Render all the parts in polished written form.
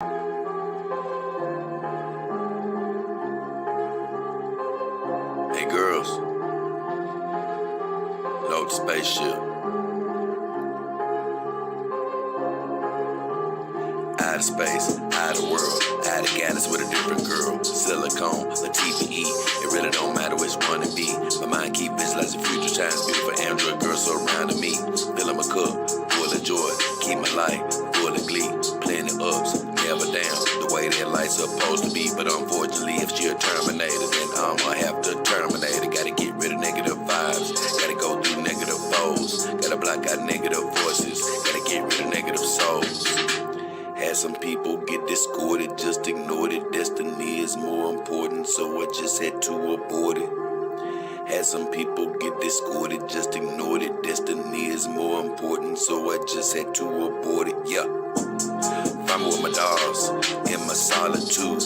Hey girls, load the spaceship. Out of space, out of world, out of galaxy with a different girl. Silicone, a TPE, it really don't matter which one it be. My mind keep visualizing future times, beautiful android girls surrounding me. Filling my cup, full of joy, keep my life full of glee. Plenty ups, never down, the way that life's supposed to be. But unfortunately, if she a terminator, then I'ma have to terminate it. Gotta get rid of negative vibes, gotta go through negative foes, gotta block out negative voices, gotta get rid of negative souls. Had some people get discorded, just ignored it. Destiny is more important, so I just had to abort it. Had some people get discorded, just ignored it. Destiny is more important, so I just had to abort it. Yeah. Find me with my dogs in my solitude.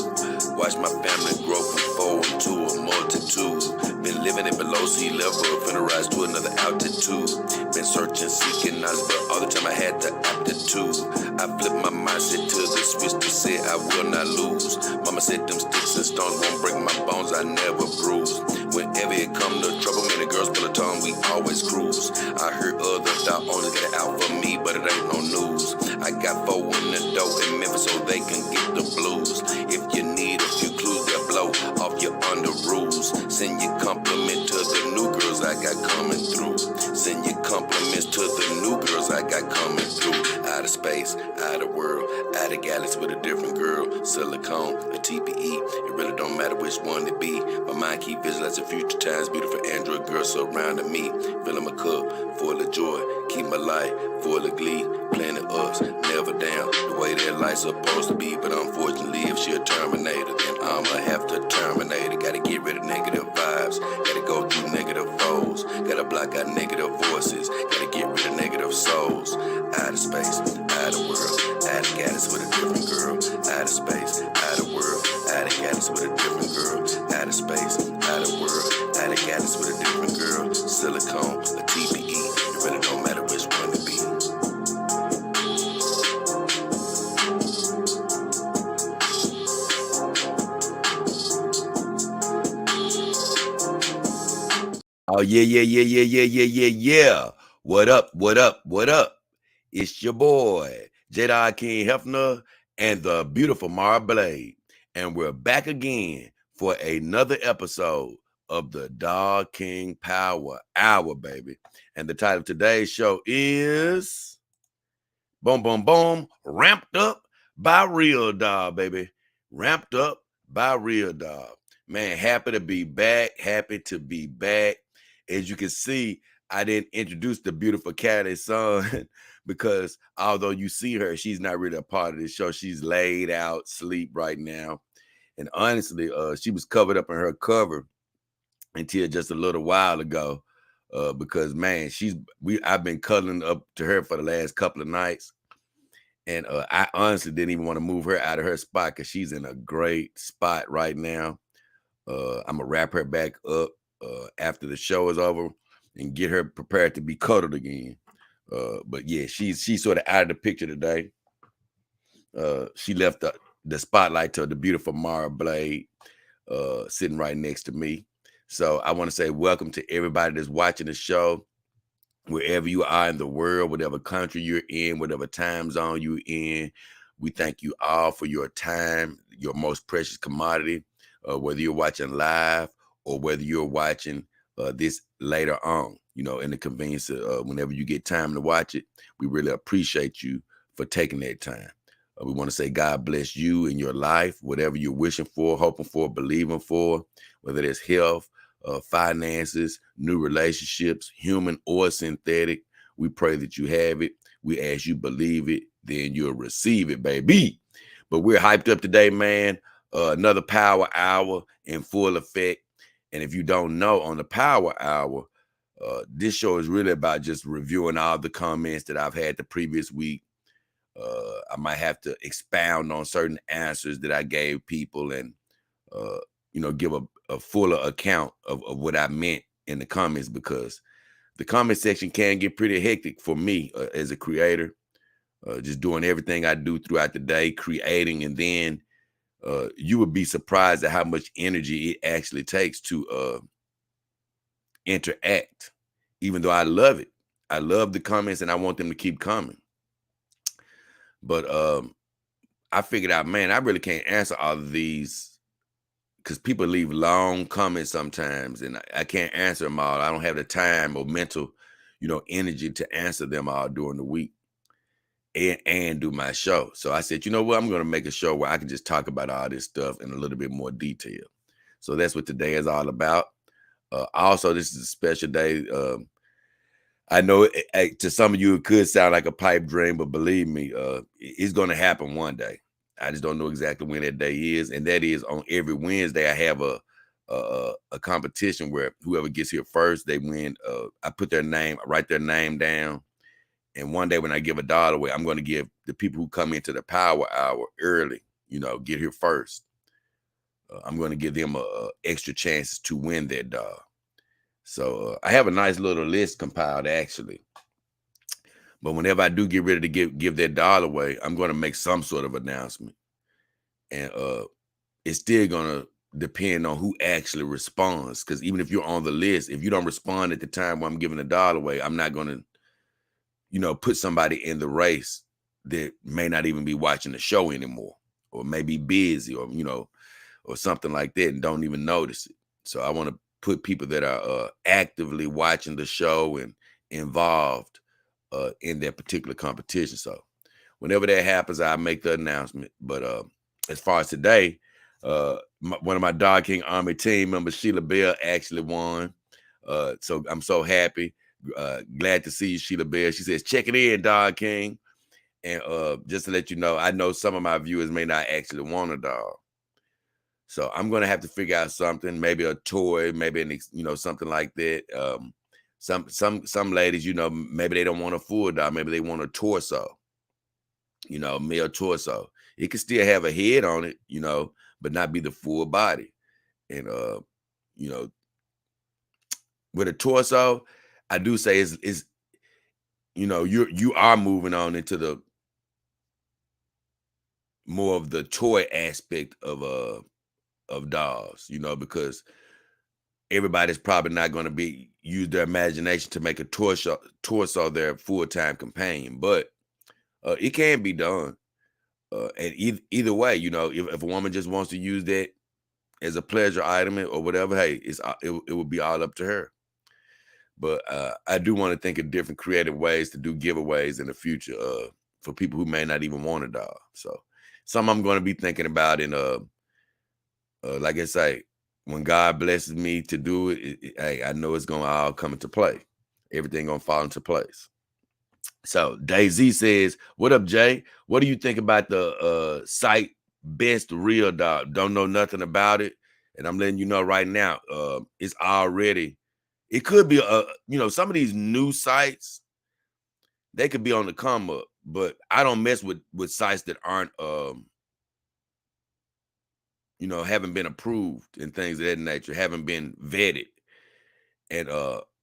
Watch my family grow from 4 into a multitude. Been living it below sea level, finna rise to another altitude. Been searching, seeking knowledge, but all the time I had the aptitude. I flipped my mindset to the switch to say I will not lose. Mama said them sticks and stones won't break my bones, I never bruise. Whenever it come to trouble, man, the girls pull a tongue, we always cruise. I heard other dog owners get it out for me, but it ain't no news. I got 4 in the dough in Memphis so they can get the blues. If you need a few clues, they'll blow off your under rules. Send your compliment to the new girls I got coming through. Send your compliments to the new girls I got coming through. Out of space, out of world, out of galaxy with a different girl. Silicone, a TPE, it really don't matter which one it be. My mind keep visualizing future times, beautiful android girls surrounding me. Filling my cup, full of joy, keep my life full of glee. Plenty ups, never down, the way that life's supposed to be. But unfortunately, if she a terminator, then I'ma have to terminate it. Gotta get rid of negative vibes, gotta go through negative foes, gotta block out negative voices, gotta get rid of negative souls. Out of space, out of world, out of galaxy with a different girl. Out of space, out of world, out of galaxy with a different girl. Out of space, out of world, out of galaxy with a different girl. Silicone, a TPE, it really don't matter which one it be. Oh, yeah. What up? It's your boy, JayDollKingHefner and the beautiful Mara Blade. And we're back again for another episode of the Dog King Power Hour, baby. And the title of today's show is Ramped Up by RealDoll, baby. Ramped Up by RealDoll. Man, happy to be back. As you can see, I didn't introduce the beautiful Caddy son because although you see her, she's not really a part of this show. She's laid out, sleep right now. And honestly, she was covered up in her cover until just a little while ago. Because man, I've been cuddling up to her for the last couple of nights. And I honestly didn't even want to move her out of her spot because she's in a great spot right now. I'm gonna wrap her back up after the show is over and get her prepared to be cuddled again. But yeah, she's sort of out of the picture today. She left the spotlight to the beautiful Mara Blade sitting right next to me. So I want to say welcome to everybody that's watching the show, wherever you are in the world, whatever country you're in, whatever time zone you're in. We thank you all for your time, your most precious commodity, whether you're watching live or whether you're watching this later on, in the convenience of whenever you get time to watch it. We really appreciate you for taking that time. We want to say God bless you in your life, whatever you're wishing for, hoping for, believing for, whether it's health, finances, new relationships, human or synthetic. We pray that you have it. We ask you believe it, then you'll receive it, baby. But we're hyped up today, man. Another power hour in full effect. And if you don't know, on the power hour, this show is really about just reviewing all the comments that I've had the previous week. I might have to expound on certain answers that I gave people and, give a fuller account of what I meant in the comments, because the comment section can get pretty hectic for me as a creator. just doing everything I do throughout the day, creating, and then you would be surprised at how much energy it actually takes to interact. Even though I love it, I love the comments and I want them to keep coming. But I figured out, man, I really can't answer all of these because people leave long comments sometimes, and I can't answer them all. I don't have the time or mental, energy to answer them all during the week and do my show. So I said, you know what, I'm going to make a show where I can just talk about all this stuff in a little bit more detail. So that's what today is all about. Also, this is a special day. I know to some of you it could sound like a pipe dream, but believe me, it's going to happen one day. I just don't know exactly when that day is, and that is on every Wednesday. I have a competition where whoever gets here first, they win. I put their name, I write their name down, and one day when I give $1 away, I'm going to give the people who come into the power hour early, get here first. I'm going to give them a extra chances to win that dog. So I have a nice little list compiled actually. But whenever I do get ready to give that $1 away, I'm going to make some sort of announcement. And it's still going to depend on who actually responds. Because even if you're on the list, if you don't respond at the time when I'm giving $1 away, I'm not going to, put somebody in the race that may not even be watching the show anymore, or may be busy, or something like that, and don't even notice it. So I want to put people that are actively watching the show and involved in that particular competition. So whenever that happens, I make the announcement. But as far as today, one of my Dog King Army team members, Sheila Bell, actually won. So I'm so happy. Glad to see you, Sheila Bell. She says, check it in, Dog King. And just to let you know, I know some of my viewers may not actually want a dog. So I'm going to have to figure out something, maybe a toy, maybe something like that. Some ladies, maybe they don't want a full dog, maybe they want a torso, male torso. It can still have a head on it, but not be the full body. And with a torso, I do say is you are moving on into the more of the toy aspect of dolls, because everybody's probably not going to use their imagination to make a torso their full-time companion, but it can be done. And either way, if a woman just wants to use that as a pleasure item or whatever, hey, it would be all up to her. But I do want to think of different creative ways to do giveaways in the future for people who may not even want a dog. So some I'm going to be thinking about, and like I say, when God blesses me to do it, hey, I know it's going to all come into play. Everything going to fall into place. So Daisy says, what up, Jay? What do you think about the site Best RealDoll? Don't know nothing about it. And I'm letting you know right now, it's already, it could be, some of these new sites, they could be on the come up, but I don't mess with sites that aren't, haven't been approved and things of that nature, haven't been vetted. And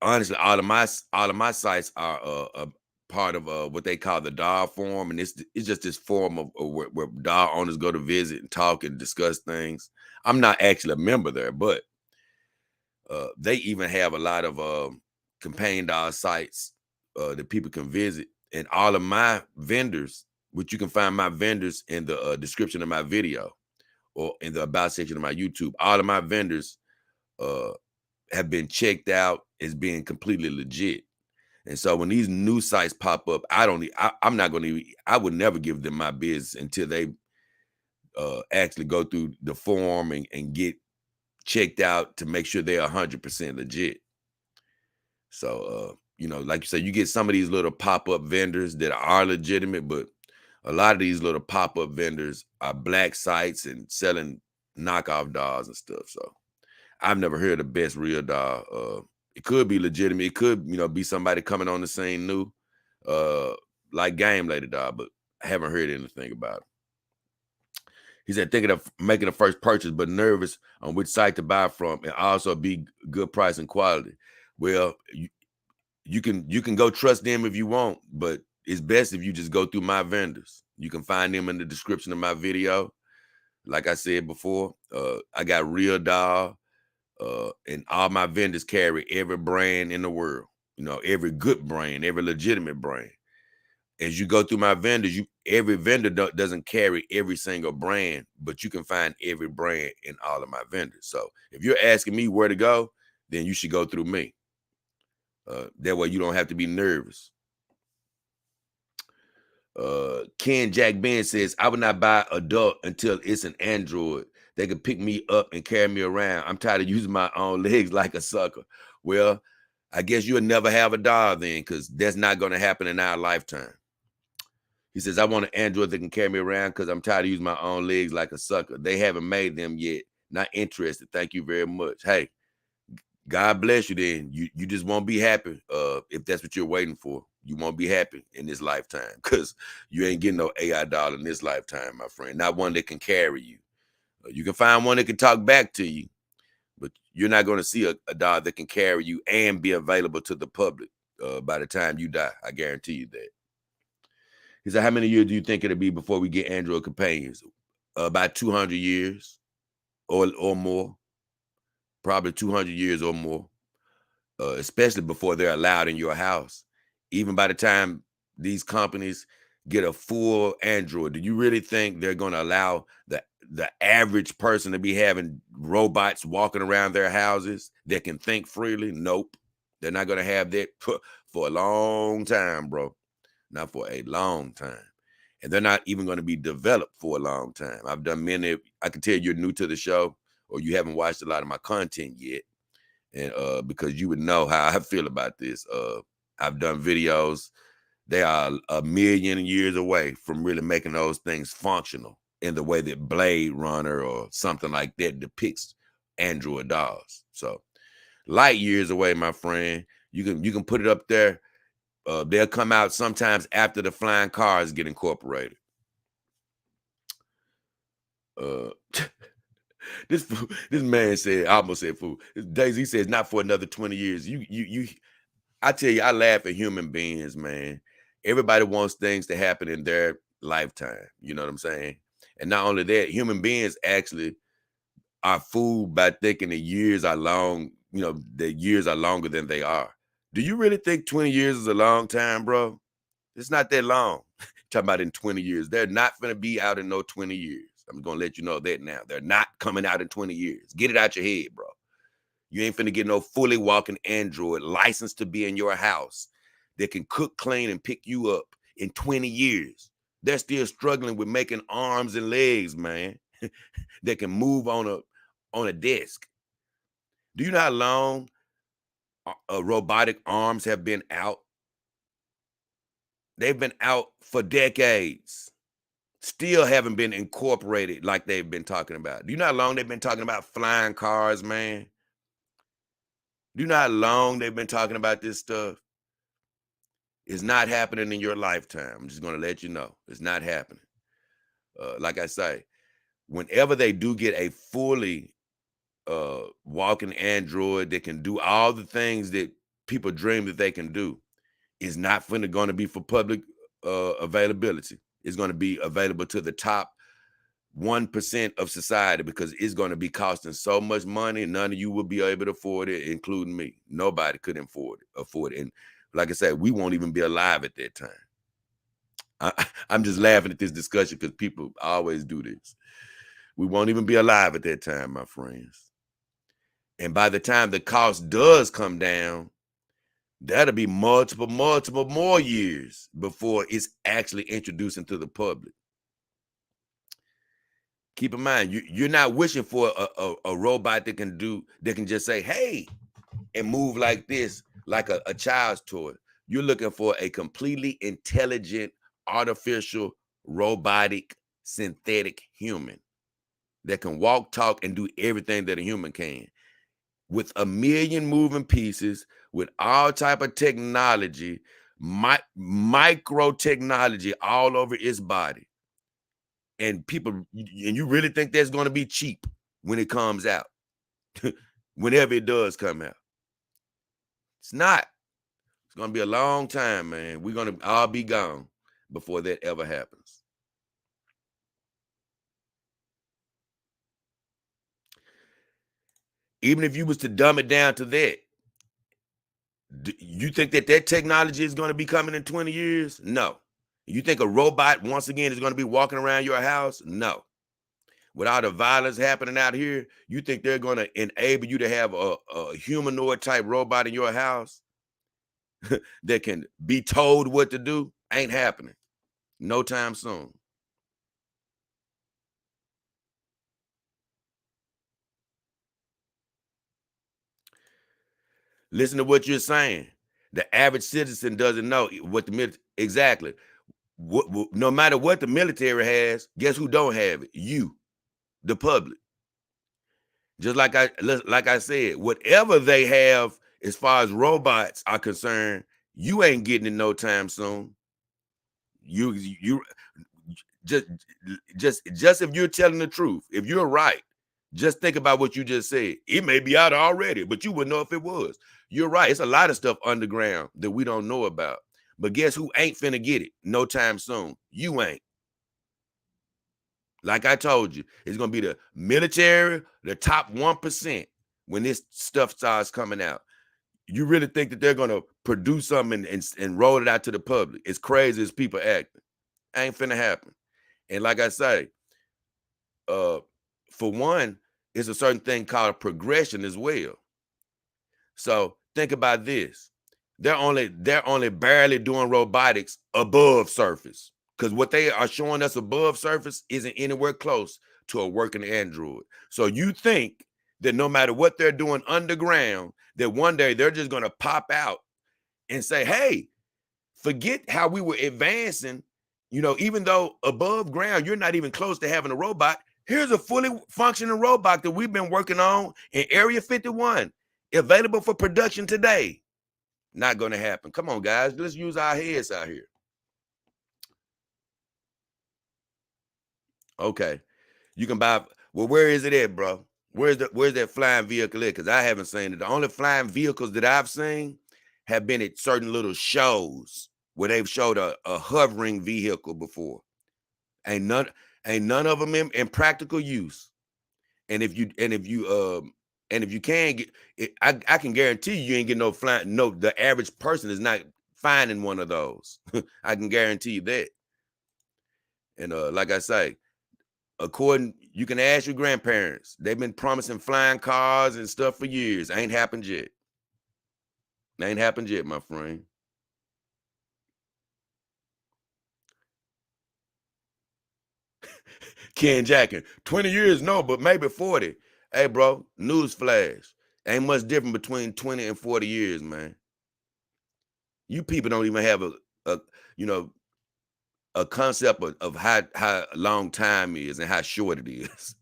honestly, all of my sites are a part of what they call the doll forum, and it's just this forum of where doll owners go to visit and talk and discuss things. I'm not actually a member there, but they even have a lot of companion doll sites that people can visit. And all of my vendors, which you can find my vendors in the description of my video or in the about section of my YouTube, all of my vendors have been checked out as being completely legit. And so when these new sites pop up, I'm not going to, I would never give them my business until they actually go through the form and get checked out to make sure they're 100% legit. So, like you said, you get some of these little pop-up vendors that are legitimate, but a lot of these little pop-up vendors are black sites and selling knockoff dolls and stuff. So I've never heard of Best RealDoll. It could be legitimate. It could, be somebody coming on the scene new, like Game Lady Doll, but I haven't heard anything about it. He said, thinking of making a first purchase, but nervous on which site to buy from, and also be good price and quality. Well, you can go trust them if you want, but it's best if you just go through my vendors. You can find them in the description of my video. Like I said before, I got RealDoll, and all my vendors carry every brand in the world. You know, every good brand, every legitimate brand. As you go through my vendors, every vendor doesn't carry every single brand, but you can find every brand in all of my vendors. So if you're asking me where to go, then you should go through me. That way you don't have to be nervous. Ken Jack Ben says, I would not buy adult until it's an Android. They could pick me up and carry me around. I'm tired of using my own legs like a sucker. Well, I guess you'll never have a doll then, because that's not going to happen in our lifetime. He says, I want an Android that can carry me around because I'm tired of using my own legs like a sucker. They haven't made them yet. Not interested. Thank you very much. Hey, God bless you then. You just won't be happy if that's what you're waiting for. You won't be happy in this lifetime because you ain't getting no AI doll in this lifetime, my friend. Not one that can carry you. You can find one that can talk back to you, but you're not going to see a doll that can carry you and be available to the public by the time you die. I guarantee you that. He said, how many years do you think it'll be before we get Android companions? About 200 years or more. Probably 200 years or more, especially before they're allowed in your house. Even by the time these companies get a full Android, do you really think they're going to allow the average person to be having robots walking around their houses that can think freely? Nope. They're not going to have that for a long time, bro. Not for a long time. And they're not even going to be developed for a long time. I've done many. I can tell you're new to the show or you haven't watched a lot of my content yet. And because you would know how I feel about this. I've done videos. They are a million years away from really making those things functional in the way that Blade Runner or something like that depicts Android dolls. So light years away, my friend. You can put it up there. They'll come out sometimes after the flying cars get incorporated. This man said, I almost said fool. Daisy says not for another 20 years. I tell you, I laugh at human beings, man. Everybody wants things to happen in their lifetime. You know what I'm saying? And not only that, human beings actually are fooled by thinking the years are long, you know, the years are longer than they are. Do you really think 20 years is a long time, bro? It's not that long. Talking about in 20 years. They're not going to be out in no 20 years. I'm going to let you know that now. They're not coming out in 20 years. Get it out your head, bro. You ain't finna get no fully walking Android licensed to be in your house that can cook, clean, and pick you up in 20 years. They're still struggling with making arms and legs, man, that can move on a desk. Do you know how long robotic arms have been out? They've been out for decades. Still haven't been incorporated like they've been talking about. Do you know how long they've been talking about flying cars, man? Do you know how long they've been talking about this stuff? It's not happening in your lifetime. I'm just going to let you know. It's not happening. Like I say, whenever they do get a fully walking Android that can do all the things that people dream that they can do, it's not going to be for public availability. It's going to be available to the top 1% of society because it's going to be costing so much money. None of you will be able to afford it, including me. Nobody could afford it. And like I said, we won't even be alive at that time. I'm just laughing at this discussion because people always do this. We won't even be alive at that time, my friends. And by the time the cost does come down, that'll be multiple more years before it's actually introduced into the public. Keep in mind, you're not wishing for a robot that can just say, hey, and move like this, like a child's toy. You're looking for a completely intelligent, artificial, robotic, synthetic human that can walk, talk, and do everything that a human can. With a million moving pieces, with all type of technology, micro technology all over its body. And you really think that's going to be cheap when it comes out? Whenever it does come out. It's not. going to be a long time, man. We're going to all be gone before that ever happens. Even if you was to dumb it down to that, you think that technology is going to be coming in 20 years? No. You think a robot, once again, is going to be walking around your house? No. With all the violence happening out here, you think they're going to enable you to have a humanoid type robot in your house that can be told what to do? Ain't happening. No time soon. Listen to what you're saying. The average citizen doesn't know what the military, exactly. No matter what the military has, guess who don't have it? You, the public. Just like I said, whatever they have as far as robots are concerned, you ain't getting it no time soon. You just if you're telling the truth, if you're right, just think about what you just said. It may be out already, but you wouldn't know if it was. You're right. It's a lot of stuff underground that we don't know about. But guess who ain't finna get it no time soon? You ain't. Like I told you, it's gonna be the military, the top 1% when this stuff starts coming out. You really think that they're gonna produce something and roll it out to the public? As crazy as people acting, ain't finna happen. And like I say, for one, it's a certain thing called progression as well. So think about this. They're only barely doing robotics above surface, because what they are showing us above surface isn't anywhere close to a working android. So you think that no matter what they're doing underground, that one day they're just going to pop out and say, hey, forget how we were advancing, even though above ground you're not even close to having a robot. Here's a fully functioning robot that we've been working on in Area 51, available for production today. Not going to happen. Come on, guys. Let's use our heads out here. Okay. You can buy. Well, where is it at, bro? Where's that flying vehicle at? Because I haven't seen it. The only flying vehicles that I've seen have been at certain little shows where they've showed a hovering vehicle before. Ain't none of them in practical use. And if you can get it, I can guarantee you ain't getting no flying. No, the average person is not finding one of those. I can guarantee you that. And like I say, you can ask your grandparents. They've been promising flying cars and stuff for years. Ain't happened yet. Ain't happened yet, my friend. Ken Jacken, 20 years, no, but maybe 40. Hey, bro, news flash. Ain't much different between 20 and 40 years, man. You people don't even have a concept of how long time is and how short it is.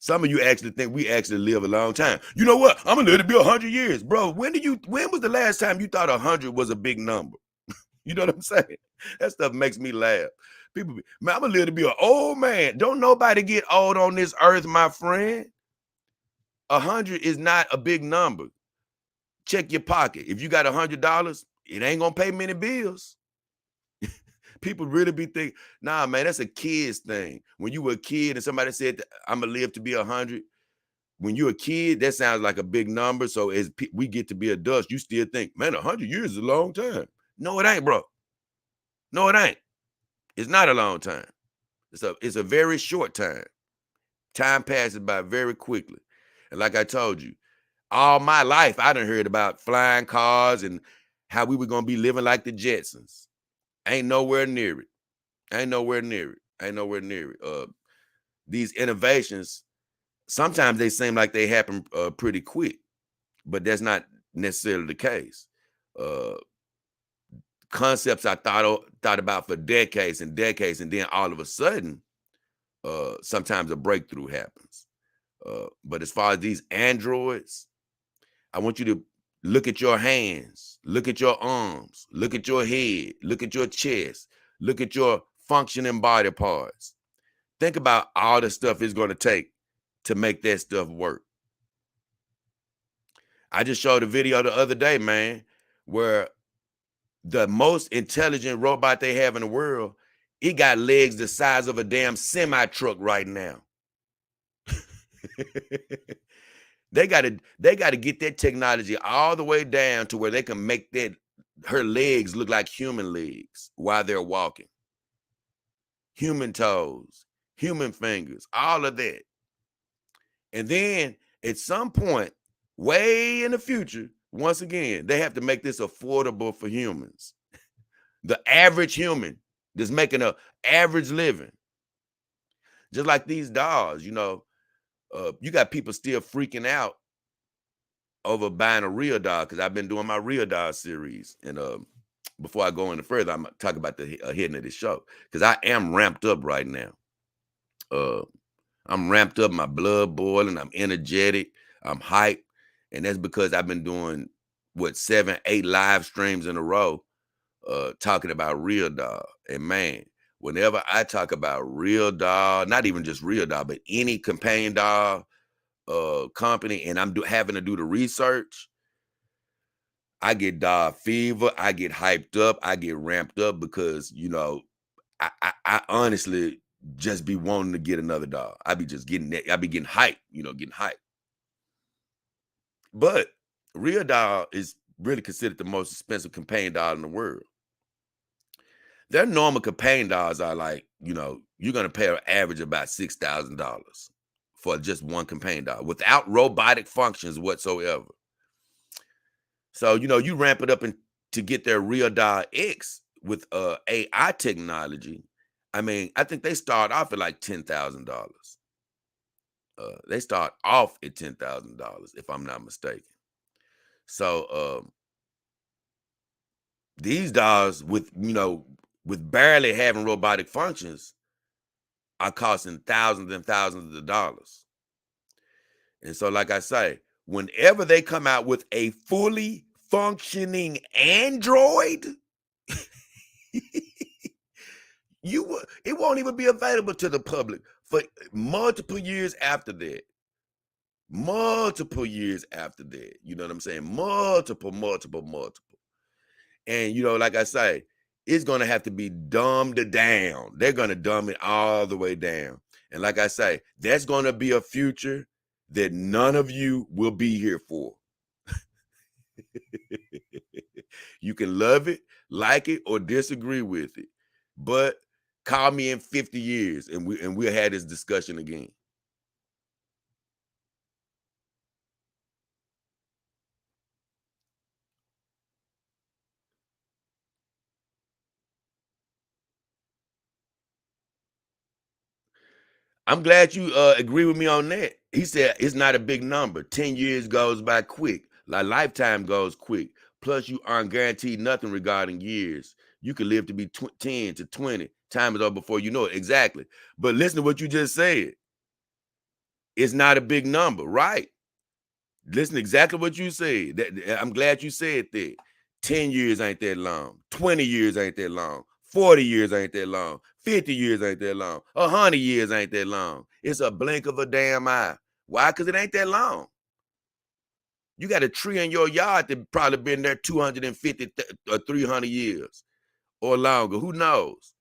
Some of you actually think we actually live a long time. You know what? I'm gonna let it be 100 years, bro. When was the last time you thought 100 was a big number? You know what I'm saying? That stuff makes me laugh. People, man, I'm gonna live to be an old man. Don't nobody get old on this earth, my friend. 100 is not a big number. Check your pocket. If you got $100, it ain't gonna pay many bills. People really be thinking, nah, man, that's a kid's thing. When you were a kid and somebody said, I'm gonna live to be 100, when you're a kid, that sounds like a big number. So as we get to be adults, you still think, man, 100 years is a long time. No, it ain't, bro. No, it ain't. It's not a long time. It's a very short time. Time passes by very quickly. And like I told you, all my life, I done heard about flying cars and how we were gonna be living like the Jetsons. Ain't nowhere near it. Ain't nowhere near it. Ain't nowhere near it. These innovations, sometimes they seem like they happen pretty quick, but that's not necessarily the case. Concepts I thought about for decades and decades, and then all of a sudden, sometimes a breakthrough happens. But as far as these androids, I want you to look at your hands, look at your arms, look at your head, look at your chest, look at your functioning body parts. Think about all the stuff it's going to take to make that stuff work. I just showed a video the other day, man, where the most intelligent robot they have in the world, it got legs the size of a damn semi truck right now. They gotta get that technology all the way down to where they can make her legs look like human legs while they're walking. Human toes, human fingers, all of that. And then at some point, way in the future, once again, they have to make this affordable for humans. The average human that's making an average living. Just like these dolls, you got people still freaking out over buying a RealDoll, because I've been doing my RealDoll series. And before I go any further, I'm gonna talk about the heading of this show, because I am ramped up right now. I'm ramped up, my blood boiling, I'm energetic, I'm hyped, and that's because I've been doing 7, 8 live streams in a row, talking about RealDoll. And man, whenever I talk about RealDoll, not even just RealDoll, but any companion doll company, and I'm having to do the research, I get doll fever, I get hyped up, I get ramped up, because I honestly just be wanting to get another doll. I be getting hyped, getting hyped. But RealDoll is really considered the most expensive companion doll in the world. Their normal companion dolls are like, you're gonna pay an average about $6,000 for just one companion doll without robotic functions whatsoever. So, you ramp it up to get their RealDoll X with AI technology. I mean, I think they start off at like $10,000. They start off at $10,000 if I'm not mistaken. So these dolls with barely having robotic functions are costing thousands and thousands of dollars. And so, like I say, whenever they come out with a fully functioning Android, it won't even be available to the public for multiple years after that. Multiple years after that. You know what I'm saying? Multiple. And like I say, it's gonna have to be dumbed down. They're gonna dumb it all the way down. And like I say, that's gonna be a future that none of you will be here for. You can love it, like it, or disagree with it. But call me in 50 years and we'll have this discussion again. I'm glad you agree with me on that. He said it's not a big number. 10 years goes by quick. Like lifetime goes quick. Plus, you aren't guaranteed nothing regarding years. You could live to be 10 to 20. Time is over before you know it. Exactly. But listen to what you just said. It's not a big number, right? Listen to exactly what you said. I'm glad you said that. 10 years ain't that long. 20 years ain't that long. 40 years ain't that long. 50 years ain't that long. 100 years ain't that long. It's a blink of a damn eye. Why? Because it ain't that long. You got a tree in your yard that probably been there 250 or 300 years or longer. Who knows?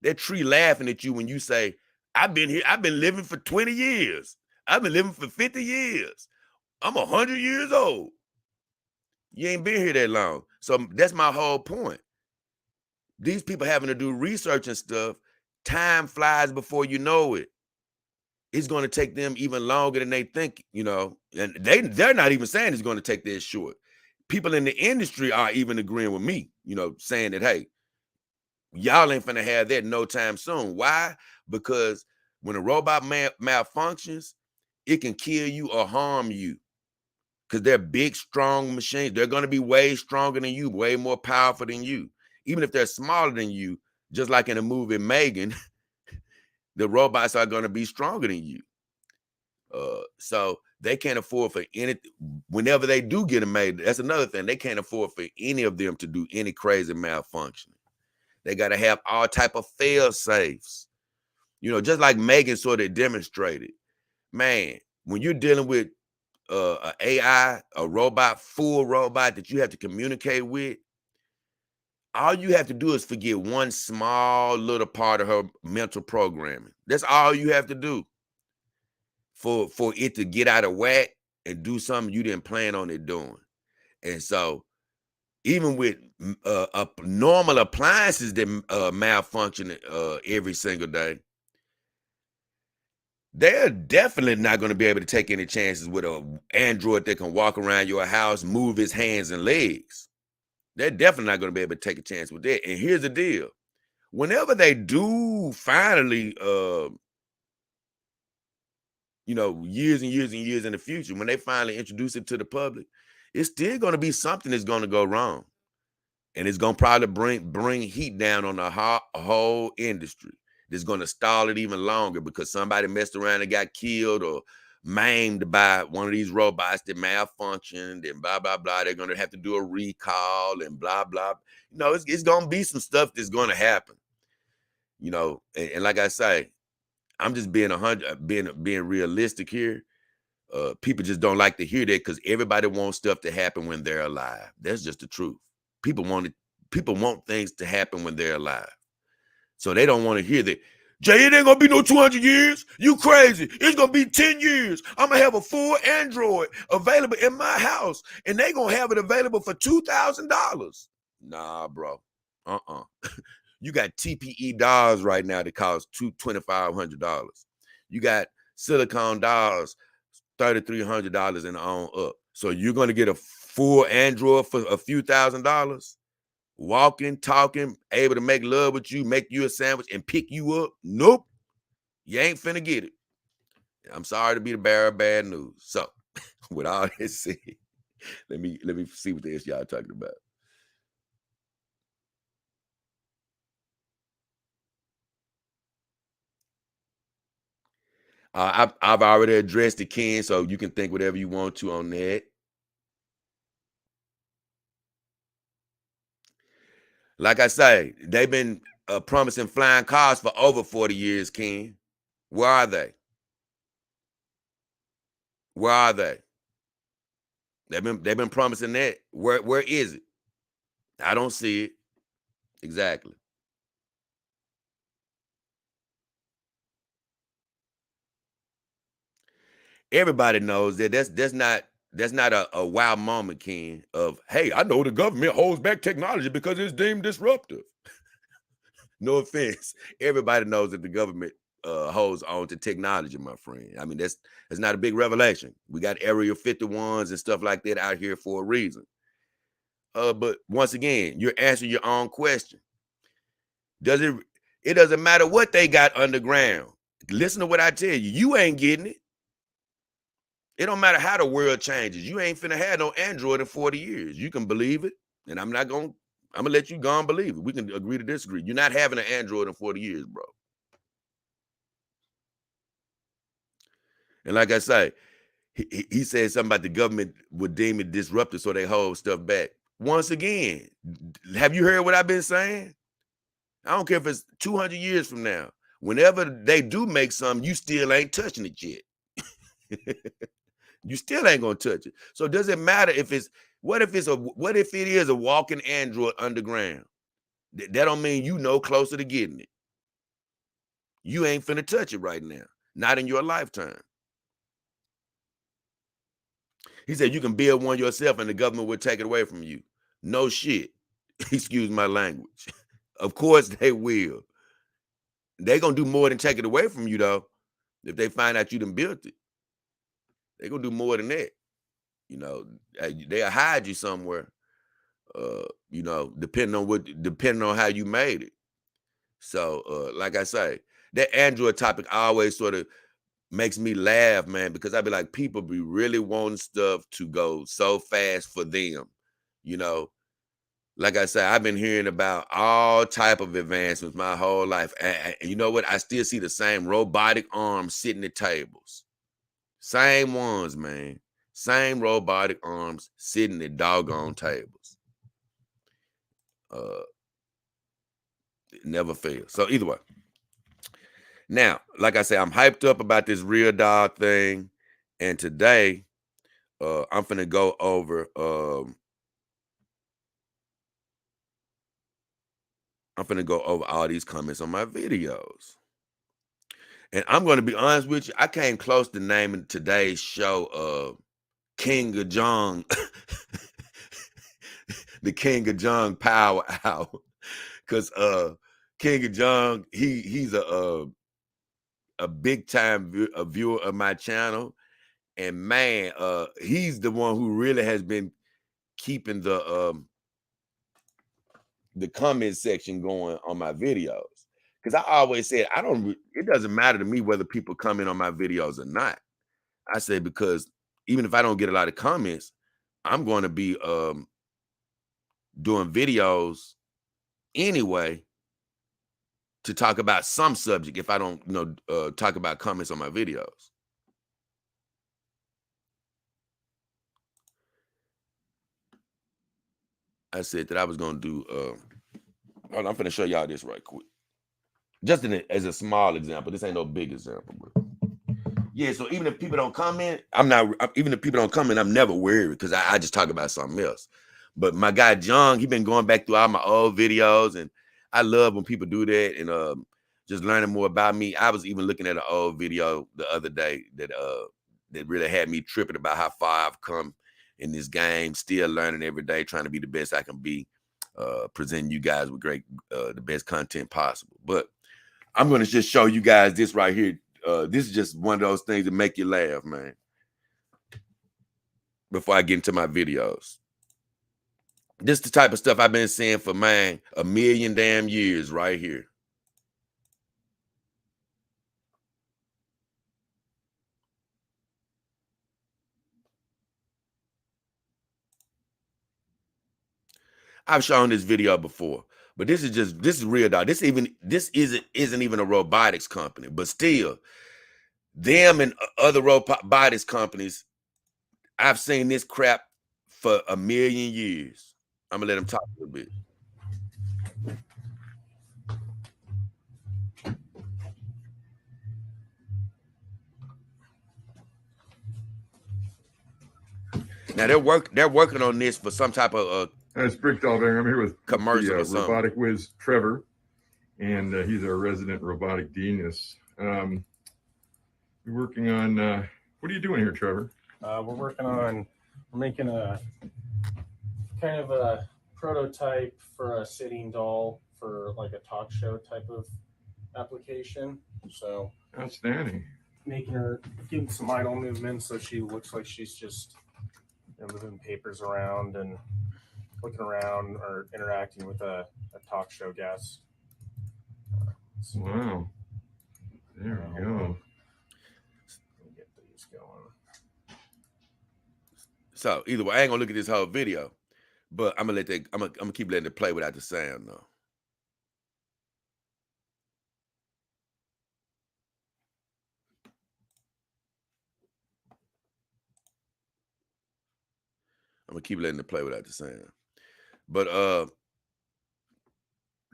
That tree laughing at you when you say, I've been here, I've been living for 20 years. I've been living for 50 years. I'm 100 years old. You ain't been here that long. So that's my whole point. These people having to do research and stuff, time flies before you know it. It's going to take them even longer than they think, and they're not even saying it's going to take that short. People in the industry are even agreeing with me, saying that, hey, y'all ain't finna have that no time soon. Why? Because when a robot malfunctions, it can kill you or harm you. Because they're big, strong machines. They're going to be way stronger than you, way more powerful than you. Even if they're smaller than you, just like in the movie Megan, the robots are going to be stronger than you. So they can't afford for anything. Whenever they do get them made, that's another thing. They can't afford for any of them to do any crazy malfunction. They got to have all type of fail safes. Just like Megan sort of demonstrated. Man, when you're dealing with an AI, a robot, full robot that you have to communicate with, all you have to do is forget one small little part of her mental programming. That's all you have to do for it to get out of whack and do something you didn't plan on it doing. And so even with normal appliances that malfunction every single day, they're definitely not going to be able to take any chances with an Android that can walk around your house, move his hands and legs. They're definitely not going to be able to take a chance with that. And here's the deal. Whenever they do finally, years and years and years in the future, when they finally introduce it to the public, it's still going to be something that's going to go wrong. And it's going to probably bring heat down on the whole industry. That's going to stall it even longer because somebody messed around and got killed or maimed by one of these robots that malfunctioned and blah, blah, blah. They're going to have to do a recall and blah, blah. It's going to be some stuff that's going to happen. And like I say, I'm just being being realistic here. People just don't like to hear that because everybody wants stuff to happen when they're alive. That's just the truth. People want things to happen when they're alive. So they don't want to hear that. Jay, it ain't gonna be no 200 years. You crazy. It's gonna be 10 years. I'm gonna have a full Android available in my house, and they gonna have it available for $2,000. Nah, bro. You got TPE dolls right now that cost $2,500. You got silicone dolls, $3,300 and on up. So you're gonna get a full Android for a few $1,000s? Walking, talking, able to make love with you, make you a sandwich, and pick you up? Nope. You ain't finna get it. I'm sorry to be the bearer of bad news. So, with all this said, let me see what this y'all talking about. I've already addressed it, Ken, so you can think whatever you want to on that. Like I say, they've been promising flying cars for over 40 years, Ken. Where are they? Where are they? They've been promising that. Where is it? I don't see it. Exactly. Everybody knows that that's not a wow moment, Ken, of hey, I know the government holds back technology because it's deemed disruptive. No offense. Everybody knows that the government holds on to technology, my friend. I mean, that's not a big revelation. We got Area 51s and stuff like that out here for a reason. But once again, you're answering your own question. It doesn't matter what they got underground. Listen to what I tell you. You ain't getting it. It don't matter how the world changes. You ain't finna have no Android in 40 years. You can believe it. And I'm gonna let you go and believe it. We can agree to disagree. You're not having an Android in 40 years, bro. And like I say, he said something about the government would deem it disruptive, so they hold stuff back. Once again, have you heard what I've been saying? I don't care if it's 200 years from now. Whenever they do make something, you still ain't touching it yet. You still ain't gonna touch it. So does it matter if it's what if it is a walking Android underground? That don't mean you no closer to getting it. You ain't finna touch it right now. Not in your lifetime. He said you can build one yourself and the government will take it away from you. No shit. Excuse my language. Of course they will. They gonna do more than take it away from you though. If they find out you done built it, they gonna do more than that. They'll hide you somewhere. Depending on how you made it. So, like I say, that Android topic always sort of makes me laugh, man, because I be like, people be really wanting stuff to go so fast for them. You know, like I say, I've been hearing about all type of advancements my whole life. And you know what? I still see the same robotic arms sitting at tables. Same ones, man. Same robotic arms sitting at doggone tables. It never fails. So either way. Now, like I say, I'm hyped up about this RealDoll thing. And today, I'm finna go over I'm finna go over all these comments on my videos. And I'm gonna be honest with you, I came close to naming today's show King of Jong, the King of Jong Power Hour. Cause King of Jong, he's a big time viewer of my channel. And man, he's the one who really has been keeping the comment section going on my videos. Because I always said, it doesn't matter to me whether people comment on my videos or not. I say, because even if I don't get a lot of comments, I'm going to be doing videos anyway to talk about some subject if I don't, talk about comments on my videos. I said that I was going to do, hold on, I'm going to show y'all this right quick. Just as a small example. This ain't no big example, but yeah. So even if people don't comment, I'm never worried because I just talk about something else. But my guy John, he been going back through all my old videos, and I love when people do that and just learning more about me. I was even looking at an old video the other day that really had me tripping about how far I've come in this game, still learning every day, trying to be the best I can be, presenting you guys with the best content possible. But I'm going to just show you guys this right here. This is just one of those things that make you laugh, man. Before I get into my videos. This is the type of stuff I've been seeing for, man, a million damn years right here. I've shown this video before, but this is RealDoll. This isn't even a robotics company, but still, them and other robotics companies, I've seen this crap for a million years. I'm gonna let them talk a little bit. Now they're working on this for some type of It's Brickdoll there. I'm here with commercial or something. robotic whiz Trevor, and he's our resident robotic genius. We're working on what are you doing here, Trevor? We're making a kind of a prototype for a sitting doll for like a talk show type of application. So Outstanding. giving some idle movements so she looks like she's just moving papers around and looking around or interacting with a talk show guest. Wow. There we go. Get these going. So either way, I ain't gonna look at this whole video, but I'm gonna keep letting it play without the sound though. I'm gonna keep letting it play without the sound. But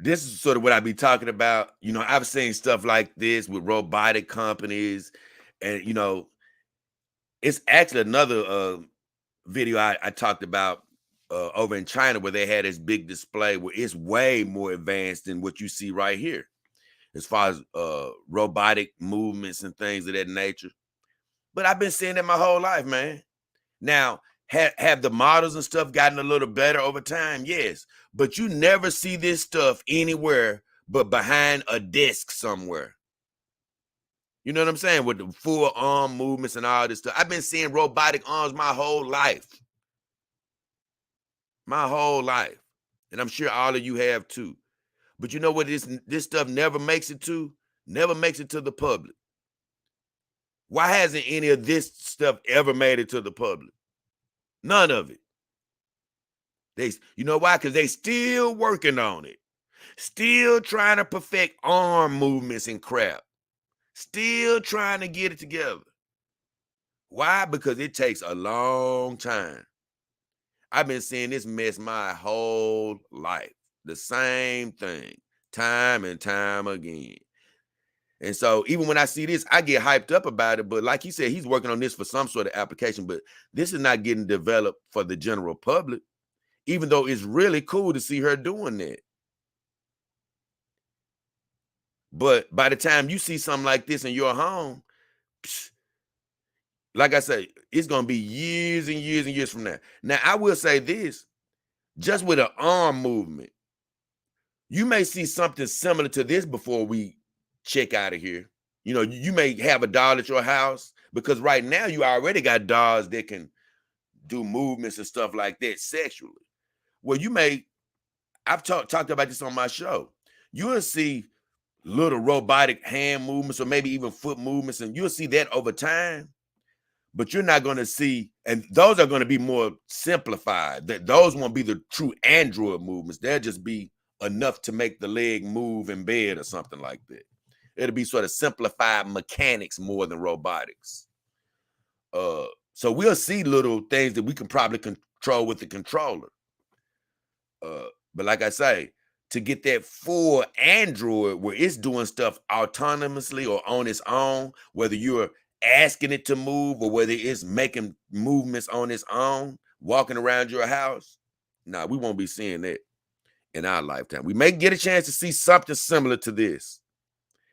this is sort of what I be talking about. I've seen stuff like this with robotic companies, and it's actually another video I talked about over in China where they had this big display where it's way more advanced than what you see right here, as far as robotic movements and things of that nature. But I've been seeing that my whole life, man. Now, have the models and stuff gotten a little better over time? Yes. But you never see this stuff anywhere but behind a desk somewhere. You know what I'm saying? With the full arm movements and all this stuff. I've been seeing robotic arms my whole life. My whole life. And I'm sure all of you have too. But you know what this stuff never makes it to? Never makes it to the public. Why hasn't any of this stuff ever made it to the public? None of it. You know why? Because they still working on it. Still trying to perfect arm movements and crap. Still trying to get it together. Why? Because it takes a long time. I've been seeing this mess my whole life. The same thing. Time and time again. And so even when I see this, I get hyped up about it. But like he said, he's working on this for some sort of application. But this is not getting developed for the general public, even though it's really cool to see her doing that. But by the time you see something like this in your home, psh, like I say, it's gonna be years and years and years from now. Now, I will say this, just with an arm movement, you may see something similar to this before we check out of here. You know, you may have a doll at your house because right now you already got dolls that can do movements and stuff like that sexually. Well, you may, I've talked about this on my show. You'll see little robotic hand movements or maybe even foot movements, and you'll see that over time. But you're not going to see, and those are going to be more simplified. Those won't be the true android movements. They'll just be enough to make the leg move in bed or something like that. It'll be sort of simplified mechanics more than robotics. So we'll see little things that we can probably control with the controller. But like I say, to get that full android where it's doing stuff autonomously or on its own, whether you're asking it to move or whether it's making movements on its own, walking around your house, nah, we won't be seeing that in our lifetime. We may get a chance to see something similar to this,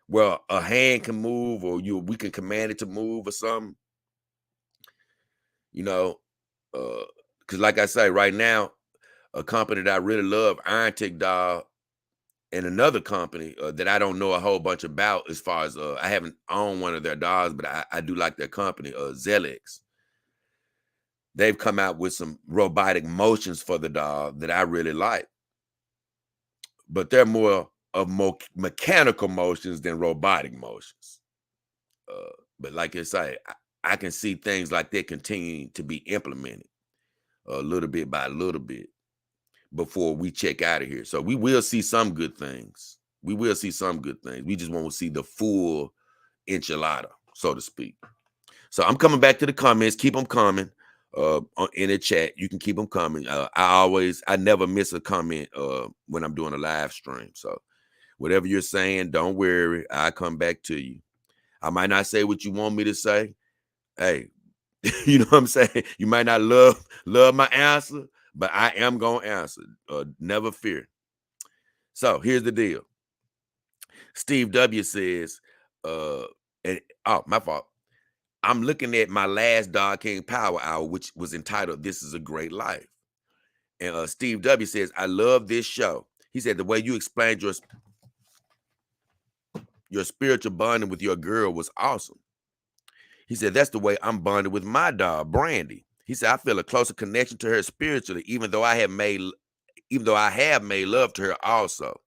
where a hand can move or we can command it to move or something. You know, because like I say, right now, a company that I really love, Iron Tech Doll, and another company that I don't know a whole bunch about as far as I haven't owned one of their dolls, but I do like their company, Zelix. They've come out with some robotic motions for the doll that I really like. But they're more mechanical motions than robotic motions. But like I say, I can see things like that continuing to be implemented a little bit by little bit before we check out of here. So we will see some good things. We will see some good things. We just won't see the full enchilada, so to speak. So I'm coming back to the comments. Keep them coming in the chat. You can keep them coming. I never miss a comment when I'm doing a live stream. So whatever you're saying, don't worry. I'll come back to you. I might not say what you want me to say. Hey, you know what I'm saying? You might not love my answer, but I am going to answer. Never fear. So here's the deal. Steve W says, my fault. I'm looking at my last Dog King Power Hour, which was entitled, This is a Great Life. And Steve W says, I love this show. He said, the way you explained your spiritual bonding with your girl was awesome. He said, that's the way I'm bonded with my dog, Brandy. He said, I feel a closer connection to her spiritually, even though I have made love to her also.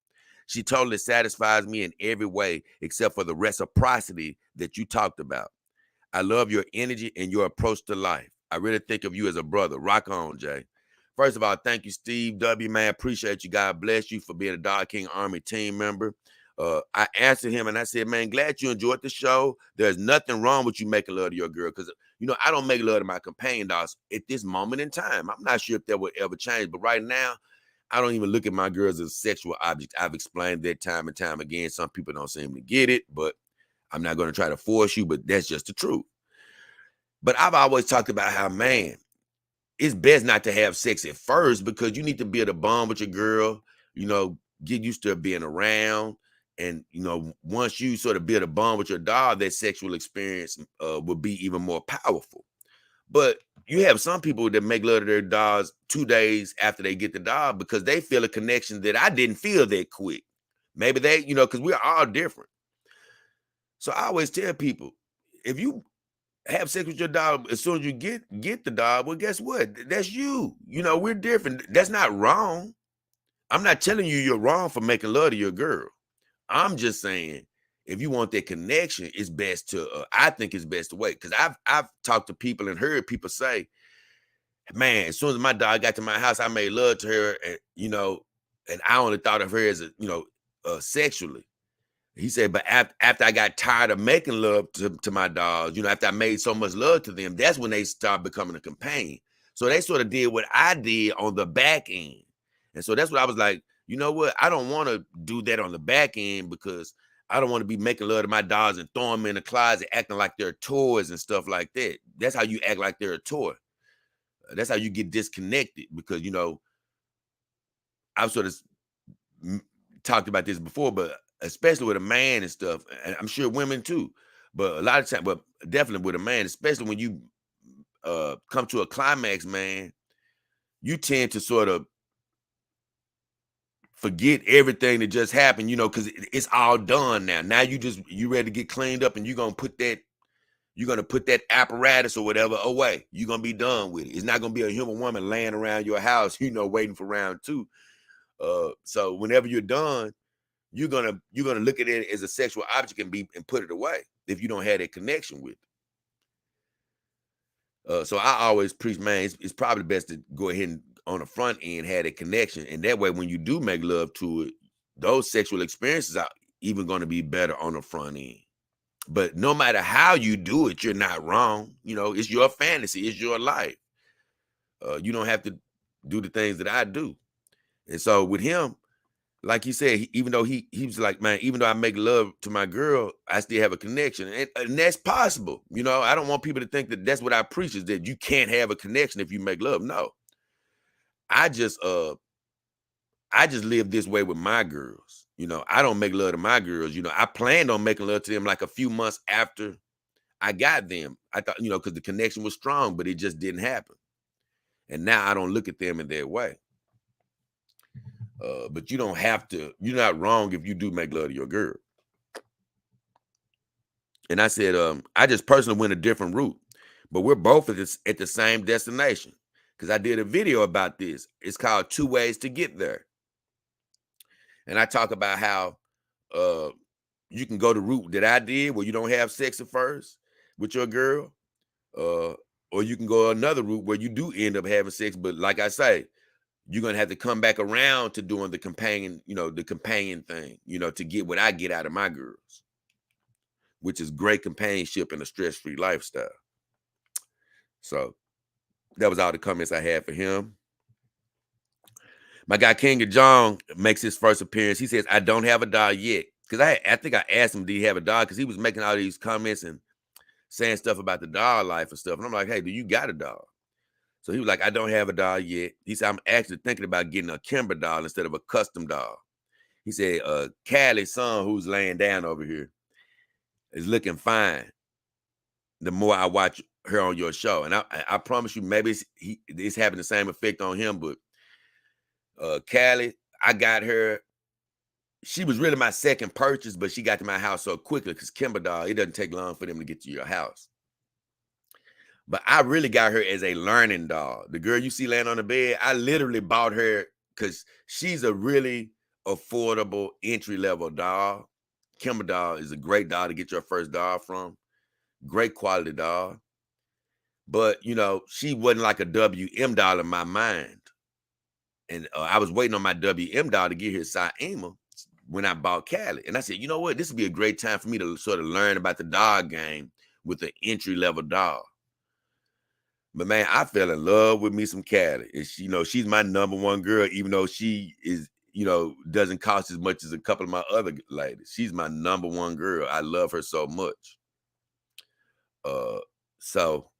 She totally satisfies me in every way, except for the reciprocity that you talked about. I love your energy and your approach to life. I really think of you as a brother. Rock on, Jay. First of all, thank you, Steve W. Man, appreciate you. God bless you for being a Dog King Army team member. I answered him and I said, man, glad you enjoyed the show. There's nothing wrong with you making love to your girl because, I don't make love to my companion dogs at this moment in time. I'm not sure if that will ever change, but right now, I don't even look at my girls as sexual objects. I've explained that time and time again. Some people don't seem to get it, but I'm not going to try to force you, but that's just the truth. But I've always talked about how, man, it's best not to have sex at first because you need to build a bond with your girl, get used to being around. And, once you sort of build a bond with your dog, that sexual experience will be even more powerful. But you have some people that make love to their dogs 2 days after they get the dog because they feel a connection that I didn't feel that quick. Maybe they, because we're all different. So I always tell people, if you have sex with your dog as soon as you get the dog, well, guess what? That's you. We're different. That's not wrong. I'm not telling you you're wrong for making love to your girl. I'm just saying, if you want that connection, it's best to, I think it's best to wait. Because I've talked to people and heard people say, man, as soon as my dog got to my house, I made love to her, and and I only thought of her as sexually. He said, but after I got tired of making love to my dogs, after I made so much love to them, that's when they started becoming a companion. So they sort of did what I did on the back end. And so that's what I was like, you know what? I don't want to do that on the back end because I don't want to be making love to my dogs and throwing them in the closet, acting like they're toys and stuff like that. That's how you act like they're a toy. That's how you get disconnected because, I've sort of talked about this before, but especially with a man and stuff, and I'm sure women too, but a lot of times, but definitely with a man, especially when you come to a climax, man, you tend to sort of forget everything that just happened, because it's all done now. Now you ready to get cleaned up, and you're gonna put that apparatus or whatever away. You're gonna be done with it. It's not gonna be a human woman laying around your house, waiting for round two. So whenever you're done, you're gonna look at it as a sexual object and put it away if you don't have that connection with it. So I always preach, man, it's probably best to go ahead and on the front end have that connection, and that way when you do make love to it, those sexual experiences are even going to be better on the front end. But no matter how you do it, you're not wrong. It's your fantasy, it's your life. You don't have to do the things that I do. And so with him, like he said, even though he was like, man, even though I make love to my girl, I still have a connection. And that's possible. I don't want people to think that that's what I preach, is that you can't have a connection if you make love. No. I just live this way with my girls. I don't make love to my girls. I planned on making love to them like a few months after I got them. I thought, because the connection was strong, but it just didn't happen. And now I don't look at them in that way. But you don't have to. You're not wrong if you do make love to your girl. And I said, I just personally went a different route, but we're both at the same destination, because I did a video about this. It's called 2 Ways to Get There. And I talk about how you can go the route that I did, where you don't have sex at first with your girl, or you can go another route where you do end up having sex. But like I say, you're gonna have to come back around to doing the companion thing, to get what I get out of my girls, which is great companionship and a stress-free lifestyle. So that was all the comments I had for him. My guy King of John makes his first appearance. He says, I don't have a dog yet. Because I think I asked him, did he have a dog? Because he was making all these comments and saying stuff about the dog life and stuff. And I'm like, hey, do you got a dog? So he was like, I don't have a dog yet. He said, I'm actually thinking about getting a Kimber dog instead of a custom dog. He said, Callie's son, who's laying down over here, is looking fine the more I watch her on your show. And I promise you, maybe it's having the same effect on him, but Callie, I got her. She was really my second purchase, but she got to my house so quickly because Kimber dog, it doesn't take long for them to get to your house. But I really got her as a learning dog. The girl you see laying on the bed, I literally bought her because she's a really affordable entry-level dog. Kimber dog is a great dog to get your first dog from. Great quality dog. But, she wasn't like a WM doll in my mind. And I was waiting on my WM doll to get here, Saima, when I bought Callie. And I said, you know what? This would be a great time for me to sort of learn about the dog game with an entry-level dog. But, man, I fell in love with me some Callie. And, she's my number one girl, even though she is, doesn't cost as much as a couple of my other ladies. She's my number one girl. I love her so much. So,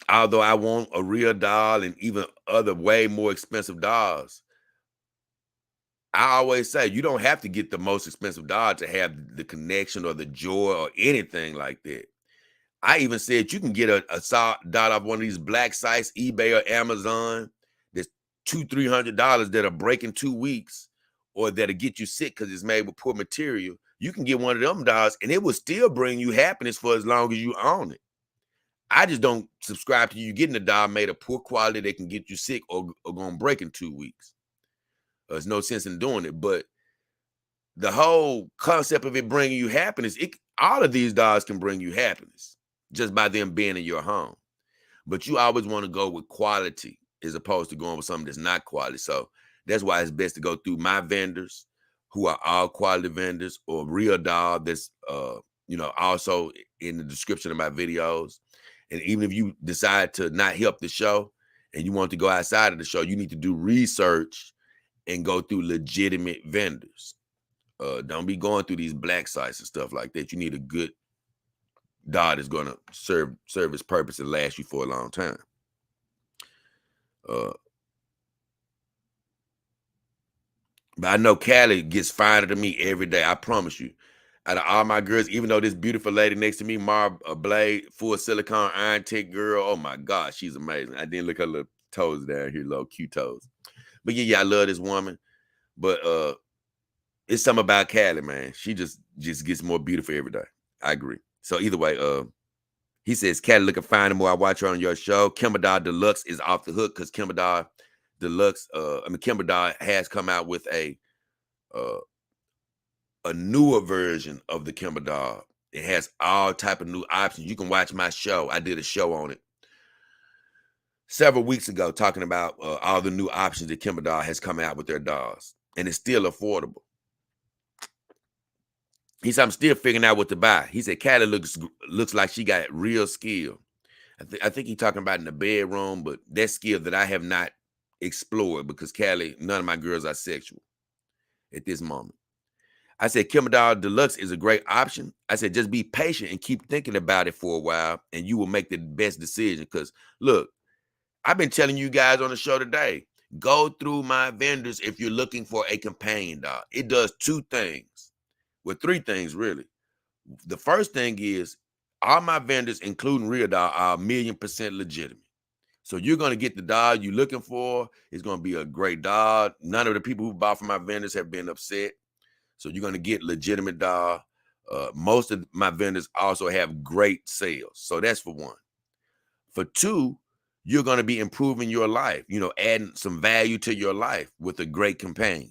although I want a RealDoll and even other way more expensive dolls, I always say you don't have to get the most expensive doll to have the connection or the joy or anything like that. I even said you can get a doll off one of these black sites, eBay or Amazon, that's $200-$300 that'll break in 2 weeks, or that'll get you sick because it's made with poor material. You can get one of them dolls and it will still bring you happiness for as long as you own it. I just don't subscribe to you getting a doll made of poor quality that can get you sick or gonna break in 2 weeks. There's no sense in doing it. But the whole concept of it bringing you happiness, all of these dolls can bring you happiness just by them being in your home. But you always want to go with quality as opposed to going with something that's not quality. So that's why it's best to go through my vendors, who are all quality vendors, or RealDoll that's also in the description of my videos. And even if you decide to not help the show and you want to go outside of the show, you need to do research and go through legitimate vendors. Don't be going through these black sites and stuff like that. You need a good doll that's going to serve its purpose and last you for a long time. But I know Callie gets finer than me every day. I promise you. Out of all my girls, even though this beautiful lady next to me, Blade, full silicone iron tech girl, oh my God, she's amazing. I didn't look at her little toes down here, little cute toes. But yeah, I love this woman. But it's something about Callie, man. She just gets more beautiful every day. I agree. So either way, he says, Callie looking fine the more I watch her on your show. Kimber Doll Deluxe is off the hook because Kimber Doll Deluxe, Kimber Doll has come out with a newer version of the Kimber Doll. It has all type of new options. You can watch my show. I did a show on it several weeks ago talking about all the new options that Kimber Doll has come out with their dolls. And it's still affordable. He said, I'm still figuring out what to buy. He said, Callie looks like she got real skill. I think he's talking about in the bedroom, but that skill that I have not explored because Callie, none of my girls are sexual at this moment. I said, Kimber Doll Deluxe is a great option. I said, just be patient and keep thinking about it for a while, and you will make the best decision. Because, look, I've been telling you guys on the show today, go through my vendors if you're looking for a companion doll. It does two things. Well, three things, really. The first thing is all my vendors, including RealDoll, are 1,000,000% legitimate. So you're going to get the doll you're looking for. It's going to be a great doll. None of the people who bought from my vendors have been upset. So you're going to get legitimate doll. Most of my vendors also have great sales. So that's for one. For two, you're going to be improving your life, adding some value to your life with a great companion.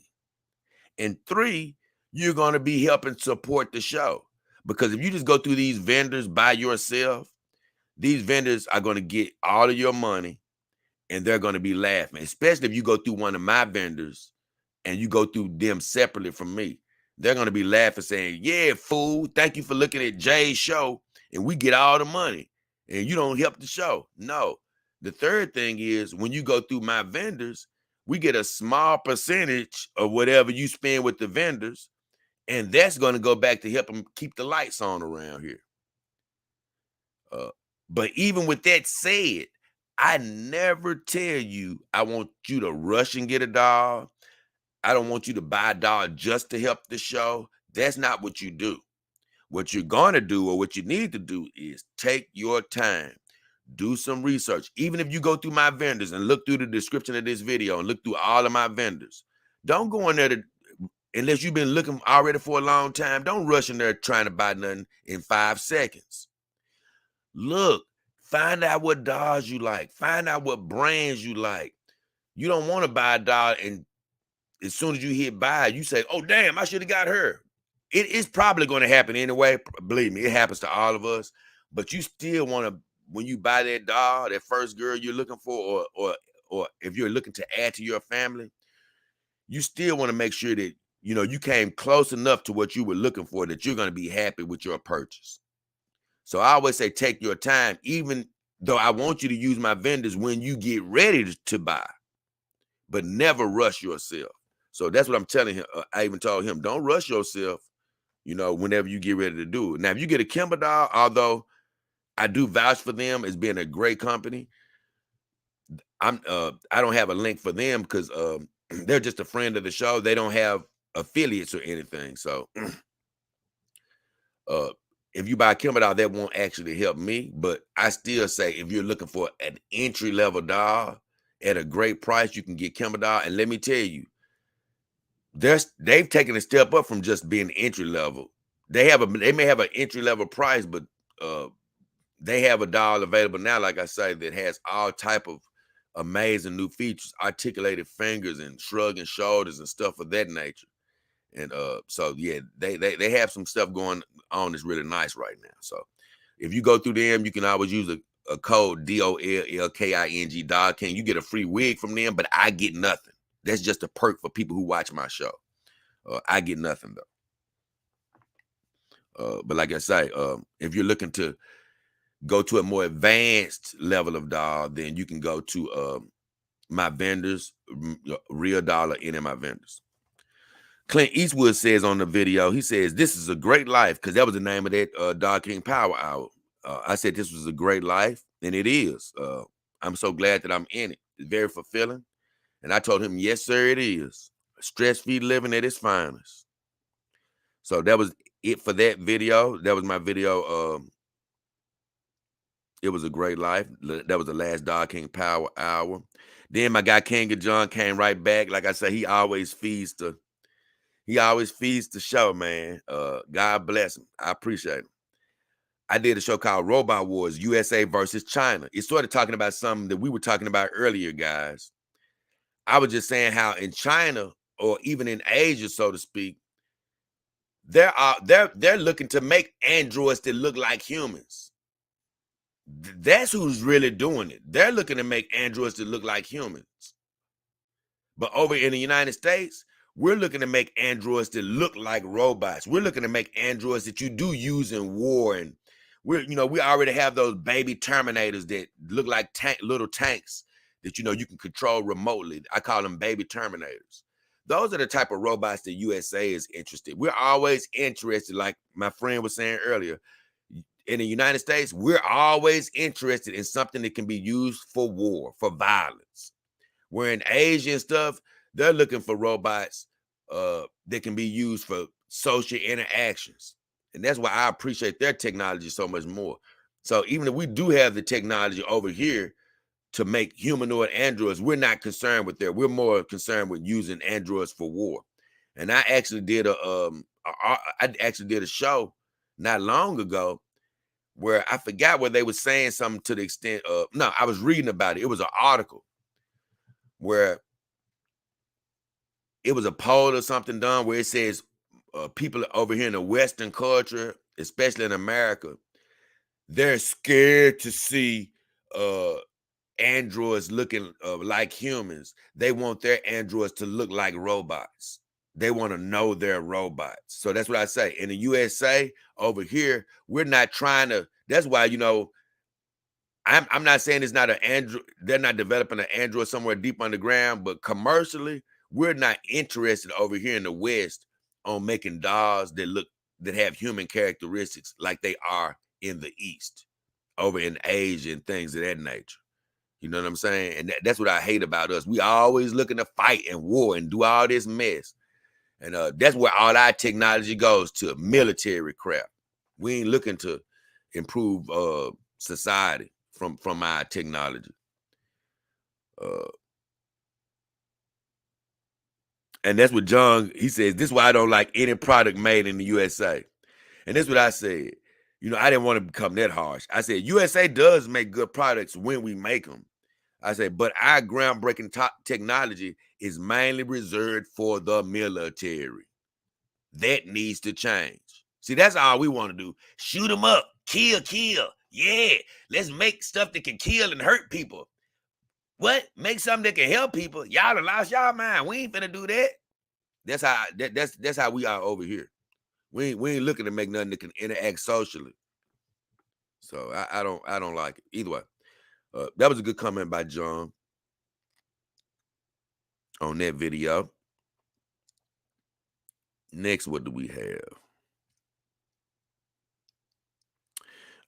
And three, you're going to be helping support the show. Because if you just go through these vendors by yourself, these vendors are going to get all of your money and they're going to be laughing, especially if you go through one of my vendors and you go through them separately from me. They're going to be laughing saying, yeah, fool, thank you for looking at Jay's show and we get all the money and you don't help the show. No. The third thing is when you go through my vendors, we get a small percentage of whatever you spend with the vendors, and that's going to go back to help them keep the lights on around here. But even with that said, I never tell you I want you to rush and get a doll. I don't want you to buy a doll just to help the show. That's not what you do. What you're going to do or what you need to do is take your time. Do some research. Even if you go through my vendors and look through the description of this video and look through all of my vendors, don't go in there unless you've been looking already for a long time. Don't rush in there trying to buy nothing in 5 seconds. Look, find out what dolls you like. Find out what brands you like. You don't want to buy a doll and as soon as you hit buy, you say, oh, damn, I should have got her. It is probably going to happen anyway. Believe me, it happens to all of us. But you still want to, when you buy that doll, that first girl you're looking for, or if you're looking to add to your family, you still want to make sure that, you came close enough to what you were looking for that you're going to be happy with your purchase. So I always say, take your time, even though I want you to use my vendors when you get ready to buy, but never rush yourself. So that's what I'm telling him. I even told him, don't rush yourself, whenever you get ready to do it. Now, if you get a Kimber doll, although I do vouch for them as being a great company, I don't have a link for them because they're just a friend of the show. They don't have affiliates or anything. So if you buy a Kimber doll, that won't actually help me. But I still say if you're looking for an entry-level doll at a great price, you can get Kimber doll. And let me tell you, they've taken a step up from just being entry level. They may have an entry level price, but they have a doll available now, like I say, that has all type of amazing new features, articulated fingers and shrugging shoulders and stuff of that nature. And so yeah, they have some stuff going on that's really nice right now. So if you go through them, you can always use a code DOLLKING DollKing. You get a free wig from them, but I get nothing. That's just a perk for people who watch my show. I get nothing though. But like I say, if you're looking to go to a more advanced level of doll, then you can go to my vendors, RealDoll or any of my vendors. Clint Eastwood says on the video, he says, this is a great life, because that was the name of that Doll King Power Hour. I said this was a great life, and it is. I'm so glad that I'm in it. It's very fulfilling. And I told him, yes, sir, it is. Stress-free living at its finest. So that was it for that video. That was my video. It was a great life. That was the last Dog King Power Hour. Then my guy King and John came right back. Like I said, he always feeds the show, man. God bless him. I appreciate him. I did a show called Robot Wars, USA versus China. It started talking about something that we were talking about earlier, guys. I was just saying how in China, or even in Asia, so to speak, they're looking to make androids that look like humans. That's who's really doing it. They're looking to make androids that look like humans. But over in the United States, we're looking to make androids that look like robots. We're looking to make androids that you do use in war. And we already have those baby Terminators that look like little tanks that, you can control remotely. I call them baby Terminators. Those are the type of robots that USA is interested. We're always interested, like my friend was saying earlier, in the United States, we're always interested in something that can be used for war, for violence. Where in Asia and stuff, they're looking for robots that can be used for social interactions. And that's why I appreciate their technology so much more. So even if we do have the technology over here to make humanoid androids, we're not concerned with that. We're more concerned with using androids for war. And I actually did a show not long ago where I forgot where they were saying something to the extent of, no, I was reading about it. It was an article where it was a poll or something done where it says people over here in the Western culture, especially in America, they're scared to see androids looking like humans. They want their androids to look like robots. They want to know they're robots. So that's what I say. In the USA, over here, we're not trying to, that's why, I'm not saying it's not an android, they're not developing an android somewhere deep underground, but commercially, we're not interested over here in the West on making dolls that have human characteristics like they are in the East, over in Asia and things of that nature. You know what I'm saying? And that's what I hate about us. We always looking to fight and war and do all this mess. And that's where all our technology goes to, military crap. We ain't looking to improve society from our technology. And that's what John, he says, this is why I don't like any product made in the USA. And that's what I said. I didn't want to become that harsh. I said, USA does make good products when we make them. I said, but our groundbreaking technology is mainly reserved for the military. That needs to change. See, that's all we want to do. Shoot them up. Kill. Yeah, let's make stuff that can kill and hurt people. What? Make something that can help people? Y'all have lost y'all mind. We ain't finna do that. That's how we are over here. We ain't looking to make nothing that can interact socially. So I don't like it. Either way. That was a good comment by John on that video. Next, what do we have?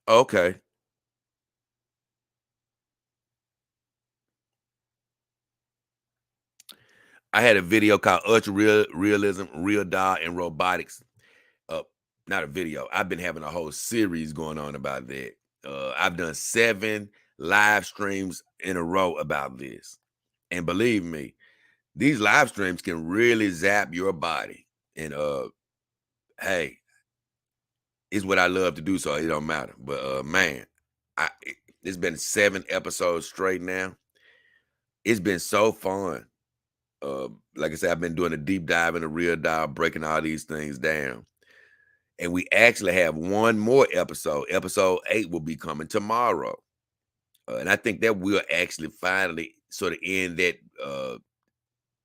Okay. I had a video called Ultra Realism, RealDoll, and Robotics. Not a video. I've been having a whole series going on about that. I've done 7 live streams in a row about this. And believe me, these live streams can really zap your body. And hey, it's what I love to do, so it don't matter. But man, it's been 7 episodes straight now. It's been so fun. Like I said, I've been doing a deep dive into RealDoll, breaking all these things down. And we actually have one more episode. Episode 8 will be coming tomorrow. And I think that we'll actually finally sort of end that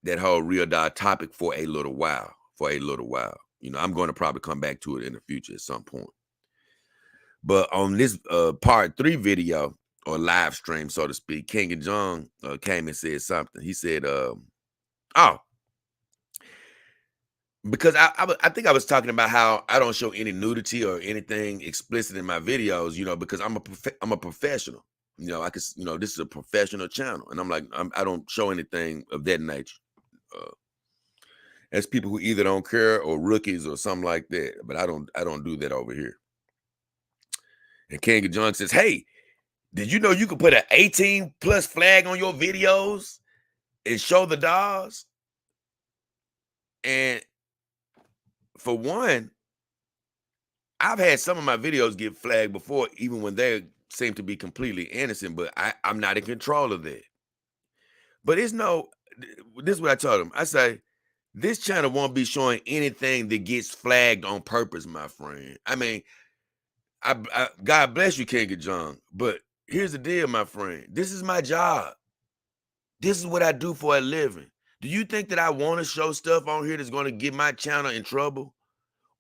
that whole RealDoll topic for a little while. I'm going to probably come back to it in the future at some point. But on this part 3 video, or live stream, so to speak, King and John came and said something. He said, because I think I was talking about how I don't show any nudity or anything explicit in my videos, because I'm a professional. This is a professional channel, and I'm like, I don't show anything of that nature. That's people who either don't care or rookies or something like that. But I don't do that over here. And King of Junk says, hey, did you know you could put an 18 plus flag on your videos and show the dolls? And for one, I've had some of my videos get flagged before, even when they seem to be completely innocent, but I'm not in control of that. But this is what I told him. I say, this channel won't be showing anything that gets flagged on purpose, my friend. I mean, God bless you, King of John. But here's the deal, my friend. This is my job. This is what I do for a living. Do you think that I want to show stuff on here that's going to get my channel in trouble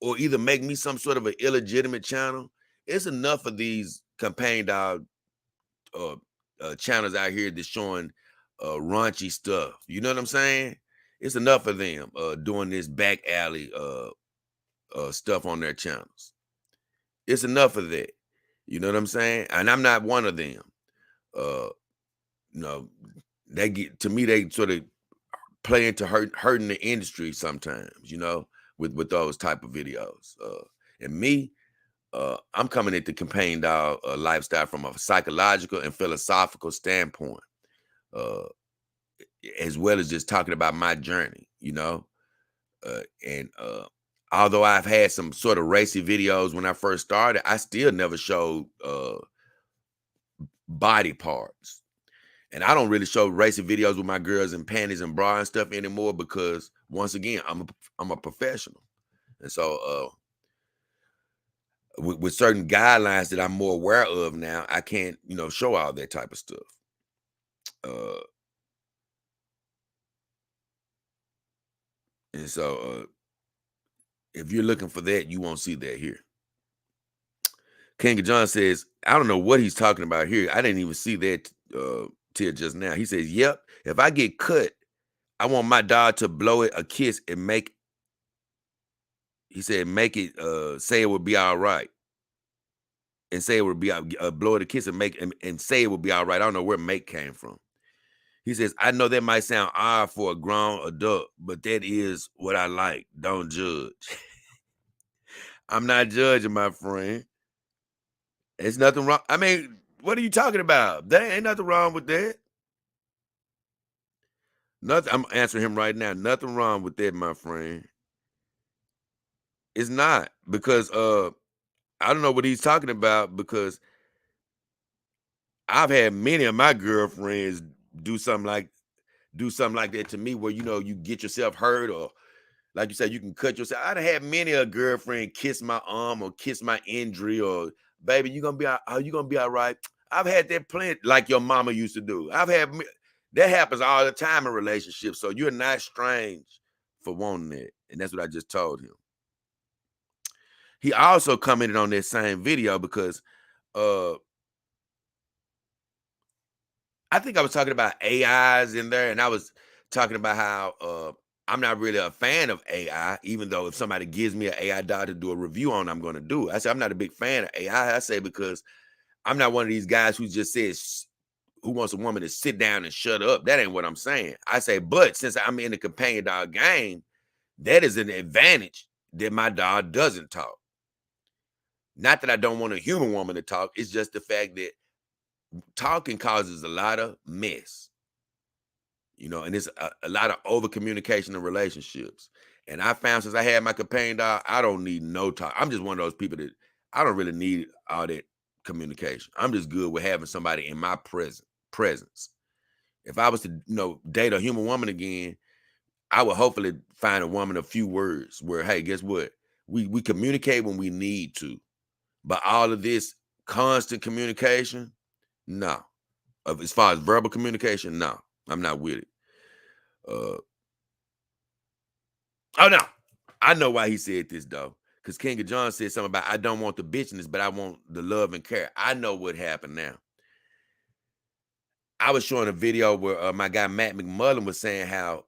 or either make me some sort of an illegitimate channel? It's enough of these campaign dog channels out here that's showing raunchy stuff. You know what I'm saying? It's enough of them doing this back alley stuff on their channels. It's enough of that. You know what I'm saying? And I'm not one of them. They get to me, they sort of play into hurting the industry sometimes, with those type of videos. And me, I'm coming at the campaign dog lifestyle from a psychological and philosophical standpoint, as well as just talking about my journey, and although I've had some sort of racy videos when I first started, I still never showed body parts. And I don't really show racy videos with my girls in panties and bra and stuff anymore because, once again, I'm a professional. And so with certain guidelines that I'm more aware of now, I can't, show all that type of stuff. And so if you're looking for that, you won't see that here. King of John says, I don't know what he's talking about here. I didn't even see that till just now. He says, yep, if I get cut, I want my dog to blow it a kiss and make it say it would be all right. And say it would be blow it a kiss and say it would be all right. I don't know where make came from. He says, I know that might sound odd for a grown adult, but that is what I like. Don't judge. I'm not judging, my friend. There's nothing wrong. I mean, what are you talking about? There ain't nothing wrong with that. Nothing. I'm answering him right now. Nothing wrong with that, my friend. It's not, because I don't know what he's talking about, because I've had many of my girlfriends do something like that to me, where you get yourself hurt, or like you said, you can cut yourself. I'd had many a girlfriend kiss my arm or kiss my injury, or baby, you gonna be all right. I've had that plenty, like your mama used to do. That happens all the time in relationships, so you're not strange for wanting that. And that's what I just told him. He also commented on that same video because I think I was talking about AIs in there, and I was talking about how I'm not really a fan of AI, even though if somebody gives me an AI dog to do a review on, I'm going to do it. I said, I'm not a big fan of AI. I say, because I'm not one of these guys who just says, who wants a woman to sit down and shut up. That ain't what I'm saying. I say, but since I'm in the companion dog game, that is an advantage that my dog doesn't talk. Not that I don't want a human woman to talk. It's just the fact that talking causes a lot of mess, and it's a lot of over communication in relationships. And I found, since I had my companion dog, I don't need no talk. I'm just one of those people that I don't really need all that communication. I'm just good with having somebody in my presence. If I was to, date a human woman again, I would hopefully find a woman of few words where, hey, guess what? We communicate when we need to. But all of this constant communication, no. As far as verbal communication, no. I'm not with it. Oh no. I know why he said this, though. Because King of John said something about, I don't want the bitchiness, but I want the love and care. I know what happened now. I was showing a video where my guy Matt McMullen was saying how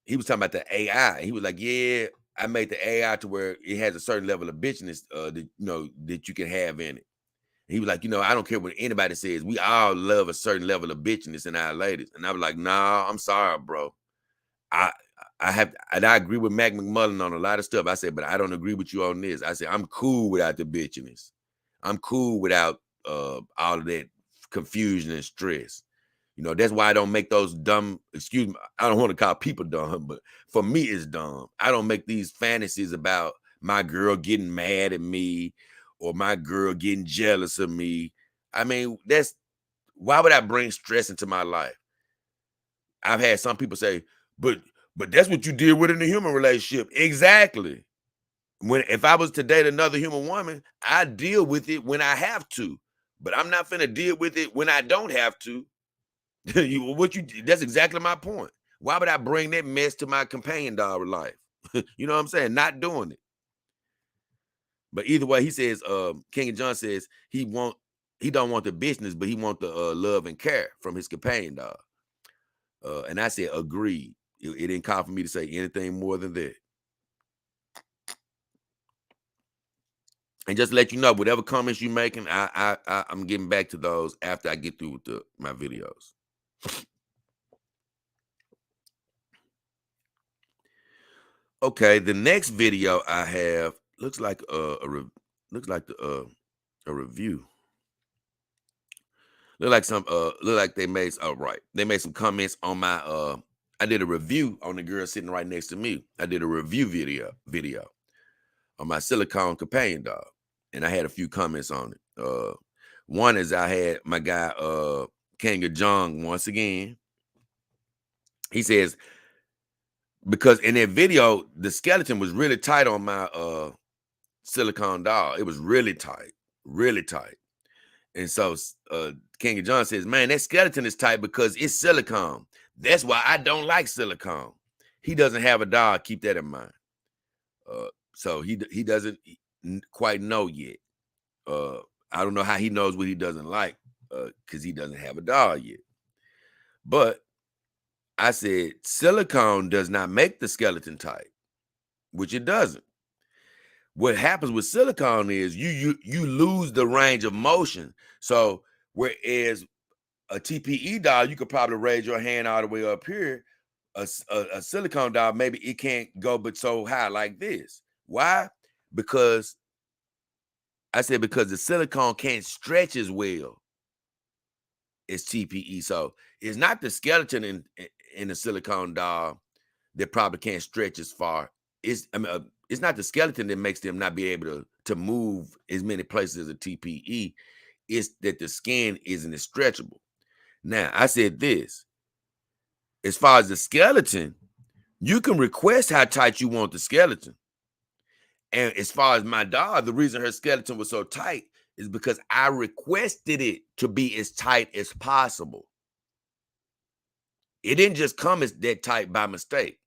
he was talking about the AI. He was like, yeah, I made the AI to where it has a certain level of bitchiness that you can have in it. And he was like, I don't care what anybody says. We all love a certain level of bitchiness in our ladies. And I was like, nah, I'm sorry, bro. I agree with Mac McMullen on a lot of stuff. I said, but I don't agree with you on this. I said, I'm cool without the bitchiness. I'm cool without all of that confusion and stress. You know, that's why I don't make those dumb, excuse me, I don't want to call people dumb, but for me, it's dumb. I don't make these fantasies about my girl getting mad at me or my girl getting jealous of me. I mean, why would I bring stress into my life? I've had some people say, but that's what you deal with in a human relationship. Exactly. If I was to date another human woman, I deal with it when I have to, but I'm not finna deal with it when I don't have to. That's exactly my point. Why would I bring that mess to my companion dog life? You know what I'm saying? Not doing it. But either way, he says, King John says he don't want the business, but he want the love and care from his companion dog. And I said, agreed. It didn't call for me to say anything more than that. And just to let you know, whatever comments you're making, I'm getting back to those after I get through with my videos. Okay, the next video I have looks like a review. Look like they made They made some comments on my I did a review on the girl sitting right next to me. I did a review video on my silicone companion dog, and I had a few comments on it. One is I had my guy King of Jong once again. He says, because in that video, the skeleton was really tight on my silicone doll. It was really tight, really tight. And so King of John says, man, that skeleton is tight because it's silicone. That's why I don't like silicone. He doesn't have a doll. Keep that in mind. So he doesn't quite know yet. I don't know how he knows what he doesn't like because he doesn't have a doll yet. But I said silicone does not make the skeleton tight, which it doesn't. What happens with silicone is you lose the range of motion. So whereas a TPE doll, you could probably raise your hand all the way up here. A silicone doll, maybe it can't go but so high like this. Why? Because the silicone can't stretch as well as TPE. So it's not the skeleton in the silicone doll that probably can't stretch as far. It's not the skeleton that makes them not be able to move as many places as a TPE. It's that the skin isn't as stretchable. Now, I said this. As far as the skeleton, you can request how tight you want the skeleton. And as far as my dog, the reason her skeleton was so tight is because I requested it to be as tight as possible. It didn't just come as that tight by mistake.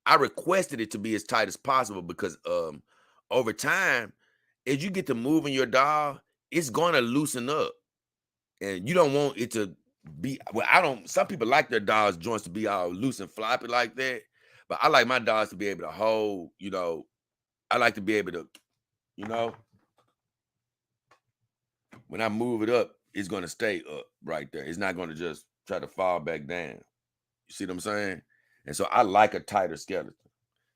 I requested it to be as tight as possible because over time, as you get to moving your dog, it's going to loosen up. And you don't want it to be, some people like their dogs' joints to be all loose and floppy like that. But I like my dogs to be able to hold, I like to be able to, when I move it up, it's going to stay up right there. It's not going to just try to fall back down. You see what I'm saying? And so I like a tighter skeleton.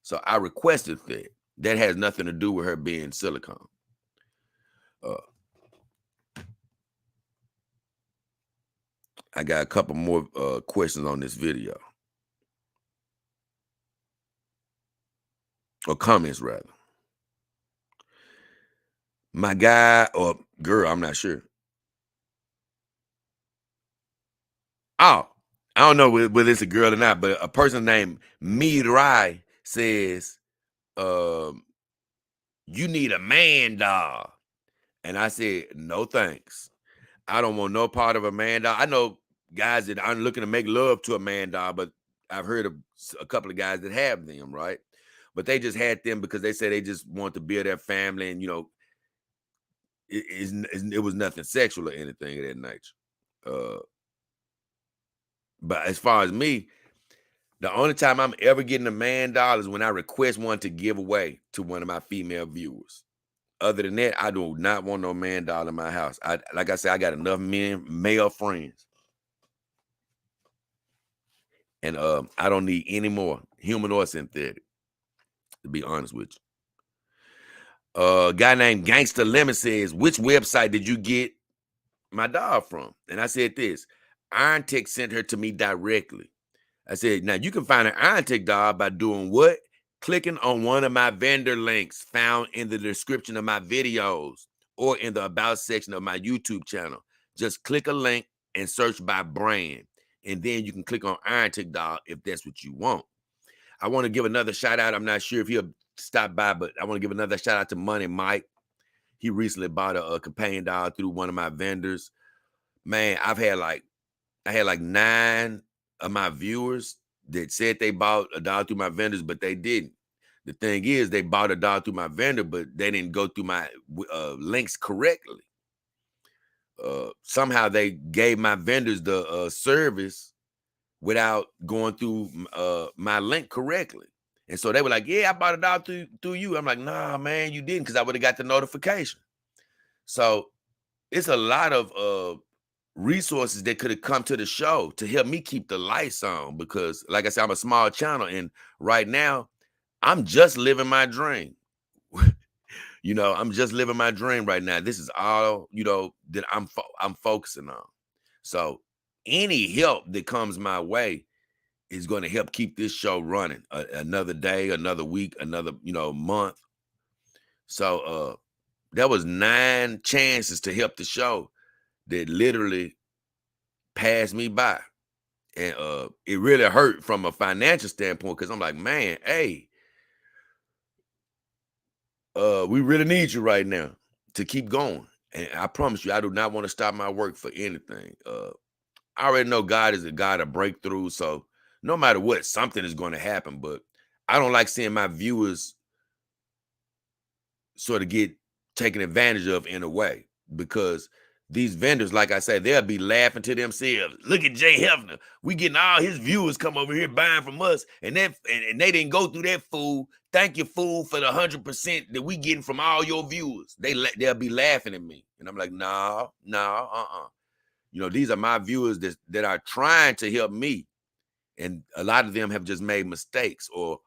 So I requested that. That has nothing to do with her being silicone. I got a couple more questions on this video. Or comments, rather. My guy or girl, I'm not sure. Oh, I don't know whether it's a girl or not, but a person named Mirai says, you need a man dog. And I said, no thanks. I don't want no part of a man dog. I know guys that aren't looking to make love to a man dog, but I've heard of a couple of guys that have them, right? But they just had them because they say they just want to build their family, and it was nothing sexual or anything of that nature. But as far as me, the only time I'm ever getting a man doll is when I request one to give away to one of my female viewers. Other than that, I do not want no man doll in my house. Like I said, I got enough male friends. And I don't need any more, human or synthetic, to be honest with you. A guy named Gangster Lemon says, which website did you get my dog from? And I said this, Iron Tech sent her to me directly. I said, now you can find an Iron Tech dog by doing what? Clicking on one of my vendor links found in the description of my videos or in the about section of my YouTube channel. Just click a link and search by brand. And then you can click on Iron Tech dog if that's what you want. I want to give another shout out. I'm not sure if he'll stop by, but I want to give another shout out to Money Mike. He recently bought a companion dog through one of my vendors. Man, I had like 9 of my viewers that said they bought a dog through my vendors, but they didn't. The thing is, they bought a dog through my vendor, but they didn't go through my links correctly. Somehow they gave my vendors the service without going through my link correctly. And so they were like, yeah, I bought a dog through you. I'm like, nah, man, you didn't, because I would have got the notification. So it's a lot of resources that could have come to the show to help me keep the lights on, because like I said, I'm a small channel, and right now I'm just living my dream. I'm just living my dream right now. This is all, that I'm focusing on. So any help that comes my way is going to help keep this show running another day, another week, another, month. So there was 9 chances to help the show that literally passed me by. And it really hurt from a financial standpoint, because I'm like, man, hey, we really need you right now to keep going. And I promise you, I do not want to stop my work for anything. I already know God is a God of breakthrough, so no matter what, something is going to happen. But I don't like seeing my viewers sort of get taken advantage of in a way, because these vendors, like I said, they'll be laughing to themselves. Look at Jay Hefner. We getting all his viewers come over here buying from us, and they didn't go through that fool. Thank you, fool, for the 100% that we getting from all your viewers. They'll be laughing at me, and I'm like, no, these are my viewers that are trying to help me, and a lot of them have just made mistakes. Or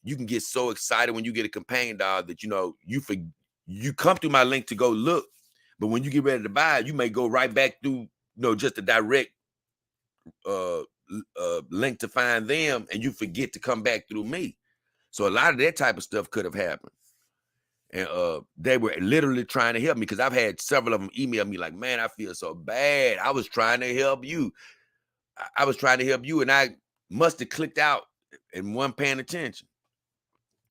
you can get so excited when you get a companion dog that you come through my link to go look, but when you get ready to buy it, you may go right back through just a direct link to find them, and you forget to come back through me. So a lot of that type of stuff could have happened. And they were literally trying to help me, because I've had several of them email me like, man, I feel so bad. I was trying to help you. And I must have clicked out and wasn't paying attention.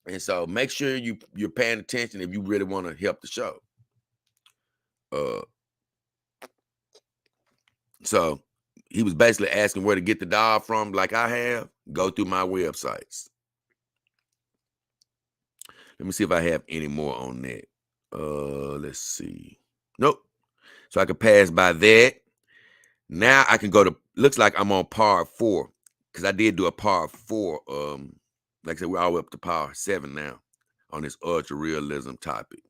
And so make sure you're paying attention if you really want to help the show. So he was basically asking where to get the dog from, like I have. Go through my websites. Let me see if I have any more on that. Let's see. Nope. So I can pass by that. Now I can go to, looks like I'm on par 4, because I did do a par 4. Like I said, we're all the way up to par 7 now on this ultra realism topic.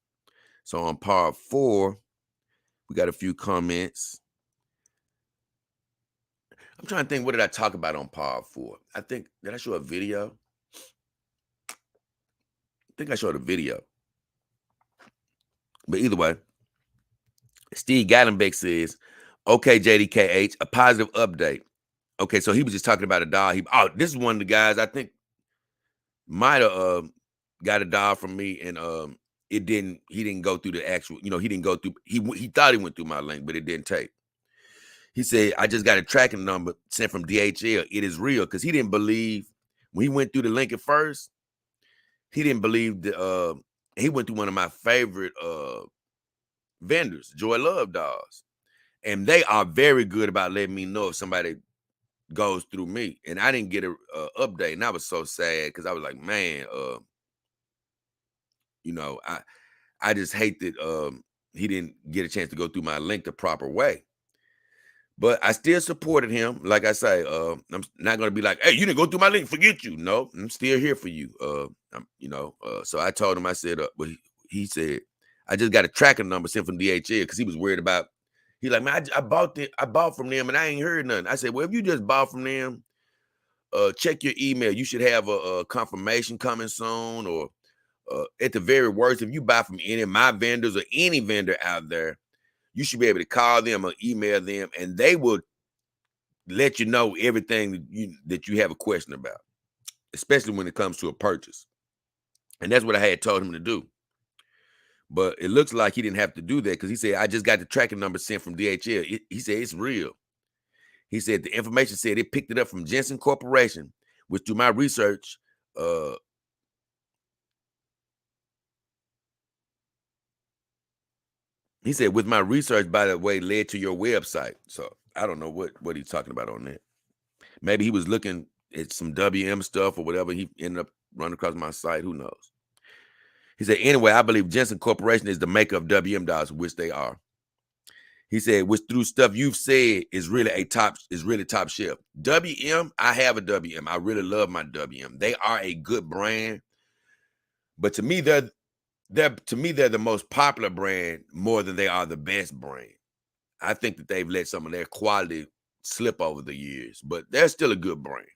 So on par 4, we got a few comments. I'm trying to think, what did I talk about on par 4? I think, did I show a video? I think I showed a video. But either way, Steve Gallenbeck says, okay, JDKH, a positive update. Okay, so he was just talking about a dog. This is one of the guys I think might have got a dog from me, and he didn't go through the actual, he didn't go through, he thought he went through my link, but it didn't take. He said, I just got a tracking number sent from DHL. It is real, because he didn't believe, when he went through the link at first, he didn't believe that he went through one of my favorite vendors, Joy Love Dolls. And they are very good about letting me know if somebody goes through me. And I didn't get a update, and I was so sad, because I was like, man, I just hate that he didn't get a chance to go through my link the proper way. But I still supported him. Like I say, I'm not going to be like, hey, you didn't go through my link, forget you. No, I'm still here for you. So I told him, I said, but he said, I just got a tracking number sent from DHL, because he was worried about, he like, man, I bought from them and I ain't heard nothing. I said, well, if you just bought from them, check your email. You should have a confirmation coming soon, or at the very worst, if you buy from any of my vendors or any vendor out there, you should be able to call them or email them, and they will let you know everything that you have a question about, especially when it comes to a purchase. And that's what I had told him to do. But it looks like he didn't have to do that, because he said, I just got the tracking number sent from DHL. He said, it's real. He said the information said it picked it up from Jensen Corporation, which through my research, he said, with my research, by the way, led to your website. So I don't know what he's talking about on that. Maybe he was looking at some WM stuff or whatever. He ended up running across my site. Who knows? He said, anyway, I believe Jensen Corporation is the maker of WM dolls, which they are. He said, which through stuff you've said is really top shelf. WM, I have a WM. I really love my WM. They are a good brand. But to me, they're the most popular brand more than they are the best brand. I think that they've let some of their quality slip over the years, but they're still a good brand.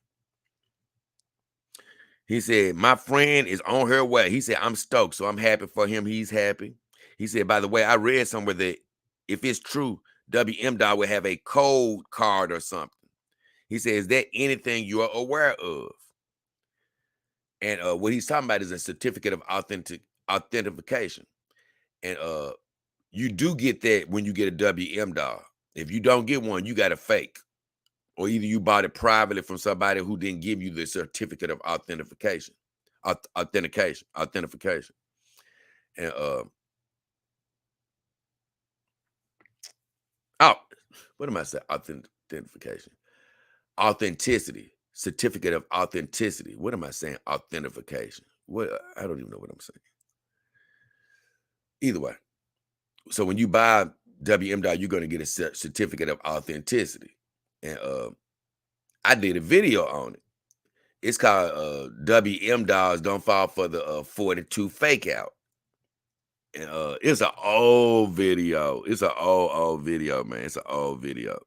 He said, my friend is on her way. He said, I'm stoked, so I'm happy for him. He's happy. He said, by the way, I read somewhere that if it's true, WM Doll will have a code card or something. He said, is that anything you're aware of? And what he's talking about is a certificate of authentication. And you do get that when you get a WM Doll. If you don't get one, you got a fake. Or either you bought it privately from somebody who didn't give you the certificate of authentication. And what am I saying? Authentication. Authenticity. Certificate of authenticity. What am I saying? Authentication. What? I don't even know what I'm saying. Either way. So when you buy WM Doll, you're going to get a certificate of authenticity. And I did a video on it. It's called WM Dolls Don't Fall for the 42 Fake Out. And it's an old video. It's an old video, man. It's an old video.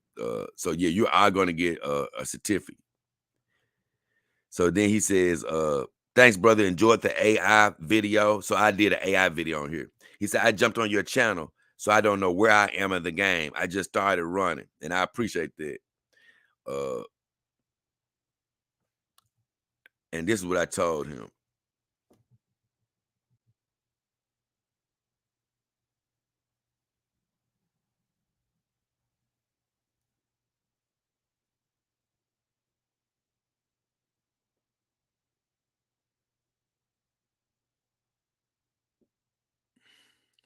So yeah, you are going to get a certificate. So then he says, thanks, brother. Enjoyed the AI video. So I did an AI video on here. He said, I jumped on your channel, so I don't know where I am in the game. I just started running, and I appreciate that. And this is what I told him.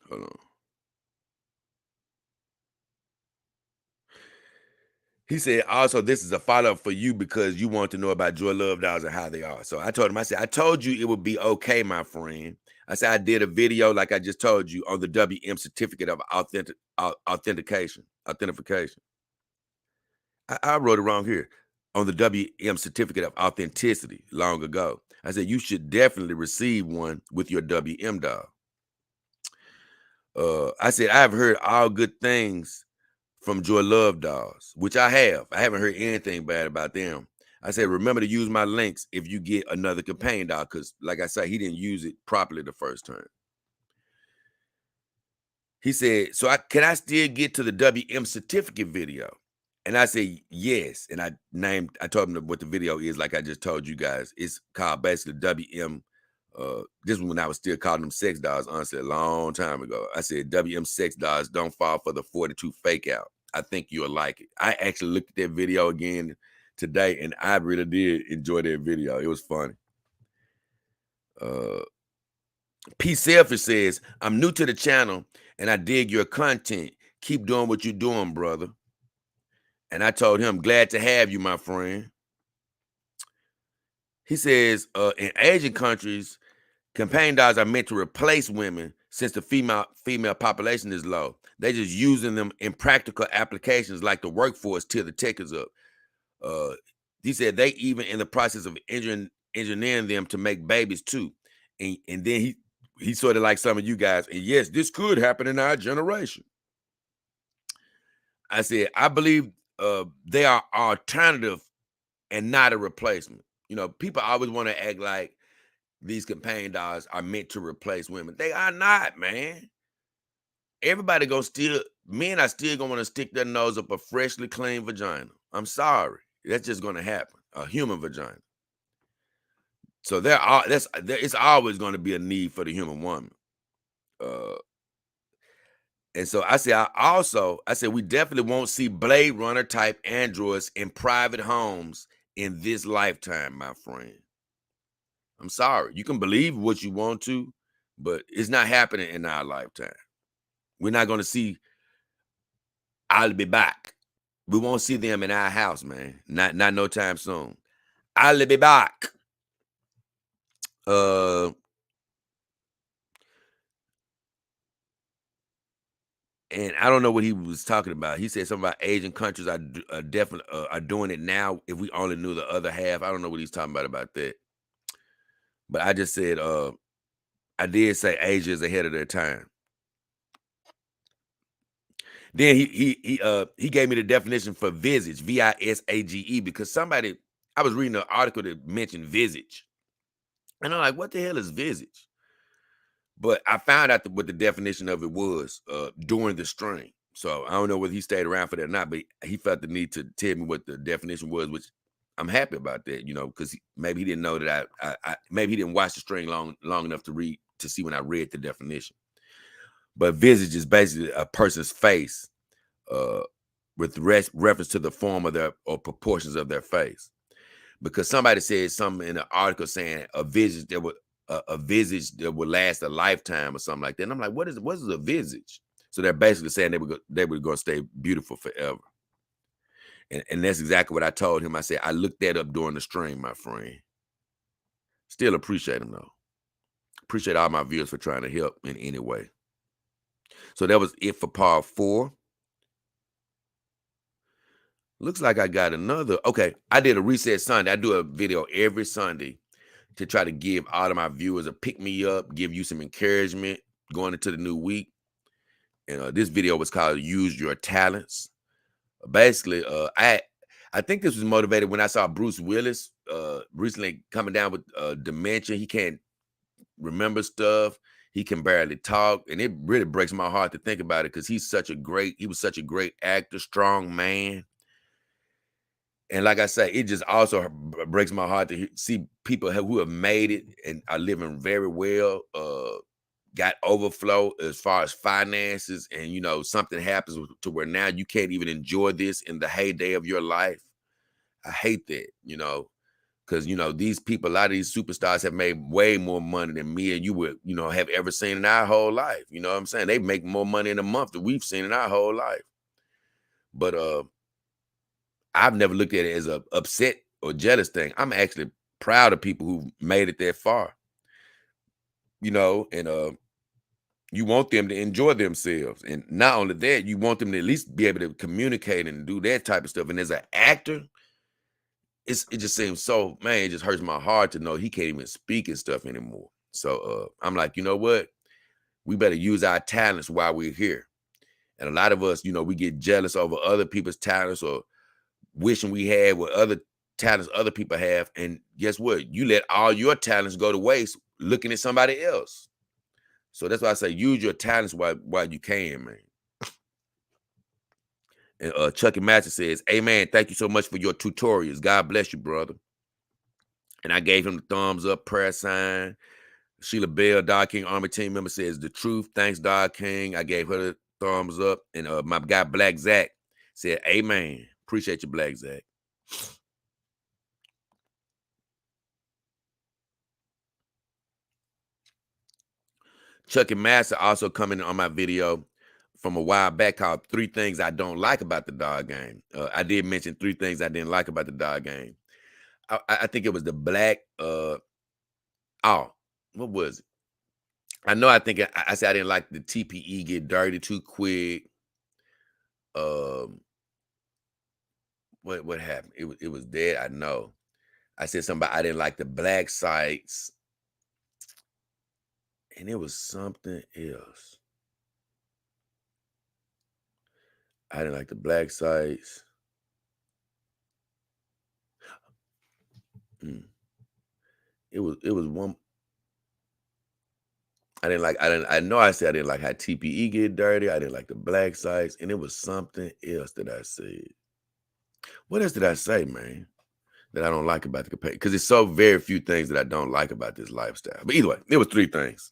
Hold on. He said, also, this is a follow-up for you because you want to know about Joy Love Dolls and how they are. So I told him, I said, I told you it would be okay, my friend. I said, I did a video, like I just told you, on the WM certificate of authentication. I wrote it wrong here. On the WM certificate of authenticity long ago. I said, you should definitely receive one with your WM doll. I said, I've heard all good things from Joy Love Dolls, which I have. I haven't heard anything bad about them. I said, remember to use my links if you get another companion doll, because like I said, he didn't use it properly the first time. He said, so can I still get to the WM certificate video? And I said, yes. And I told him what the video is, like I just told you guys. It's called basically WM. This was when I was still calling them sex dolls, honestly, a long time ago. I said, WM sex dolls don't fall for the 42 fake out. I think you'll like it. I actually looked at that video again today, and I really did enjoy that video. It was funny. P. Selfish says, I'm new to the channel, and I dig your content. Keep doing what you're doing, brother. And I told him, glad to have you, my friend. He says, in Asian countries, companion dolls are meant to replace women since the female population is low. They're just using them in practical applications like the workforce till the tech is up. He said they even in the process of engineering them to make babies too. And then he sort of like some of you guys. And yes, this could happen in our generation. I said, I believe they are alternative and not a replacement. You know, people always want to act like these companion dogs are meant to replace women. They are not, man. Everybody men are still gonna want to stick their nose up a freshly clean vagina. I'm sorry. That's just gonna happen. A human vagina. So it's always going to be a need for the human woman. And so I said we definitely won't see Blade Runner type androids in private homes in this lifetime, my friend. I'm sorry. You can believe what you want to, but it's not happening in our lifetime. We're not going to see I'll be back. We won't see them in our house, man. Not no time soon. I'll be back. And I don't know what he was talking about. He said something about Asian countries are definitely are doing it now. If we only knew the other half, I don't know what he's talking about that. But I just said, I did say Asia is ahead of their time. Then he gave me the definition for visage, visage, because I was reading an article that mentioned visage, and I'm like, what the hell is visage? But I found out what the definition of it was during the stream. So I don't know whether he stayed around for that or not, but he felt the need to tell me what the definition was, which I'm happy about that, you know, because maybe he didn't know that maybe he didn't watch the stream long enough to see when I read the definition. But visage is basically a person's face with reference to the form of their or proportions of their face. Because somebody said something in the article saying a visage that would last a lifetime or something like that. And I'm like, what is a visage? So they're basically saying they were going to stay beautiful forever. And that's exactly what I told him. I said, I looked that up during the stream, my friend. Still appreciate him, though. Appreciate all my viewers for trying to help in any way. So that was it for part 4. Looks like I got another. Okay, I did a Reset Sunday. I do a video every Sunday to try to give all of my viewers a pick-me-up, give you some encouragement going into the new week. And this video was called Use Your Talents. Basically, I think this was motivated when I saw Bruce Willis recently coming down with dementia. He can't remember stuff. He can barely talk. And it really breaks my heart to think about it because he was such a great actor, strong man. And like I say, it just also breaks my heart to see people who have made it and are living very well, got overflow as far as finances, and, you know, something happens to where now you can't even enjoy this in the heyday of your life. I hate that, you know, because, you know, these people, a lot of these superstars have made way more money than me and you would, you know, have ever seen in our whole life. You know what I'm saying? They make more money in a month than we've seen in our whole life. But I've never looked at it as a upset or jealous thing. I'm actually proud of people who made it that far, you know, and you want them to enjoy themselves. And not only that, you want them to at least be able to communicate and do that type of stuff. And as an actor, it just seems so, man, it just hurts my heart to know he can't even speak and stuff anymore. So I'm like, you know what? We better use our talents while we're here. And a lot of us, you know, we get jealous over other people's talents or wishing we had what other talents other people have. And guess what? You let all your talents go to waste looking at somebody else. So that's why I say use your talents while you can, man. And Chucky Master says, amen, thank you so much for your tutorials. God bless you, brother. And I gave him the thumbs up prayer sign. Sheila Bell, Dog King Army team member, says the truth. Thanks, Dog King. I gave her the thumbs up. And my guy Black Zach said, amen. Appreciate you, Black Zach. Chucky Master also coming on my video from a while back called 3 Things I Don't Like About the Dog Game. I did mention 3 things I didn't like about the Dog Game. I think it was the black, what was it? I know I think I said I didn't like the TPE get dirty too quick. What happened? It was dead, I know. I said something about I didn't like the black sites. And it was something else. I didn't like the black sites. It was one. I know I said I didn't like how TPE get dirty. I didn't like the black sites, and it was something else that I said. What else did I say, man, that I don't like about the campaign? Because it's so very few things that I don't like about this lifestyle. But either way, it was 3 things.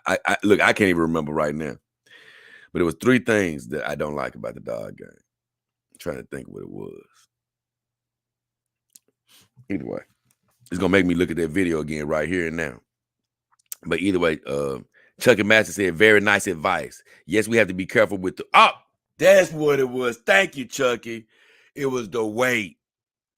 I look, I can't even remember right now. But it was 3 things that I don't like about the dog game. I'm trying to think what it was. Either way, it's gonna make me look at that video again right here and now. But either way, Chucky Master said, very nice advice. Yes, we have to be careful with the that's what it was. Thank you, Chucky. It was the weight.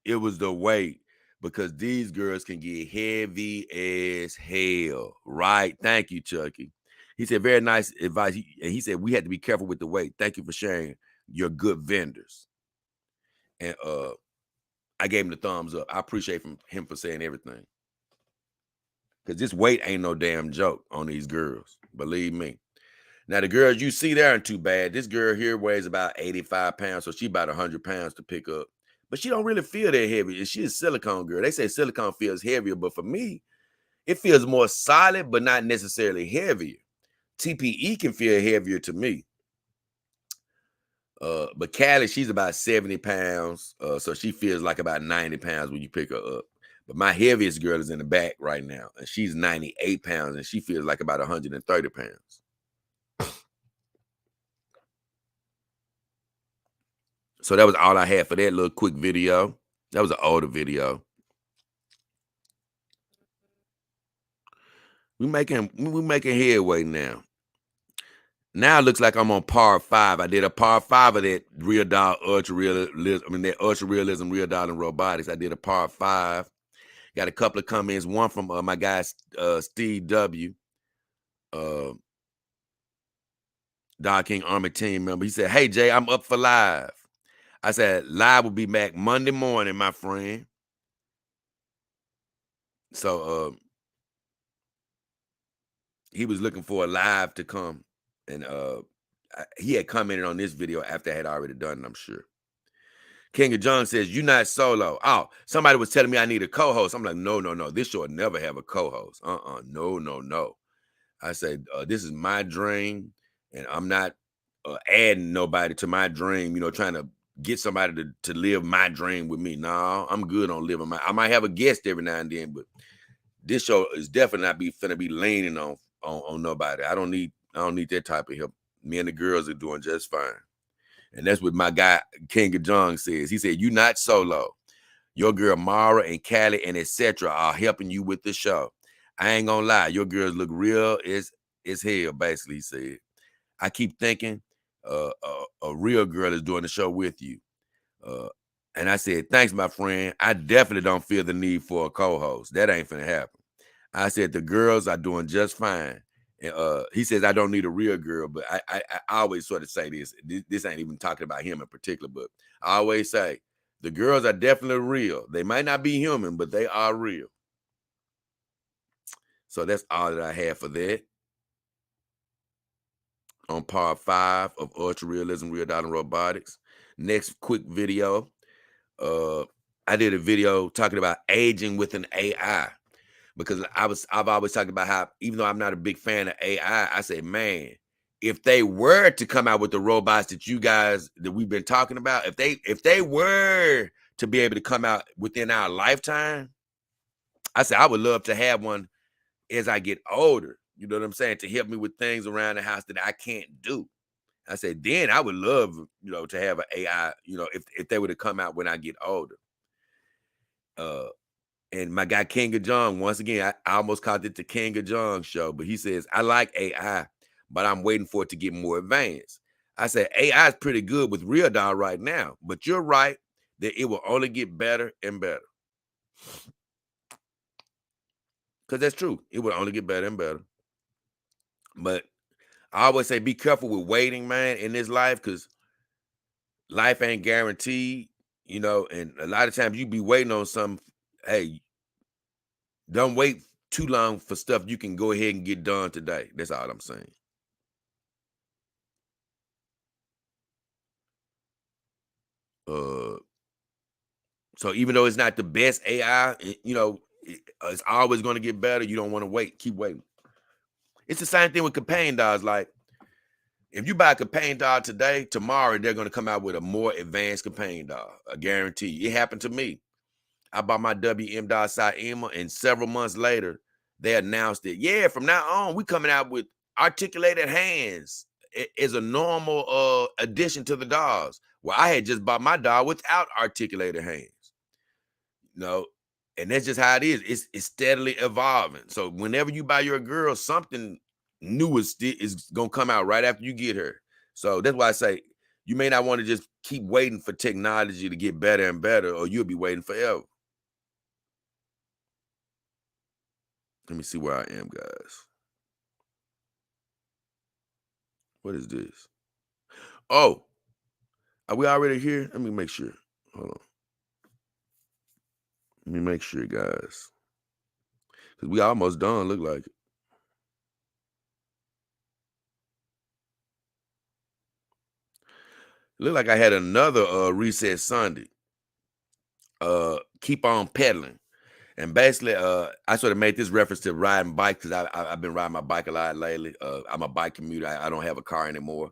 It was the weight. Because these girls can get heavy as hell. Right? Thank you, Chucky. He said, very nice advice. And he said, we had to be careful with the weight. Thank you for sharing your good vendors. And I gave him the thumbs up. I appreciate him for saying everything. Because this weight ain't no damn joke on these girls. Believe me. Now, the girls you see there aren't too bad. This girl here weighs about 85 pounds, so she about 100 pounds to pick up. But she don't really feel that heavy. She's a silicone girl. They say silicone feels heavier, but for me, it feels more solid, but not necessarily heavier. TPE can feel heavier to me. But Callie, she's about 70 pounds, so she feels like about 90 pounds when you pick her up. But my heaviest girl is in the back right now, and she's 98 pounds, and she feels like about 130 pounds. So that was all I had for that little quick video. That was an older video. We making headway now. Now it looks like I'm on par 5. I did a par 5 of that RealDoll ultra realism. That ultra realism RealDoll and robotics. I did a par 5. Got a couple of comments. One from my guy Steve W. Dog King Army team member. He said, "Hey Jay, I'm up for live." I said, "Live will be back Monday morning, my friend." So he was looking for a live to come, and he had commented on this video after I had already done it, I'm sure. King of John says, "You not solo." Oh, somebody was telling me I need a co-host. I'm like, no. This show will never have a co-host. No. I said, this is my dream, and I'm not adding nobody to my dream, trying to get somebody to live my dream with me. No, I'm good on living I might have a guest every now and then, but this show is definitely not finna be leaning on nobody. I don't need that type of help. Me and the girls are doing just fine. And that's what my guy, King of John, says. He said, "You not solo. Your girl Mara and Callie and etc. are helping you with the show. I ain't gonna lie, your girls look real as hell," basically, he said. "I keep thinking a real girl is doing the show with you." And I said, "Thanks, my friend. I definitely don't feel the need for a co-host. That ain't finna happen." I said, "The girls are doing just fine." And he says, "I don't need a real girl," but I always sort of say this. This ain't even talking about him in particular, but I always say, the girls are definitely real. They might not be human, but they are real. So that's all that I have for that. On par 5 of ultra realism, RealDoll and robotics. Next quick video. I did a video talking about aging with an AI. Because I've always talked about how, even though I'm not a big fan of AI, I say, man, if they were to come out with the robots that we've been talking about, if they were to be able to come out within our lifetime, I said I would love to have one as I get older. You know what I'm saying? To help me with things around the house that I can't do. I said, then I would love, to have an AI, if they were to come out when I get older. And my guy King of John, once again, I almost called it the King of John show, but he says, "I like AI, but I'm waiting for it to get more advanced." I said, AI is pretty good with RealDoll right now, but you're right that it will only get better and better. Because that's true. It will only get better and better. But I always say, be careful with waiting, man, in this life, because life ain't guaranteed, and a lot of times you be waiting on something. Hey, don't wait too long for stuff you can go ahead and get done today. That's all I'm saying. So even though it's not the best AI, it's always going to get better. You don't want to wait. Keep waiting. It's the same thing with companion dogs. Like, if you buy a companion dog today, tomorrow they're going to come out with a more advanced companion dog. I guarantee you. It happened to me. I bought my WM dog Saima, and several months later, they announced it. Yeah, from now on, we coming out with articulated hands as a normal addition to the dogs. Well, I had just bought my dog without articulated hands. And that's just how it is. It's steadily evolving. So whenever you buy your girl, something new is gonna come out right after you get her. So that's why I say you may not want to just keep waiting for technology to get better and better, or you'll be waiting forever. Let me see where I am, guys. What is this? Oh, are we already here? Let me make sure. Hold on. Let me make sure, guys. Because we almost done, look like it. Look like I had another reset Sunday. Keep on pedaling. And basically, I sort of made this reference to riding bike because I've been riding my bike a lot lately. I'm a bike commuter. I don't have a car anymore.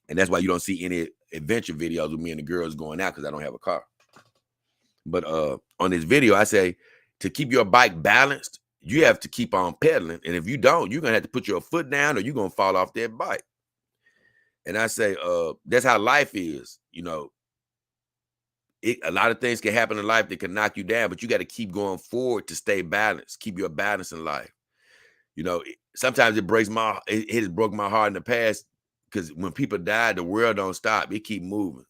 And that's why you don't see any adventure videos with me and the girls going out, because I don't have a car. But on this video, I say to keep your bike balanced, you have to keep on pedaling. And if you don't, you're going to have to put your foot down, or you're going to fall off that bike. And I say, that's how life is. A lot of things can happen in life that can knock you down, but you got to keep going forward to stay balanced. Keep your balance in life. Sometimes it has broke my heart in the past, because when people die, the world don't stop. It keep moving.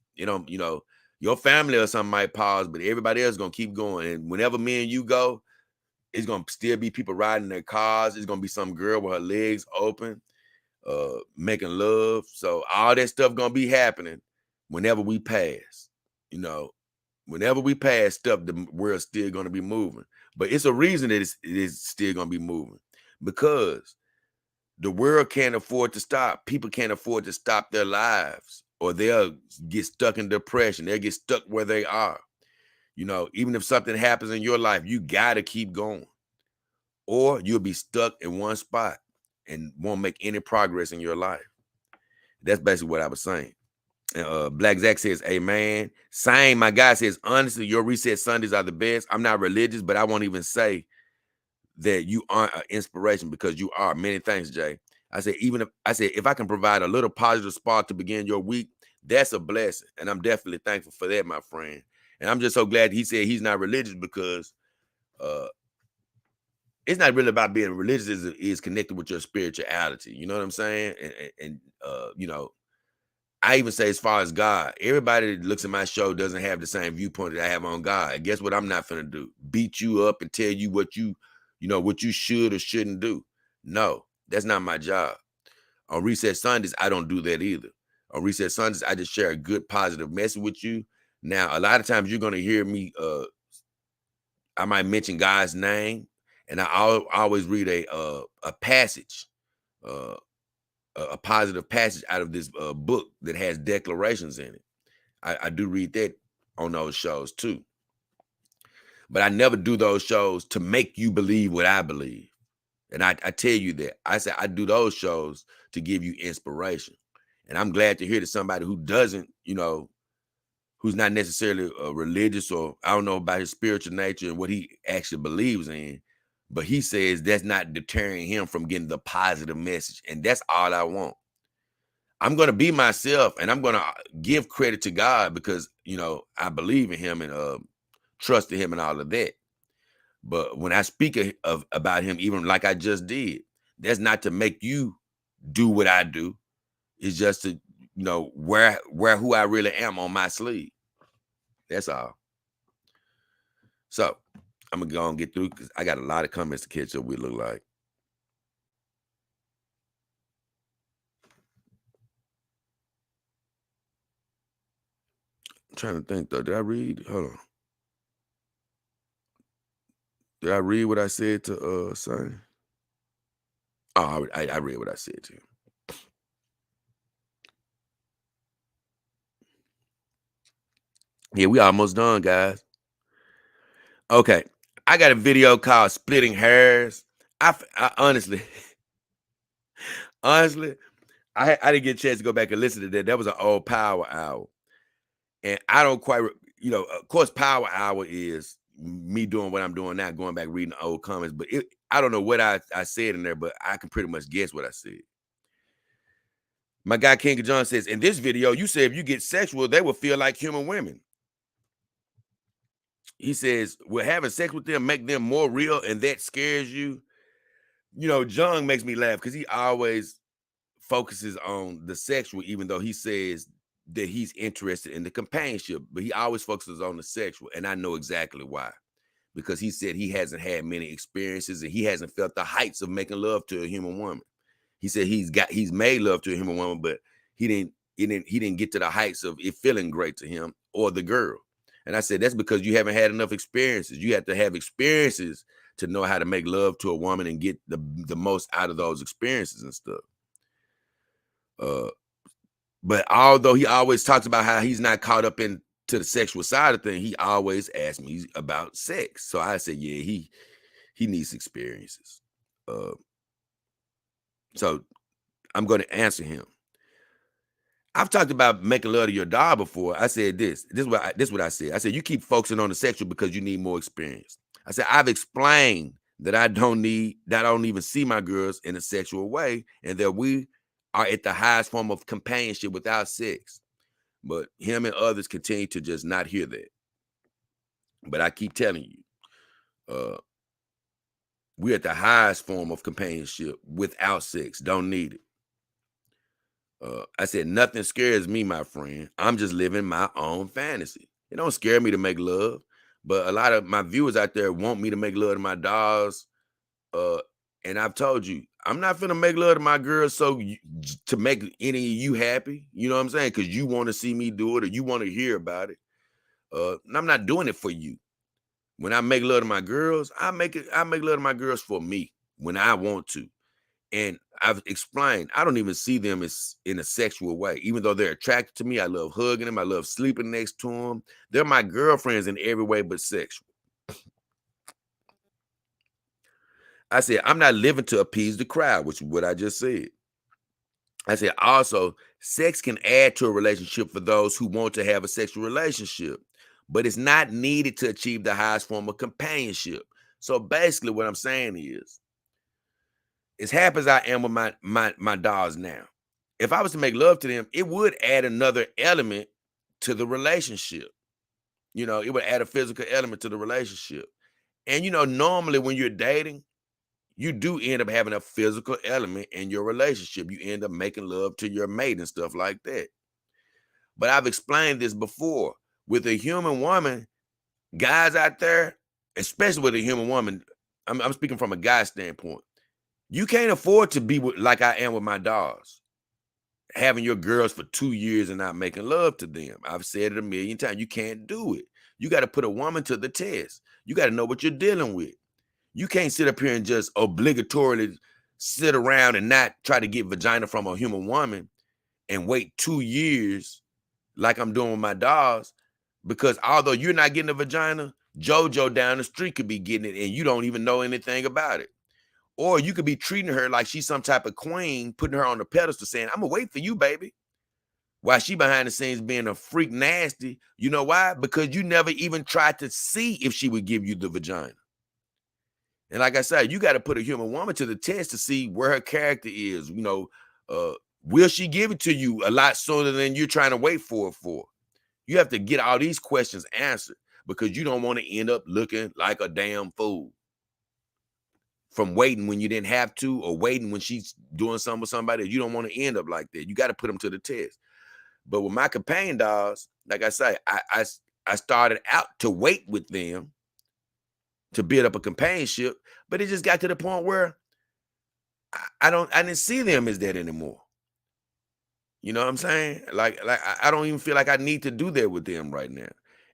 Your family or something might pause, but everybody else is going to keep going. And whenever me and you go, it's going to still be people riding their cars. It's going to be some girl with her legs open, making love. So all that stuff going to be happening whenever we pass. Whenever we pass stuff, the world's still going to be moving. But it's a reason that it is still going to be moving, because the world can't afford to stop. People can't afford to stop their lives, or they'll get stuck in depression. They'll get stuck where they are. Even if something happens in your life, you got to keep going, or you'll be stuck in one spot and won't make any progress in your life. That's basically what I was saying. Black Zach says, amen. Same, my guy says, honestly, your reset Sundays are the best. I'm not religious, but I won't even say that you aren't an inspiration, because you are. Many thanks, Jay. I said, if I can provide a little positive spark to begin your week, that's a blessing. And I'm definitely thankful for that, my friend. And I'm just so glad he said he's not religious, because it's not really about being religious. Is connected with your spirituality. You know what I'm saying? And I even say, as far as God, everybody that looks at my show doesn't have the same viewpoint that I have on God. And guess what I'm not finna do? Beat you up and tell you what you should or shouldn't do. No, that's not my job. On Reset Sundays, I don't do that either. On Reset Sundays, I just share a good, positive message with you. Now, a lot of times you're going to hear me, I might mention God's name, and I always read a passage, a positive passage out of this book that has declarations in it. I do read that on those shows too. But I never do those shows to make you believe what I believe. And I tell you that. I say I do those shows to give you inspiration. And I'm glad to hear that somebody who doesn't, who's not necessarily religious, or I don't know about his spiritual nature and what he actually believes in, but he says that's not deterring him from getting the positive message. And that's all I want. I'm going to be myself, and I'm going to give credit to God, because, I believe in him and trust in him and all of that. But when I speak about him, even like I just did, that's not to make you do what I do. It's just to, wear who I really am on my sleeve. That's all. So I'm going to go and get through, because I got a lot of comments to catch up with, look like. I'm trying to think, though. Did I read? Hold on. Did I read what I said to Sonny? Oh, I read what I said to him. Yeah, we almost done, guys. Okay, I got a video called "Splitting Hairs." I honestly, honestly, I didn't get a chance to go back and listen to that. That was an old Power Hour, and I don't quite, of course, Power Hour is me doing what I'm doing now, going back reading the old comments. But I don't know what I said in there, but I can pretty much guess what I said. My guy King of John says, in this video, you say if you get sexual, they will feel like human women. He says, will having sex with them make them more real, and that scares you? John makes me laugh because he always focuses on the sexual, even though he says that he's interested in the companionship, but he always focuses on the sexual. And I know exactly why, because he said he hasn't had many experiences and he hasn't felt the heights of making love to a human woman. He said he's made love to a human woman, but he didn't get to the heights of it feeling great to him or the girl. And I said, that's because you haven't had enough experiences. You have to have experiences to know how to make love to a woman and get the most out of those experiences and stuff. But although he always talks about how he's not caught up into the sexual side of things, he always asks me about sex. So I said, yeah, he needs experiences. So I'm going to answer him. I've talked about making love to your dog before. I said this is what I said. I said, you keep focusing on the sexual because you need more experience. I said, I've explained that I don't even see my girls in a sexual way, and that we are at the highest form of companionship without sex. But him and others continue to just not hear that. But I keep telling you, we're at the highest form of companionship without sex. Don't need it. I said, nothing scares me, my friend. I'm just living my own fantasy. It don't scare me to make love, but a lot of my viewers out there want me to make love to my dogs. And I've told you, I'm not finna make love to my girls to make any of you happy. You know what I'm saying? Because you want to see me do it or you want to hear about it. And I'm not doing it for you. When I make love to my girls, I make love to my girls for me when I want to. And I've explained, I don't even see them as in a sexual way. Even though they're attracted to me, I love hugging them. I love sleeping next to them. They're my girlfriends in every way but sexual. I said, I'm not living to appease the crowd, which is what I just said. I said, also, sex can add to a relationship for those who want to have a sexual relationship, but it's not needed to achieve the highest form of companionship. So basically what I'm saying is, as happy as I am with my dogs now, if I was to make love to them, it would add another element to the relationship. It would add a physical element to the relationship. And, normally when you're dating, you do end up having a physical element in your relationship. You end up making love to your mate and stuff like that. But I've explained this before. With a human woman, guys out there, especially with a human woman, I'm speaking from a guy standpoint. You can't afford to be like I am with my dogs, having your girls for 2 years and not making love to them. I've said it a million times. You can't do it. You got to put a woman to the test. You got to know what you're dealing with. You can't sit up here and just obligatorily sit around and not try to get vagina from a human woman and wait 2 years like I'm doing with my dogs, because although you're not getting a vagina, JoJo down the street could be getting it and you don't even know anything about it. Or you could be treating her like she's some type of queen, putting her on the pedestal saying, I'm gonna wait for you, baby. While she behind the scenes being a freak nasty. You know why? Because you never even tried to see if she would give you the vagina. And like I said, you got to put a human woman to the test to see where her character is. Will she give it to you a lot sooner than you're trying to wait for it for? You have to get all these questions answered because you don't want to end up looking like a damn fool from waiting when you didn't have to, or waiting when she's doing something with somebody. You don't want to end up like that. You got to put them to the test. But with my companion dogs, like I say, I started out to wait with them to build up a companionship, but it just got to the point where I didn't see them as that anymore. You know what I'm saying? Like I don't even feel like I need to do that with them right now.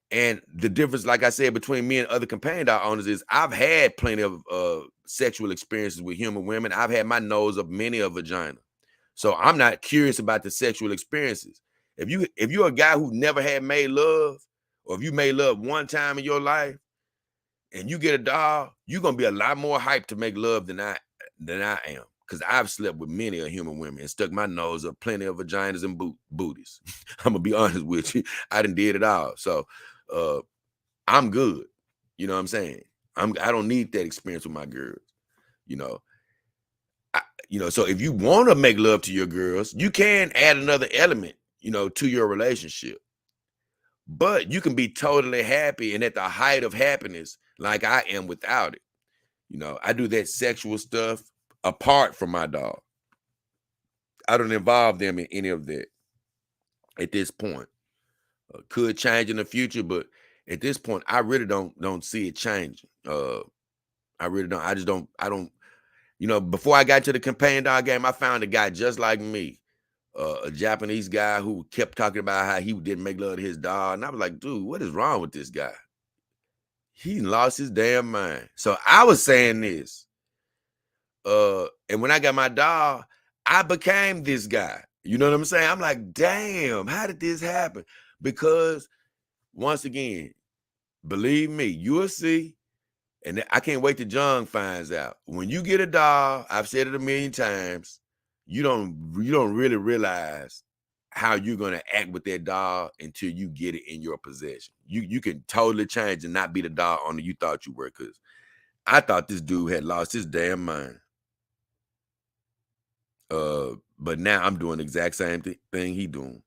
And the difference, like I said, between me and other companion dog owners is I've had plenty of sexual experiences with human women. I've had my nose of many a vagina. So I'm not curious about the sexual experiences. If you're a guy who never had made love, or if you made love one time in your life, and you get a doll, you're gonna be a lot more hyped to make love than I am. Because I've slept with many a human women and stuck my nose up plenty of vaginas and booties. I'm gonna be honest with you. I done did it all. So I'm good. You know what I'm saying? I don't need that experience with my girls. You know, so if you want to make love to your girls, you can add another element, to your relationship. But you can be totally happy and at the height of happiness like I am without it. I do that sexual stuff apart from my dog. I don't involve them in any of that at this point. Could change in the future, but at this point, I really don't see it changing. I really don't. I don't. Before I got to the companion dog game, I found a guy just like me, a Japanese guy who kept talking about how he didn't make love to his dog, and I was like, dude, what is wrong with this guy? He lost his damn mind. So I was saying this. And when I got my dog, I became this guy. You know what I'm saying? I'm like, damn, how did this happen? Because once again, believe me, you'll see. And I can't wait till John finds out. When you get a dog, I've said it a million times, you don't really realize how you're gonna act with that dog until you get it in your possession. You can totally change and not be the dog owner you thought you were. Because I thought this dude had lost his damn mind. But now I'm doing the exact same thing he doing.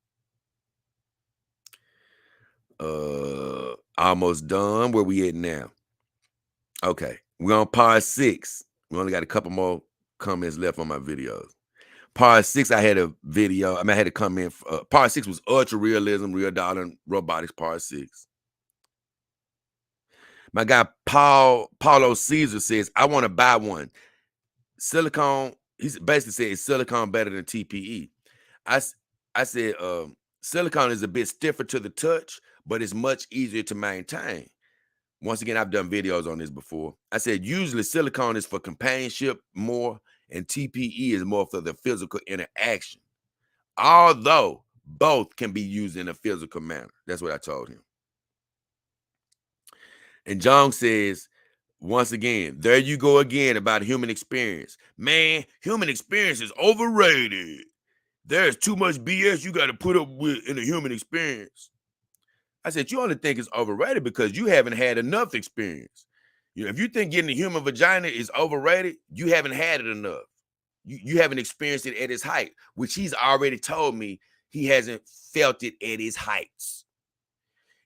Almost done. Where we at now? Okay, we're on part 6. We only got a couple more comments left on my videos. Part 6, I had a video. I had a comment. Part 6 was ultra realism, RealDoll, and robotics. Part 6. My guy Paulo Caesar says, I want to buy one. Silicone. He basically said, is silicone better than TPE? I said, silicone is a bit stiffer to the touch, but it's much easier to maintain. Once again, I've done videos on this before. I said, usually silicone is for companionship more, and TPE is more for the physical interaction. Although both can be used in a physical manner. That's what I told him. And Jong says, once again, there you go again about human experience. Man, human experience is overrated. There's too much BS you got to put up with in a human experience. I said, you only think it's overrated because you haven't had enough experience. If you think getting a human vagina is overrated, you haven't had it enough. You haven't experienced it at its height, which he's already told me he hasn't felt it at its heights.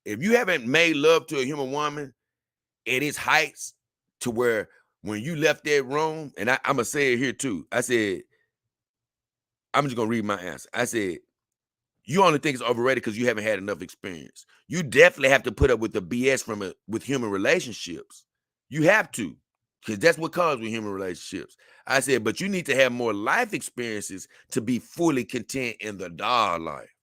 If you haven't made love to a human woman at its heights, to where when you left that room, and I'm going to say it here too. I said, I'm just going to read my answer. I said, you only think it's overrated because you haven't had enough experience. You definitely have to put up with the BS with human relationships. You have to, because that's what comes with human relationships. I said, but you need to have more life experiences to be fully content in the dog life.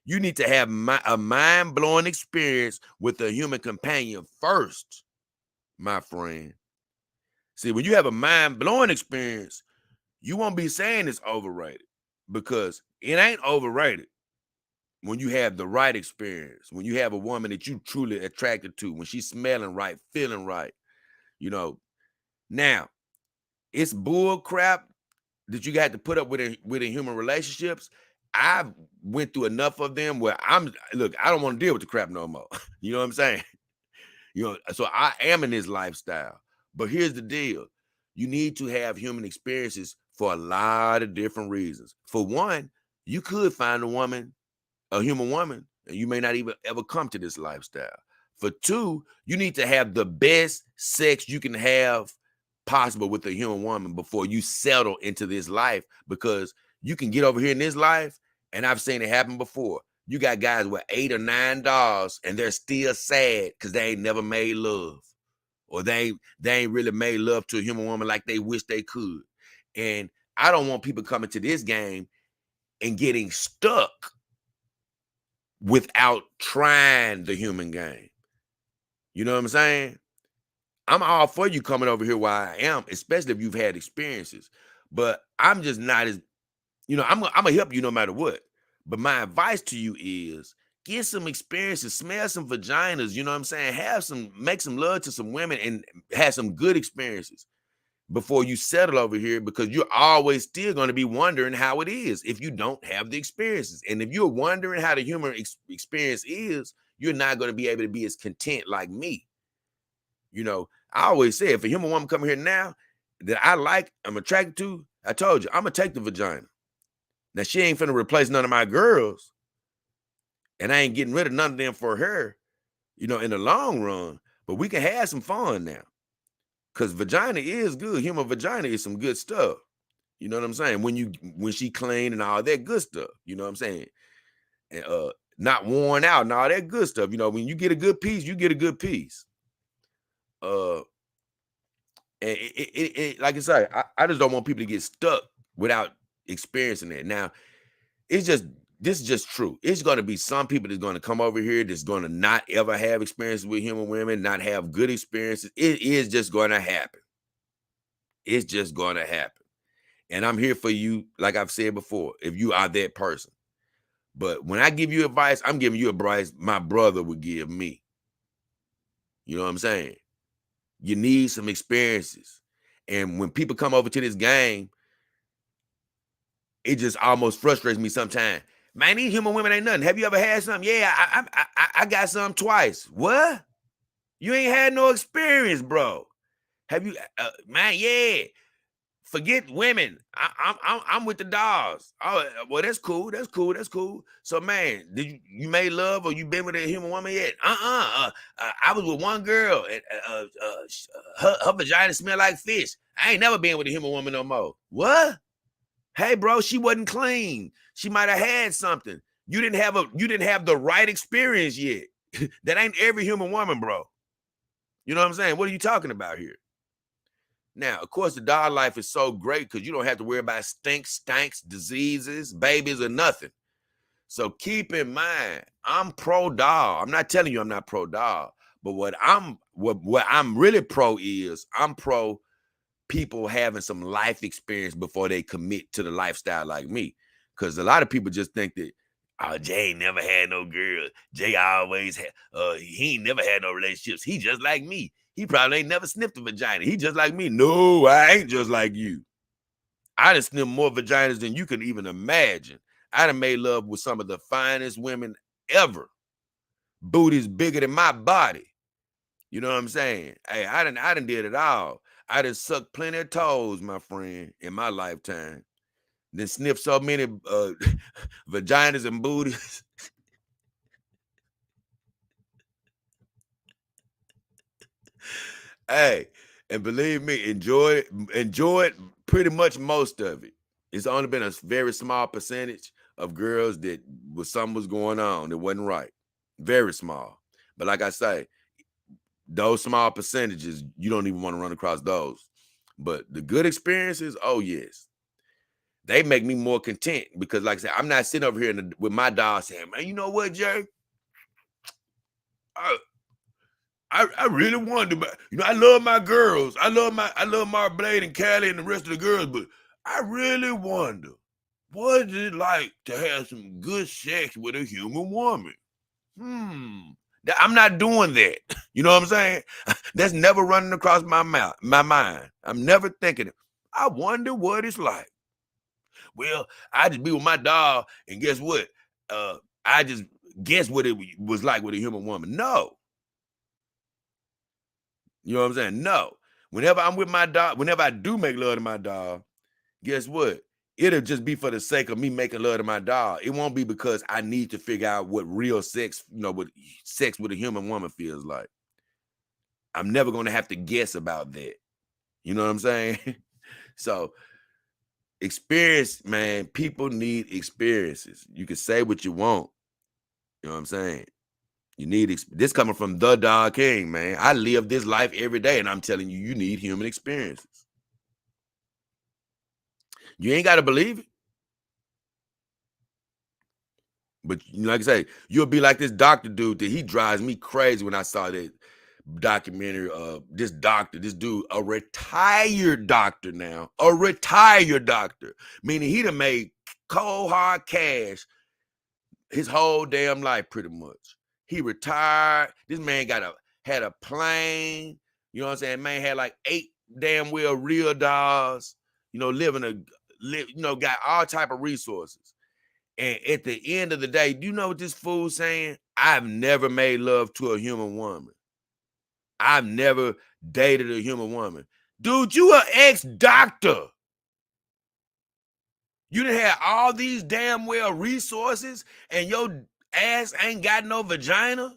You need to have a mind-blowing experience with a human companion first, my friend. See, when you have a mind-blowing experience, you won't be saying it's overrated, because it ain't overrated when you have the right experience, when you have a woman that you truly attracted to, when she's smelling right, feeling right. Now, it's bull crap that you got to put up with in human relationships. I've went through enough of them where I don't want to deal with the crap no more. You know what I'm saying? So I am in this lifestyle. But here's the deal. You need to have human experiences for a lot of different reasons. For one, you could find a human woman, and you may not even ever come to this lifestyle. For two, you need to have the best sex you can have possible with a human woman before you settle into this life, because you can get over here in this life, and I've seen it happen before. You got guys with 8 or 9 dogs, and they're still sad because they ain't never made love, or they ain't really made love to a human woman like they wish they could. And I don't want people coming to this game and getting stuck without trying the human game. You know what I'm saying? I'm all for you coming over here where I am, especially if you've had experiences. But I'm just not as, I'm gonna help you no matter what. But my advice to you is get some experiences, smell some vaginas, you know what I'm saying? Make some love to some women and have some good experiences before you settle over here, because you're always still going to be wondering how it is if you don't have the experiences. And if you're wondering how the human experience is, you're not going to be able to be as content like me. You know, I always say, if a human woman come here now that I like, I'm attracted to, I told you, I'm going to take the vagina. Now, she ain't finna replace none of my girls, and I ain't getting rid of none of them for her, you know, in the long run. But we can have some fun now, because vagina is good. Human vagina is some good stuff. You know what I'm saying? When she clean and all that good stuff, you know what I'm saying? And not worn out and all that good stuff. You know, when you get a good piece, you get a good piece. And like I said, I just don't want people to get stuck without experiencing it. Now, this is just true. It's going to be some people that's going to come over here that's going to not ever have experiences with human women, not have good experiences. It is just going to happen. It's just going to happen. And I'm here for you, like I've said before, if you are that person. But when I give you advice, I'm giving you advice my brother would give me. You know what I'm saying? You need some experiences. And when people come over to this game, it just almost frustrates me sometimes. Man, these human women ain't nothing. Have you ever had something? Yeah, I got some twice. What? You ain't had no experience, bro. Have you, man? Yeah. Forget women. I'm with the dolls. Oh, well, that's cool. That's cool. That's cool. So, man, did you made love or you been with a human woman yet? I was with one girl and her vagina smelled like fish. I ain't never been with a human woman no more. What? Hey, bro, she wasn't clean. She might have had something. You didn't have the right experience yet. That ain't every human woman, bro. You know what I'm saying? What are you talking about here? Now, of course, the doll life is so great because you don't have to worry about stanks, diseases, babies, or nothing. So keep in mind, I'm pro doll. I'm not telling you I'm not pro doll, but what I'm really pro is I'm pro people having some life experience before they commit to the lifestyle like me. Because a lot of people just think that, oh, Jay never had no girl. Jay always had, he ain't never had no relationships. He just like me. He probably ain't never sniffed a vagina. He just like me. No, I ain't just like you. I done sniffed more vaginas than you can even imagine. I done made love with some of the finest women ever. Booty's bigger than my body. You know what I'm saying? Hey, I done did it all. I done sucked plenty of toes, my friend, in my lifetime. Then sniffed so many vaginas and booties. Hey, and believe me, enjoy it pretty much most of it. It's only been a very small percentage of girls that something was going on that wasn't right. Very small. But like I say, those small percentages, you don't even want to run across those. But the good experiences, oh yes. They make me more content because, like I said, I'm not sitting over here with my dog saying, man, you know what, Jay? I really wonder, but you know, I love my girls. I love Mar Blade and Callie and the rest of the girls, but I really wonder, what is it like to have some good sex with a human woman? I'm not doing that. You know what I'm saying? That's never running across my mind. I'm never thinking it. I wonder what it's like. Well, I just be with my dog, and guess what? I just guess what it was like with a human woman. No. You know what I'm saying? No. Whenever I'm with my dog, whenever I do make love to my dog, guess what? It'll just be for the sake of me making love to my dog. It won't be because I need to figure out what real sex, what sex with a human woman feels like. I'm never going to have to guess about that. You know what I'm saying? So, experience, man, people need experiences. You can say what you want. You know what I'm saying? You need this coming from the Dog King, man. I live this life every day, and I'm telling you, you need human experiences. You ain't got to believe it. But like I say, you'll be like this doctor dude that he drives me crazy when I saw that documentary. This dude, a retired doctor now, meaning he done made cold hard cash his whole damn life, pretty much. He retired. This man had a plane. You know what I'm saying? Man had like 8 damn well RealDolls. You know, got all type of resources. And at the end of the day, do you know what this fool's saying? I've never made love to a human woman. I've never dated a human woman. Dude, you an ex-doctor. You done had all these damn well resources and your ass ain't got no vagina?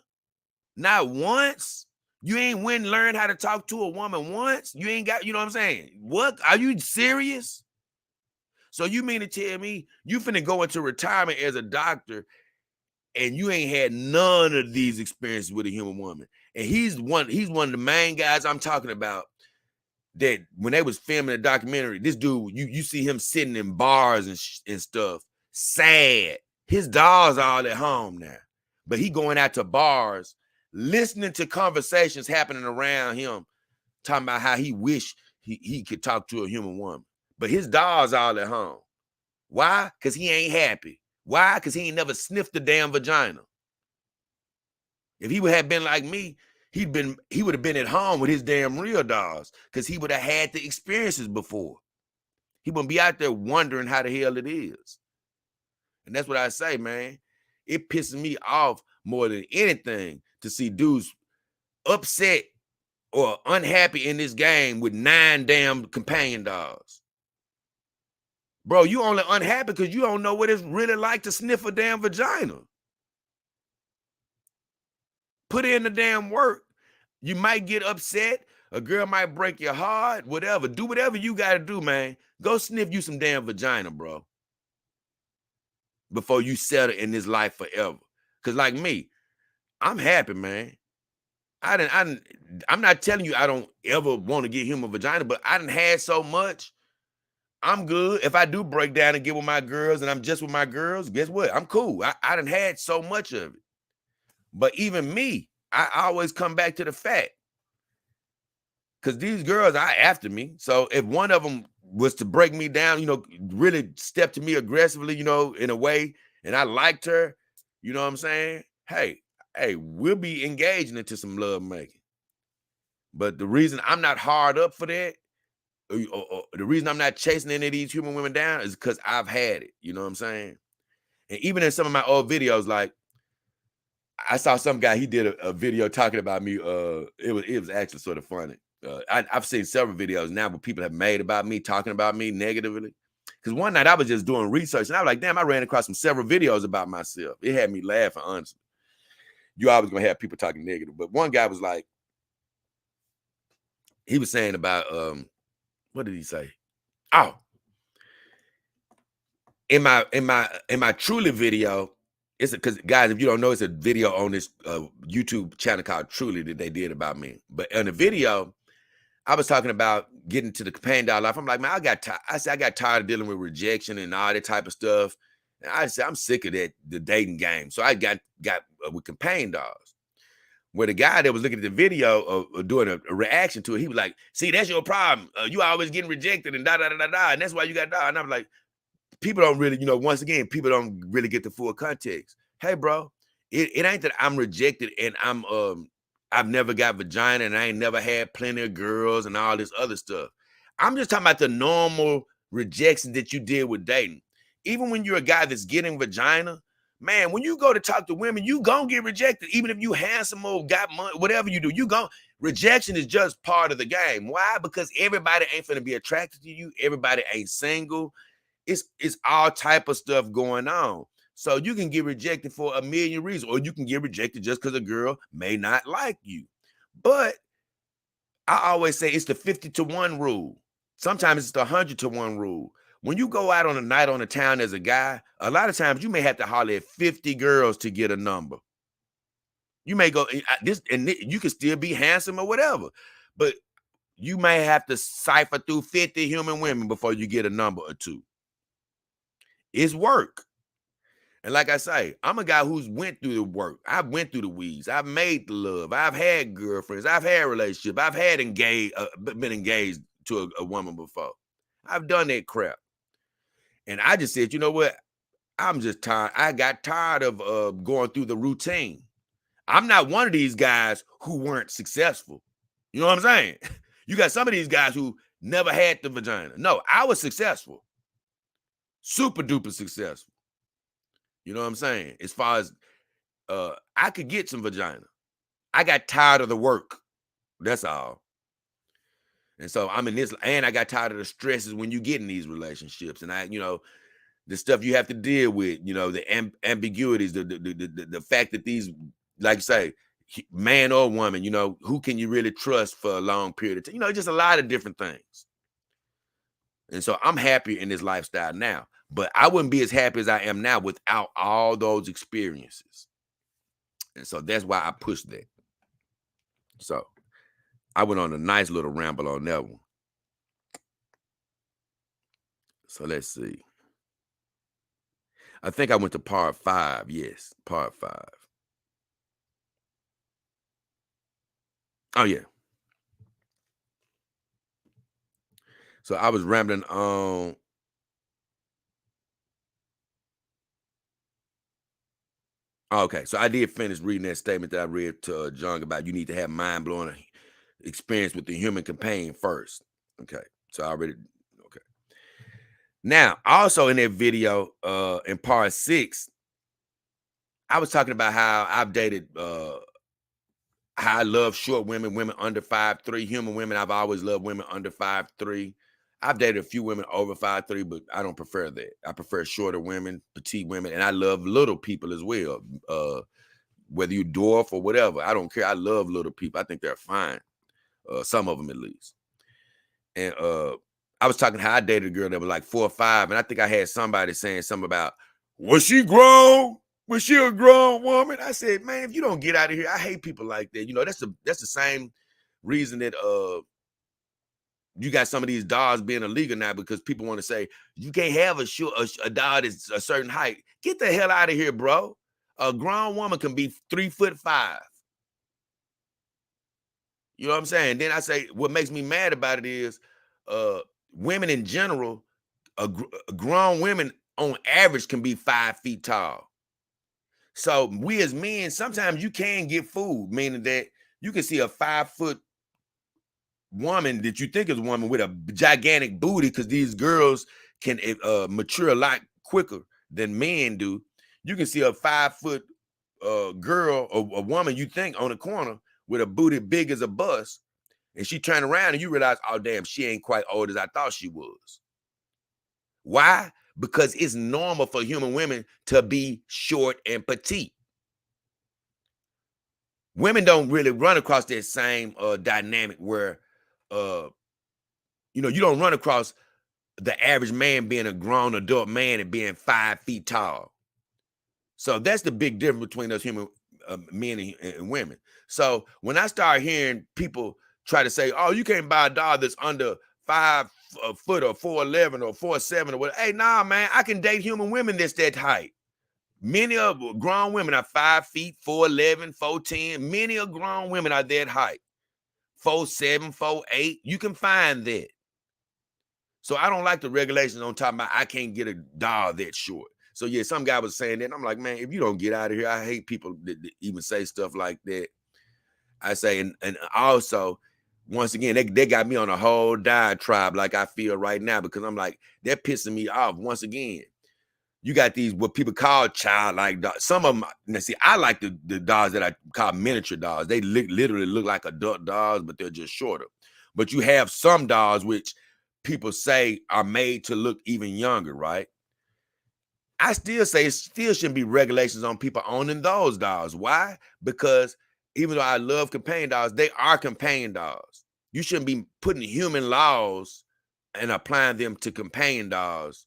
Not once? You ain't went and learned how to talk to a woman once? You ain't got, you know what I'm saying? What? Are you serious? So you mean to tell me you finna go into retirement as a doctor and you ain't had none of these experiences with a human woman? And he's one of the main guys I'm talking about that when they was filming a documentary, this dude, you see him sitting in bars and stuff, sad. His dogs are all at home now, but he going out to bars, listening to conversations happening around him, talking about how he wish he could talk to a human woman. But his dogs all at home. Why? Because he ain't happy. Why? Because he ain't never sniffed the damn vagina. If he would have been like me, he would have been at home with his damn RealDolls because he would have had the experiences before. He wouldn't be out there wondering how the hell it is. And that's what I say, man. It pisses me off more than anything to see dudes upset or unhappy in this game with 9 damn companion dogs. Bro, you only unhappy because you don't know what it's really like to sniff a damn vagina. Put in the damn work. You might get upset. A girl might break your heart, whatever. Do whatever you got to do, man. Go sniff you some damn vagina, bro. Before you settle in this life forever. Because like me, I'm happy, man. I'm not telling you I don't ever want to get human vagina, but I done had so much. I'm good. If I do break down and get with my girls and I'm just with my girls, guess what? I'm cool. I done had so much of it. But even me, I always come back to the fact. Because these girls are after me. So if one of them was to break me down, you know, really step to me aggressively, you know, in a way, and I liked her, you know what I'm saying? Hey, we'll be engaging into some love making. But the reason I'm not hard up for that, or the reason I'm not chasing any of these human women down is because I've had it. You know what I'm saying? And even in some of my old videos, like I saw some guy, he did a video talking about me. It was actually sort of funny. I've seen several videos now where people have made about me, talking about me negatively. Because one night I was just doing research and I was like, damn, I ran across several videos about myself. It had me laughing, honestly. You always gonna have people talking negative. But one guy was like, he was saying about what did he say? Oh, in my Truly video, it's because guys, if you don't know, it's a video on this YouTube channel called Truly that they did about me. But in the video, I was talking about getting to the companion dog life. I'm like, man, I got tired of dealing with rejection and all that type of stuff. And I said, I'm sick of the dating game. So I got with companion dogs. Where the guy that was looking at the video of doing a reaction to it, he was like, see, that's your problem. You always getting rejected and da-da-da-da-da. And that's why you got dog. And I was like, people don't really, you know, once again, people don't really get the full context. Hey, bro, it ain't that I'm rejected and I've never got vagina and I ain't never had plenty of girls and all this other stuff. I'm just talking about the normal rejection that you did with dating. Even when you're a guy that's getting vagina, man, when you go to talk to women, you gonna get rejected. Even if you handsome or got money, whatever you do, rejection is just part of the game. Why? Because everybody ain't finna be attracted to you. Everybody ain't single. It's all type of stuff going on. So you can get rejected for a million reasons, or you can get rejected just because a girl may not like you. But I always say it's the 50-to-1 rule. Sometimes it's the 100-to-1 rule. When you go out on a night on the town as a guy, a lot of times you may have to holler at 50 girls to get a number. You may go and you can still be handsome or whatever, but you may have to cipher through 50 human women before you get a number or two. It's work. And like I say, I'm a guy who's went through the work. I've went through the weeds. I've made the love. I've had girlfriends. I've had relationships. I've had been engaged to a woman before. I've done that crap. And I just said, you know what? I'm just tired. I got tired of going through the routine. I'm not one of these guys who weren't successful. You know what I'm saying? You got some of these guys who never had the vagina. No, I was successful. Super duper successful. You know what I'm saying? As far as I could get some vagina. I got tired of the work. That's all. And so I'm in this, and I got tired of the stresses when you get in these relationships. And the stuff you have to deal with, the ambiguities, the fact that these, like you say, man or woman, who can you really trust for a long period of time? Just a lot of different things. And so I'm happier in this lifestyle now, but I wouldn't be as happy as I am now without all those experiences. And so that's why I pushed that. So I went on a nice little ramble on that one. So let's see. I think I went to part 5. Yes, part 5. Oh, yeah. So I was rambling on. Okay, so I did finish reading that statement that I read to John about you need to have mind-blowing experience with the human companion first. Okay, so I already, okay. Now, also in that video, in part 6, I was talking about how I've dated, how I love short women, women under 5'3", human women. I've always loved women under 5'3". I've dated a few women over 5'3", but I don't prefer that. I prefer shorter women, petite women, and I love little people as well. Whether you dwarf or whatever, I don't care. I love little people. I think they're fine. Some of them at least. And I was talking how I dated a girl that was like 4 or 5, and I think I had somebody saying something about, was she grown? Was she a grown woman? I said, man, if you don't get out of here, I hate people like that. That's the same reason that you got some of these dogs being illegal now, because people want to say you can't have a dog that's a certain height. Get the hell out of here, bro. A grown woman can be 3'5". You know what I'm saying? Then I say what makes me mad about it is women in general, grown women on average can be 5 feet tall. So we as men, sometimes you can get fooled, meaning that you can see a 5-foot woman that you think is a woman with a gigantic booty, because these girls can mature a lot quicker than men do. You can see a 5-foot girl or a woman you think on the corner with a booty big as a bus, and she turn around and you realize, oh damn, she ain't quite old as I thought she was. Why? Because it's normal for human women to be short and petite. Women don't really run across that same dynamic where you don't run across the average man being a grown adult man and being 5 feet tall. So that's the big difference between us human men and women. So when I start hearing people try to say, oh, you can't buy a dog that's under 5 foot or 4'11" or 4'7" or whatever. Hey, nah, man, I can date human women that's that height. Many of grown women are 5 feet, 4'11", 4'10". Many of grown women are that height. 4'7", 4'8". You can find that. So I don't like the regulations on top about I can't get a dog that short. So yeah, some guy was saying that, and I'm like, man, if you don't get out of here, I hate people that even say stuff like that. I say, and also, once again, they got me on a whole diatribe like I feel right now, because I'm like, they're pissing me off. Once again, you got these what people call childlike dogs. Some of them, now see, I like the dogs that I call miniature dogs. They literally look like adult dogs, but they're just shorter. But you have some dogs which people say are made to look even younger, right? I still say it still shouldn't be regulations on people owning those dogs. Why? Because even though I love companion dogs, they are companion dogs. You shouldn't be putting human laws and applying them to companion dogs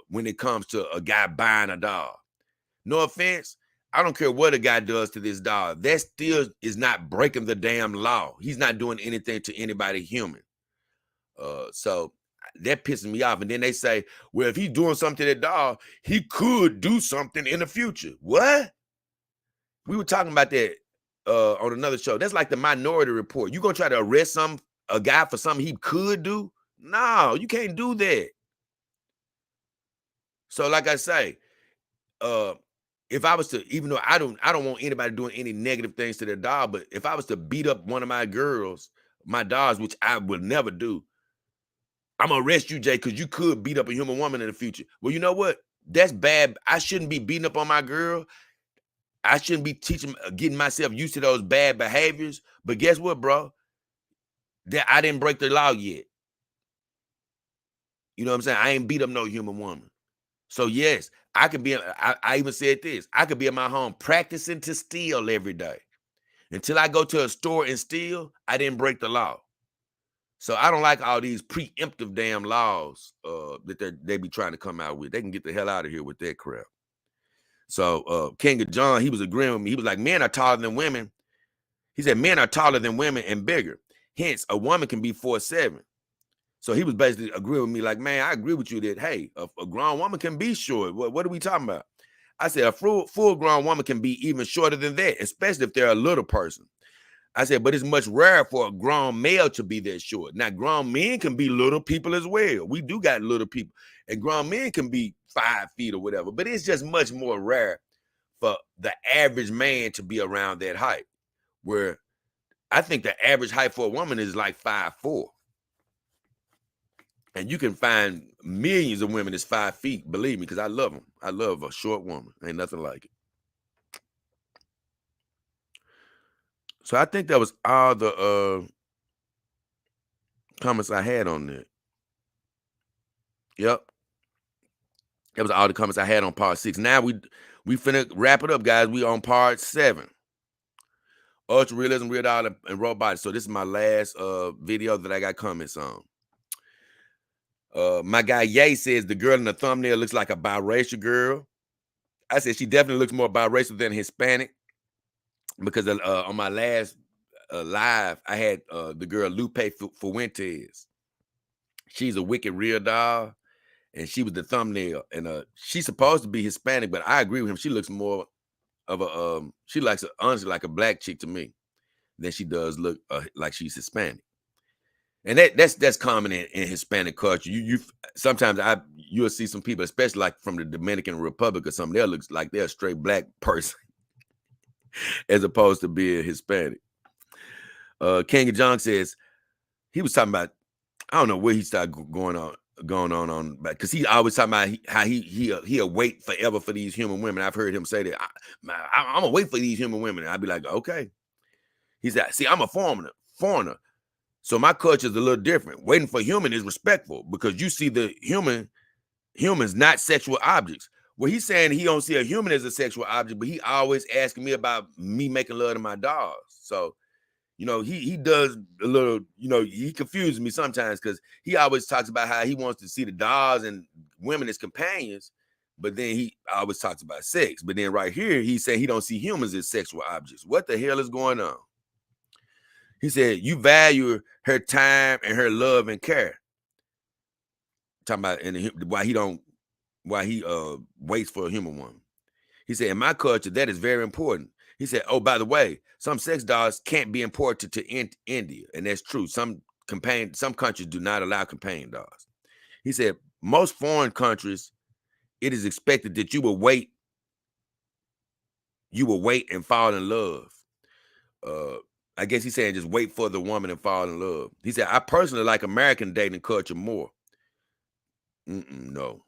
when it comes to a guy buying a dog. No offense, I don't care what a guy does to this dog. That still is not breaking the damn law. He's not doing anything to anybody human. So that pisses me off. And then they say, well, if he's doing something to that dog, he could do something in the future. What? We were talking about that on another show. That's like the Minority Report. You gonna try to arrest a guy for something he could do? No, you can't do that. So like I say, if I was to, even though I don't want anybody doing any negative things to their dog, but if I was to beat up one of my girls, my dogs, which I would never do, I'm gonna arrest you, Jay, because you could beat up a human woman in the future. Well, you know what? That's bad. I shouldn't be beating up on my girl. I shouldn't be getting myself used to those bad behaviors. But guess what, bro? That I didn't break the law yet. You know what I'm saying? I ain't beat up no human woman. So yes, I could be, I even said this, I could be in my home practicing to steal every day. Until I go to a store and steal, I didn't break the law. So I don't like all these preemptive damn laws that they be trying to come out with. They can get the hell out of here with that crap. So King of John, he was agreeing with me. He was like, men are taller than women. He said, men are taller than women and bigger. Hence, a woman can be 4'7". So he was basically agreeing with me like, man, I agree with you that, hey, a grown woman can be short. What are we talking about? I said, a full grown woman can be even shorter than that, especially if they're a little person. I said, but it's much rarer for a grown male to be that short. Now, grown men can be little people as well. We do got little people. And grown men can be 5 feet or whatever. But it's just much more rare for the average man to be around that height. Where I think the average height for a woman is like 5'4". And you can find millions of women that's 5 feet. Believe me, because I love them. I love a short woman. Ain't nothing like it. So I think that was all the comments I had on that. Yep. That was all the comments I had on part 6. Now we finna wrap it up, guys. We on part 7. Ultra realism, RealDoll, and robotics. So this is my last video that I got comments on. My guy Ye says the girl in the thumbnail looks like a biracial girl. I said she definitely looks more biracial than Hispanic because on my last live, I had the girl Lupe Fuentes. She's a wicked RealDoll, and she was the thumbnail. And she's supposed to be Hispanic, but I agree with him. She looks more of a she likes honestly like a black chick to me than she does look like she's Hispanic. And that's common in Hispanic culture. You sometimes you'll see some people, especially like from the Dominican Republic or something, they'll look like they're a straight black person as opposed to being Hispanic. King of John says he was talking about, I don't know where he started going on, because he always talking about how he'll wait forever for these human women. I've heard him say that I'm gonna wait for these human women. And I'd be like, okay. He said, see, I'm a foreigner. So my culture is a little different. Waiting for human is respectful because you see the humans, not sexual objects. Well, he's saying he don't see a human as a sexual object, but he always asking me about me making love to my dogs. So, you know, he does a little, you know, he confuses me sometimes because he always talks about how he wants to see the dogs and women as companions, but then he always talks about sex. But then right here, he's saying he don't see humans as sexual objects. What the hell is going on? He said, you value her time and her love and care. Talking about why he waits for a human woman. He said, in my culture, that is very important. He said, oh, by the way, some sex dolls can't be imported to India. And that's true. Some countries do not allow companion dolls. He said, most foreign countries, it is expected that you will wait and fall in love. I guess he's saying just wait for the woman and fall in love. He said, I personally like American dating culture more. No.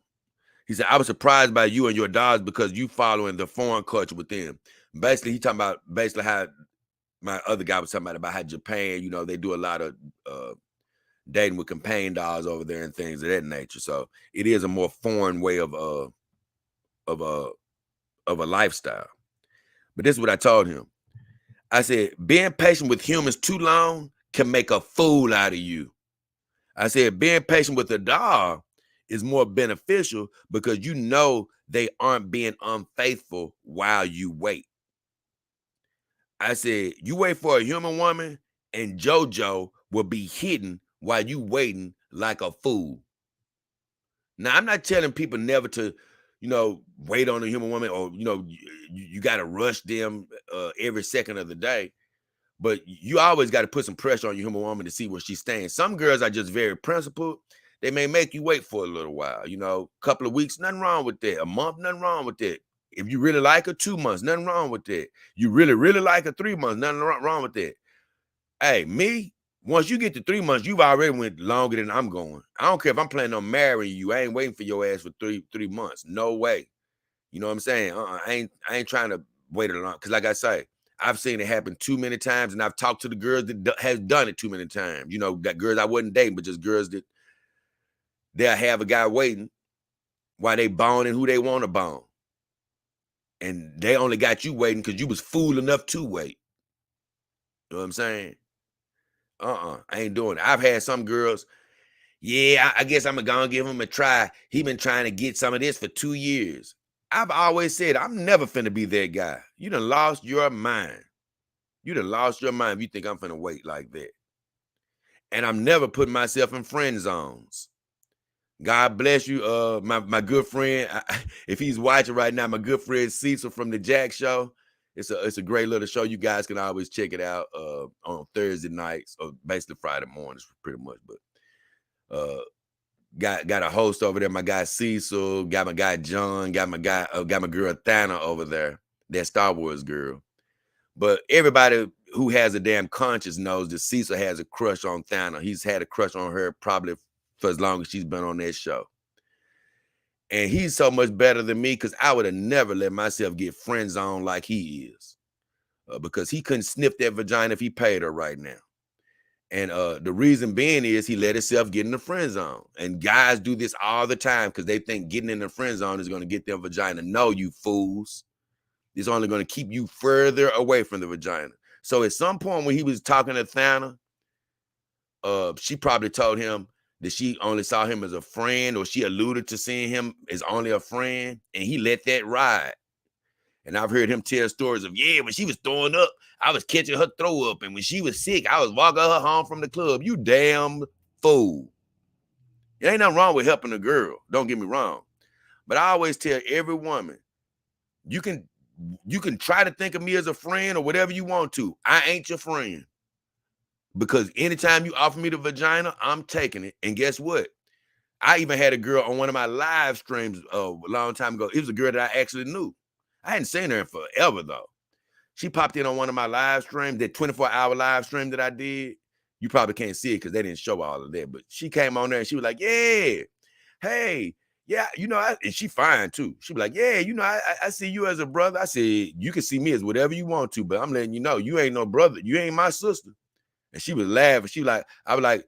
He said, I was surprised by you and your dogs because you following the foreign culture with them. Basically, he talking about how my other guy was talking about how Japan, you know, they do a lot of dating with companion dogs over there and things of that nature. So it is a more foreign way of a lifestyle. But this is what I told him. I said, being patient with humans too long can make a fool out of you. I said, being patient with a dog is more beneficial because you know they aren't being unfaithful while you wait. I said, you wait for a human woman and JoJo will be hidden while you waiting like a fool. Now, I'm not telling people never to, you know, wait on a human woman or, you know, you got to rush them every second of the day. But you always got to put some pressure on your human woman to see where she's staying. Some girls are just very principled. They may make you wait for a little while, you know, a couple of weeks, nothing wrong with that. A month, nothing wrong with that. If you really like her, 2 months, nothing wrong with that. You really, really like her, 3 months, nothing wrong with that. Hey, me, once you get to 3 months, you've already went longer than I'm going. I don't care if I'm planning on marrying you. I ain't waiting for your ass for three months. No way. You know what I'm saying? I ain't trying to wait a long, because like I say, I've seen it happen too many times, and I've talked to the girls that has done it too many times. You know, that girls I wasn't dating, but just girls that they'll have a guy waiting while they boning who they want to bone. And they only got you waiting because you was fool enough to wait. You know what I'm saying? I ain't doing it. I've had some girls, yeah, I guess I'm gonna give him a try. He been trying to get some of this for 2 years. I've always said, I'm never finna be that guy. You done lost your mind. You done lost your mind if you think I'm finna wait like that. And I'm never putting myself in friend zones. God bless you, my good friend. If he's watching right now, my good friend Cecil from the Jack Show. It's a great little show. You guys can always check it out on Thursday nights, or basically Friday mornings, pretty much. But got a host over there. My guy Cecil, got my guy John, got my girl Thana over there. That Star Wars girl. But everybody who has a damn conscience knows that Cecil has a crush on Thana. He's had a crush on her probably for as long as she's been on that show. And he's so much better than me, because I would have never let myself get friend zoned like he is. Because he couldn't sniff that vagina if he paid her right now. And the reason being is he let himself get in the friend zone. And guys do this all the time because they think getting in the friend zone is going to get their vagina. No, you fools. It's only going to keep you further away from the vagina. So at some point when he was talking to Thana, she probably told him that she only saw him as a friend, or she alluded to seeing him as only a friend, and he let that ride. And I've heard him tell stories of, yeah, when she was throwing up, I was catching her throw up, and when she was sick, I was walking her home from the club. You damn fool. There ain't nothing wrong with helping a girl, don't get me wrong. But I always tell every woman, you can try to think of me as a friend or whatever you want to. I ain't your friend. Because anytime you offer me the vagina, I'm taking it. And guess what? I even had a girl on one of my live streams a long time ago. It was a girl that I actually knew. I hadn't seen her in forever, though. She popped in on one of my live streams, that 24-hour live stream that I did. You probably can't see it because they didn't show all of that. But she came on there and she was like, yeah, hey, yeah, you know, and she fine too. She was like, yeah, you know, I see you as a brother. I said, you can see me as whatever you want to, but I'm letting you know, you ain't no brother. You ain't my sister. And she was laughing. She like, I was like,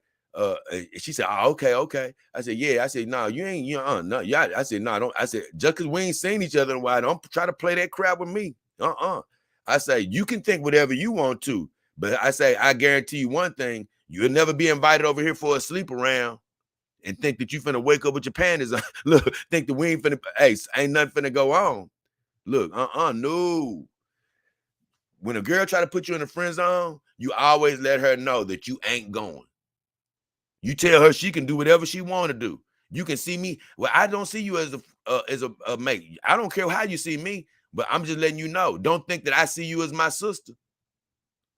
she said, oh, okay. I said, yeah. I said, no, you ain't, no, yeah. I said, no, don't. I said, just because we ain't seen each other in a while, don't try to play that crap with me. I say, you can think whatever you want to, but I say, I guarantee you one thing, you'll never be invited over here for a sleep around and think that you finna wake up with your panties on. Look, think that we ain't finna, hey, ain't nothing finna go on. Look, no. When a girl try to put you in a friend zone, you always let her know that you ain't going. You tell her she can do whatever she want to do. You can see me. Well, I don't see you as a mate. I don't care how you see me, but I'm just letting you know. Don't think that I see you as my sister.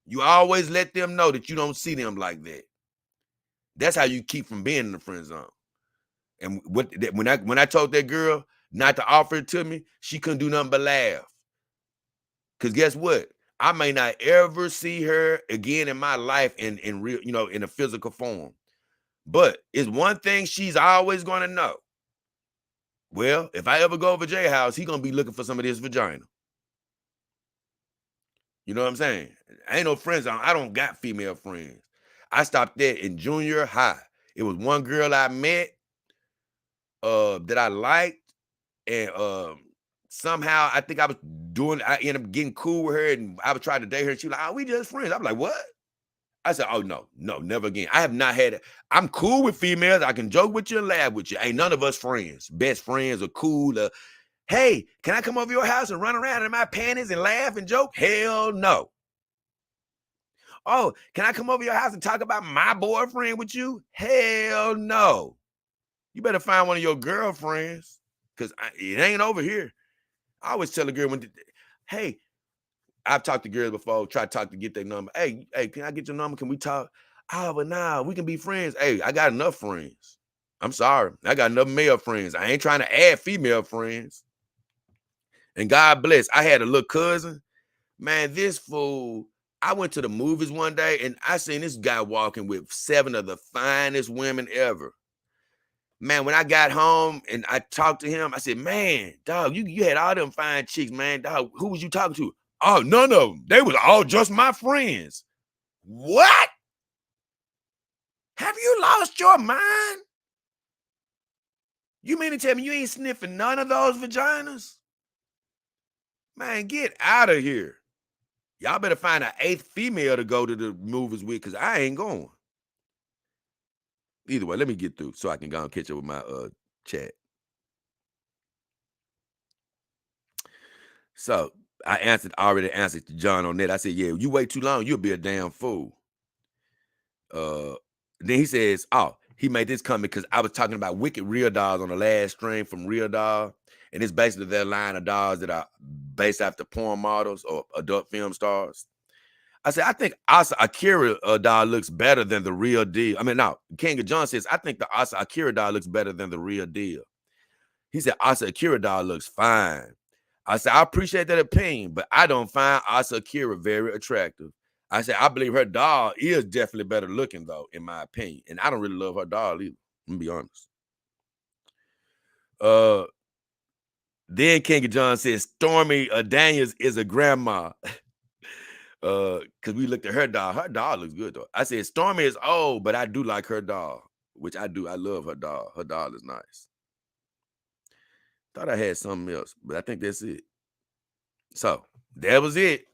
You always let them know that you don't see them like that. That's how you keep from being in the friend zone. And when I told that girl not to offer it to me, she couldn't do nothing but laugh. Because guess what? I may not ever see her again in my life in real, in a physical form. But it's one thing she's always going to know. Well, if I ever go over Jay's house, he's going to be looking for some of this vagina. You know what I'm saying? I ain't no friends. I don't got female friends. I stopped there in junior high. It was one girl I met that I liked. And somehow I think I ended up getting cool with her, and I was trying to date her. And she was like, oh, we just friends. I'm like, what? I said, oh, no, never again. I have not had it. I'm cool with females. I can joke with you and laugh with you. Ain't none of us friends. Best friends are cool. Hey, can I come over your house and run around in my panties and laugh and joke? Hell no. Oh, can I come over your house and talk about my boyfriend with you? Hell no. You better find one of your girlfriends, because it ain't over here. I always tell a girl hey, I've talked to girls before, try to get their number. Hey, can I get your number? Can we talk? Oh, but nah, we can be friends. Hey, I got enough friends. I'm sorry. I got enough male friends. I ain't trying to add female friends. And God bless. I had a little cousin. Man, this fool, I went to the movies one day and I seen this guy walking with 7 of the finest women ever. Man, when I got home and I talked to him, I said, man, dog, you had all them fine chicks, man. Dog, who was you talking to? Oh, none of them. They was all just my friends. What? Have you lost your mind? You mean to tell me you ain't sniffing none of those vaginas? Man, get out of here. Y'all better find an 8th female to go to the movies with, because I ain't going. Either way, let me get through so I can go and catch up with my chat. So I already answered to John on that. I said, yeah, you wait too long, you'll be a damn fool. Then he says, oh, he made this comment because I was talking about wicked RealDolls on the last stream from RealDoll. And it's basically their line of dolls that are based after porn models or adult film stars. I said, I think Asa Akira doll looks better than the real deal. I mean, no, King of John says, I think the Asa Akira doll looks better than the real deal. He said, Asa Akira doll looks fine. I said, I appreciate that opinion, but I don't find Asa Akira very attractive. I said, I believe her doll is definitely better looking, though, in my opinion. And I don't really love her doll either. I'm gonna be honest. Then King of John says, Stormy Daniels is a grandma. Because we looked at her doll. Her doll looks good, though. I said, Stormy is old, but I do like her doll, which I do. I love her doll. Her doll is nice. Thought I had something else, but I think that's it. So that was it.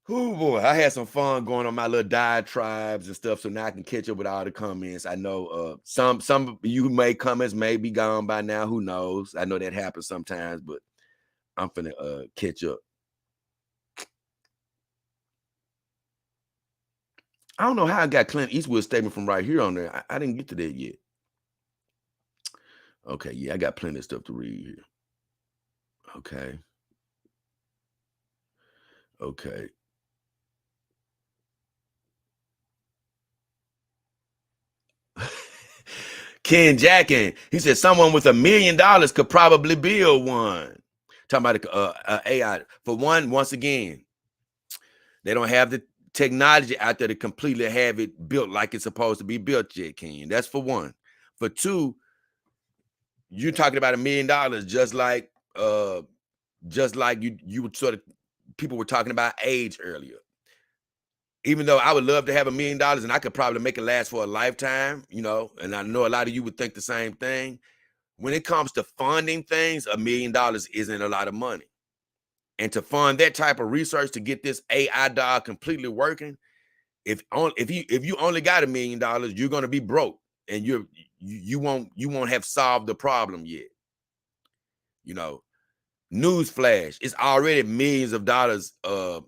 Oh boy, I had some fun going on my little diatribes and stuff. So now I can catch up with all the comments. I know some of you who made comments may be gone by now. Who knows? I know that happens sometimes, but I'm finna catch up. I don't know how I got Clint Eastwood's statement from right here on there. I didn't get to that yet. Okay, yeah, I got plenty of stuff to read here. Okay. Okay. Ken Jackin, he said someone with $1 million could probably build one. Talking about AI. For one, once again, they don't have the technology out there to completely have it built like it's supposed to be built yet, Ken. That's for one. For two, you're talking about $1 million, just like you would sort of, people were talking about age earlier. Even though I would love to have $1 million and I could probably make it last for a lifetime, you know, and I know a lot of you would think the same thing. When it comes to funding things, $1 million isn't a lot of money. And to fund that type of research to get this AI doll completely working, if you only got $1 million, you're gonna be broke and you won't have solved the problem yet. You know, newsflash, it's already millions of dollars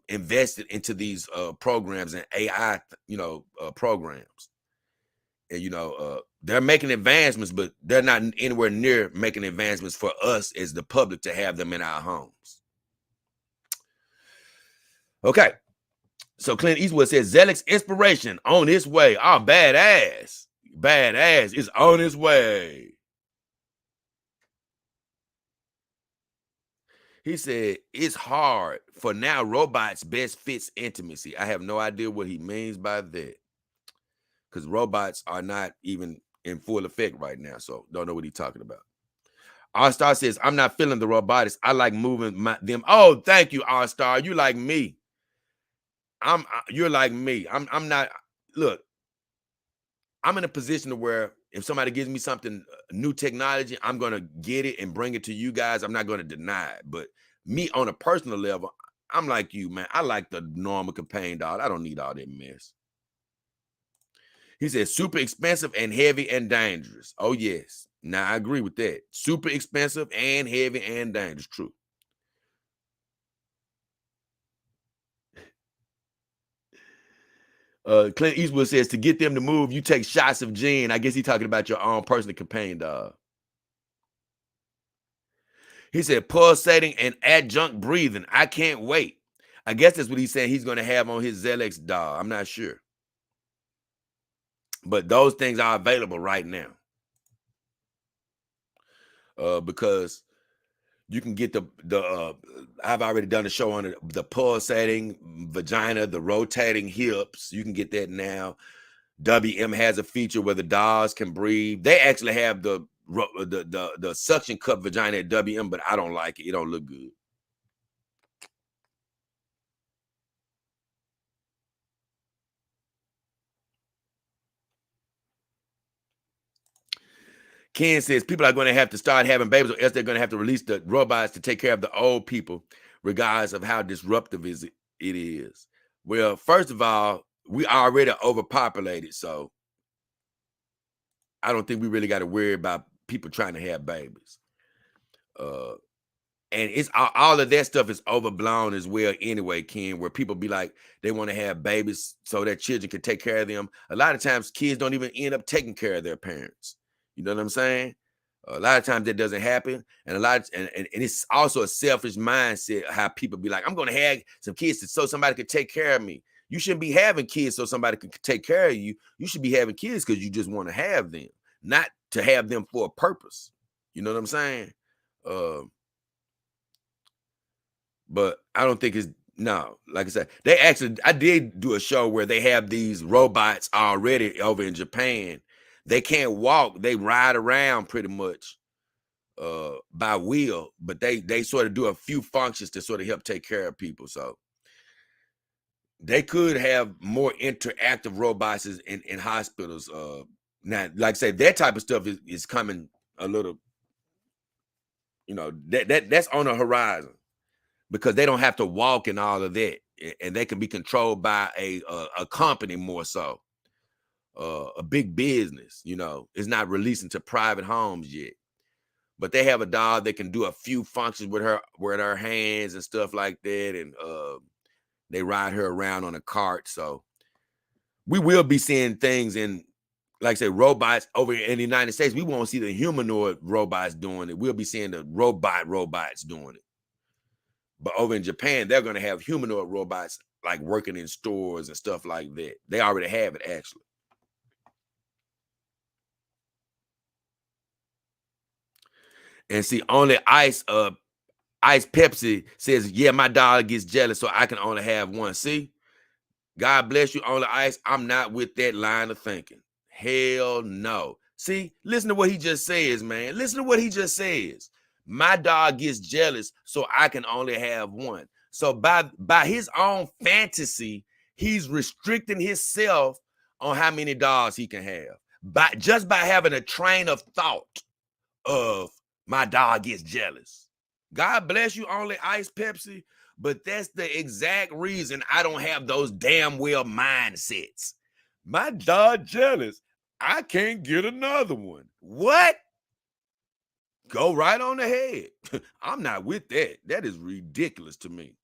invested into these programs and AI, programs. And they're making advancements, but they're not anywhere near making advancements for us as the public to have them in our homes. Okay. So Clint Eastwood says Zellick's inspiration on its way. Oh, badass. Badass is on its way. He said, it's hard. For now, robots best fits intimacy. I have no idea what he means by that. Because robots are not even in full effect right now. So don't know what he's talking about. R-Star says, I'm not feeling the robotics. I like moving them. Oh, thank you, R-Star. You like me. You're like me. I'm not. Look, I'm in a position to where if somebody gives me something, new technology, I'm going to get it and bring it to you guys. I'm not going to deny it. But me on a personal level, I'm like you, man. I like the normal companion doll. I don't need all that mess. He says super expensive and heavy and dangerous. Oh, yes. Now, I agree with that. Super expensive and heavy and dangerous. True. Clint Eastwood says to get them to move, you take shots of gin. I guess he's talking about your own personal companion dog. He said pulsating and adjunct breathing. I can't wait. I guess that's what he's saying he's going to have on his Zellex doll. I'm not sure. But those things are available right now. Because You can get I've already done a show on it, the pulsating vagina, the rotating hips. You can get that now. WM has a feature where the dolls can breathe. They actually have the suction cup vagina at WM, but I don't like it. It don't look good. Ken says people are going to have to start having babies, or else they're going to have to release the robots to take care of the old people, regardless of how disruptive it is. Well, first of all, we already overpopulated, so I don't think we really got to worry about people trying to have babies. And it's all of that stuff is overblown as well anyway, Ken, where people be like, they want to have babies so their children can take care of them. A lot of times kids don't even end up taking care of their parents. You know what I'm saying? A lot of times that doesn't happen. And and it's also a selfish mindset how people be like, I'm going to have some kids so somebody could take care of me. You shouldn't be having kids so somebody can take care of you. You should be having kids because you just want to have them, not to have them for a purpose. You know what I'm saying? But I don't think it's, no, like I said, I did do a show where they have these robots already over in Japan. They can't walk, they ride around pretty much by wheel, but they sort of do a few functions to sort of help take care of people. So they could have more interactive robots in hospitals. Now, like I say, that type of stuff is coming a little, that's on the horizon, because they don't have to walk and all of that, and they can be controlled by a company more so, a big business. It's not releasing to private homes yet, but they have a doll that can do a few functions with her hands and stuff like that, and they ride her around on a cart. So we will be seeing things in, like I say, robots over in the United States. We won't see the humanoid robots doing it. We'll be seeing the robots doing it. But over in Japan, they're going to have humanoid robots like working in stores and stuff like that. They already have it, actually. And see, only Ice Pepsi says, yeah, my dog gets jealous, so I can only have one. See, God bless you, only Ice. I'm not with that line of thinking. Hell no. See, listen to what he just says, man. Listen to what he just says. My dog gets jealous, so I can only have one. So by his own fantasy, he's restricting himself on how many dogs he can have. Just by having a train of thought of my dog gets jealous. God bless you, only Ice Pepsi, but that's the exact reason I don't have those damn well mindsets. My dog jealous, I can't get another one. What? Go right on ahead. I'm not with that. That is ridiculous to me.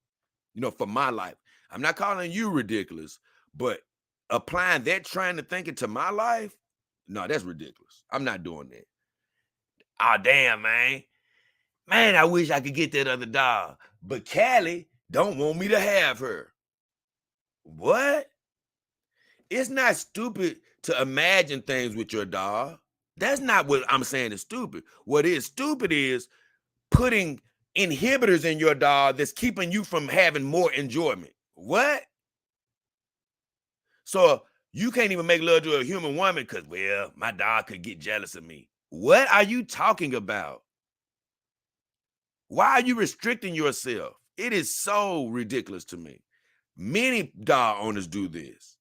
For my life. I'm not calling you ridiculous, but applying that train of thinking to my life, no, that's ridiculous. I'm not doing that. Oh, damn, man. Man, I wish I could get that other dog. But Callie don't want me to have her. What? It's not stupid to imagine things with your dog. That's not what I'm saying is stupid. What is stupid is putting inhibitors in your dog that's keeping you from having more enjoyment. What? So you can't even make love to a human woman because, well, my dog could get jealous of me. What are you talking about? Why are you restricting yourself? It is so ridiculous to me. Many dog owners do this.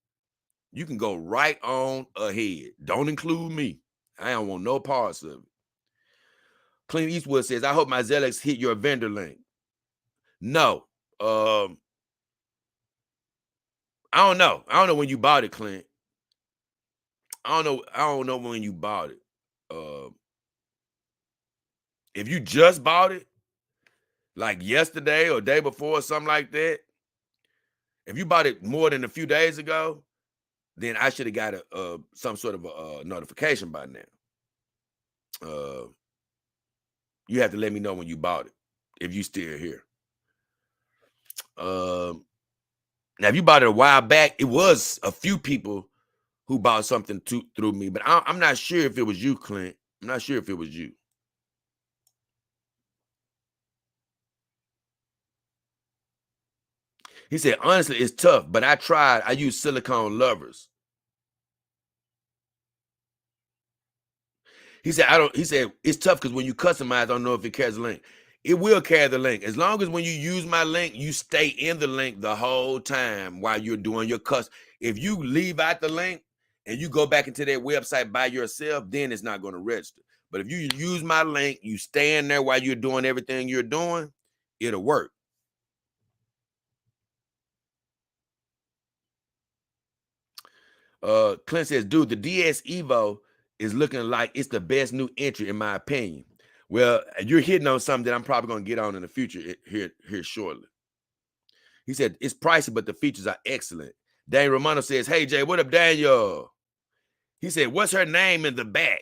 You can go right on ahead. Don't include me. I don't want no parts of it. Clint Eastwood says, I hope my Zelex hit your vendor link. No. I don't know. I don't know when you bought it, Clint. I don't know when you bought it. If you just bought it, like yesterday or day before or something like that, if you bought it more than a few days ago, then I should have got some sort of a notification by now. You have to let me know when you bought it, if you still here. Now, if you bought it a while back, it was a few people who bought something through me, but I'm not sure if it was you, Clint. I'm not sure if it was you. He said, honestly, it's tough, but I tried. I use silicone lovers. He said, it's tough because when you customize, I don't know if it carries the link. It will carry the link. As long as when you use my link, you stay in the link the whole time while you're doing your custom. If you leave out the link and you go back into their website by yourself, then it's not going to register. But if you use my link, you stay in there while you're doing everything you're doing, it'll work. Clint says, dude, the DS Evo is looking like it's the best new entry in my opinion. Well, you're hitting on something that I'm probably going to get on in the future here shortly. He said, it's pricey, but the features are excellent. Daniel Romano says, hey, Jay, what up, Daniel? He said, what's her name in the back?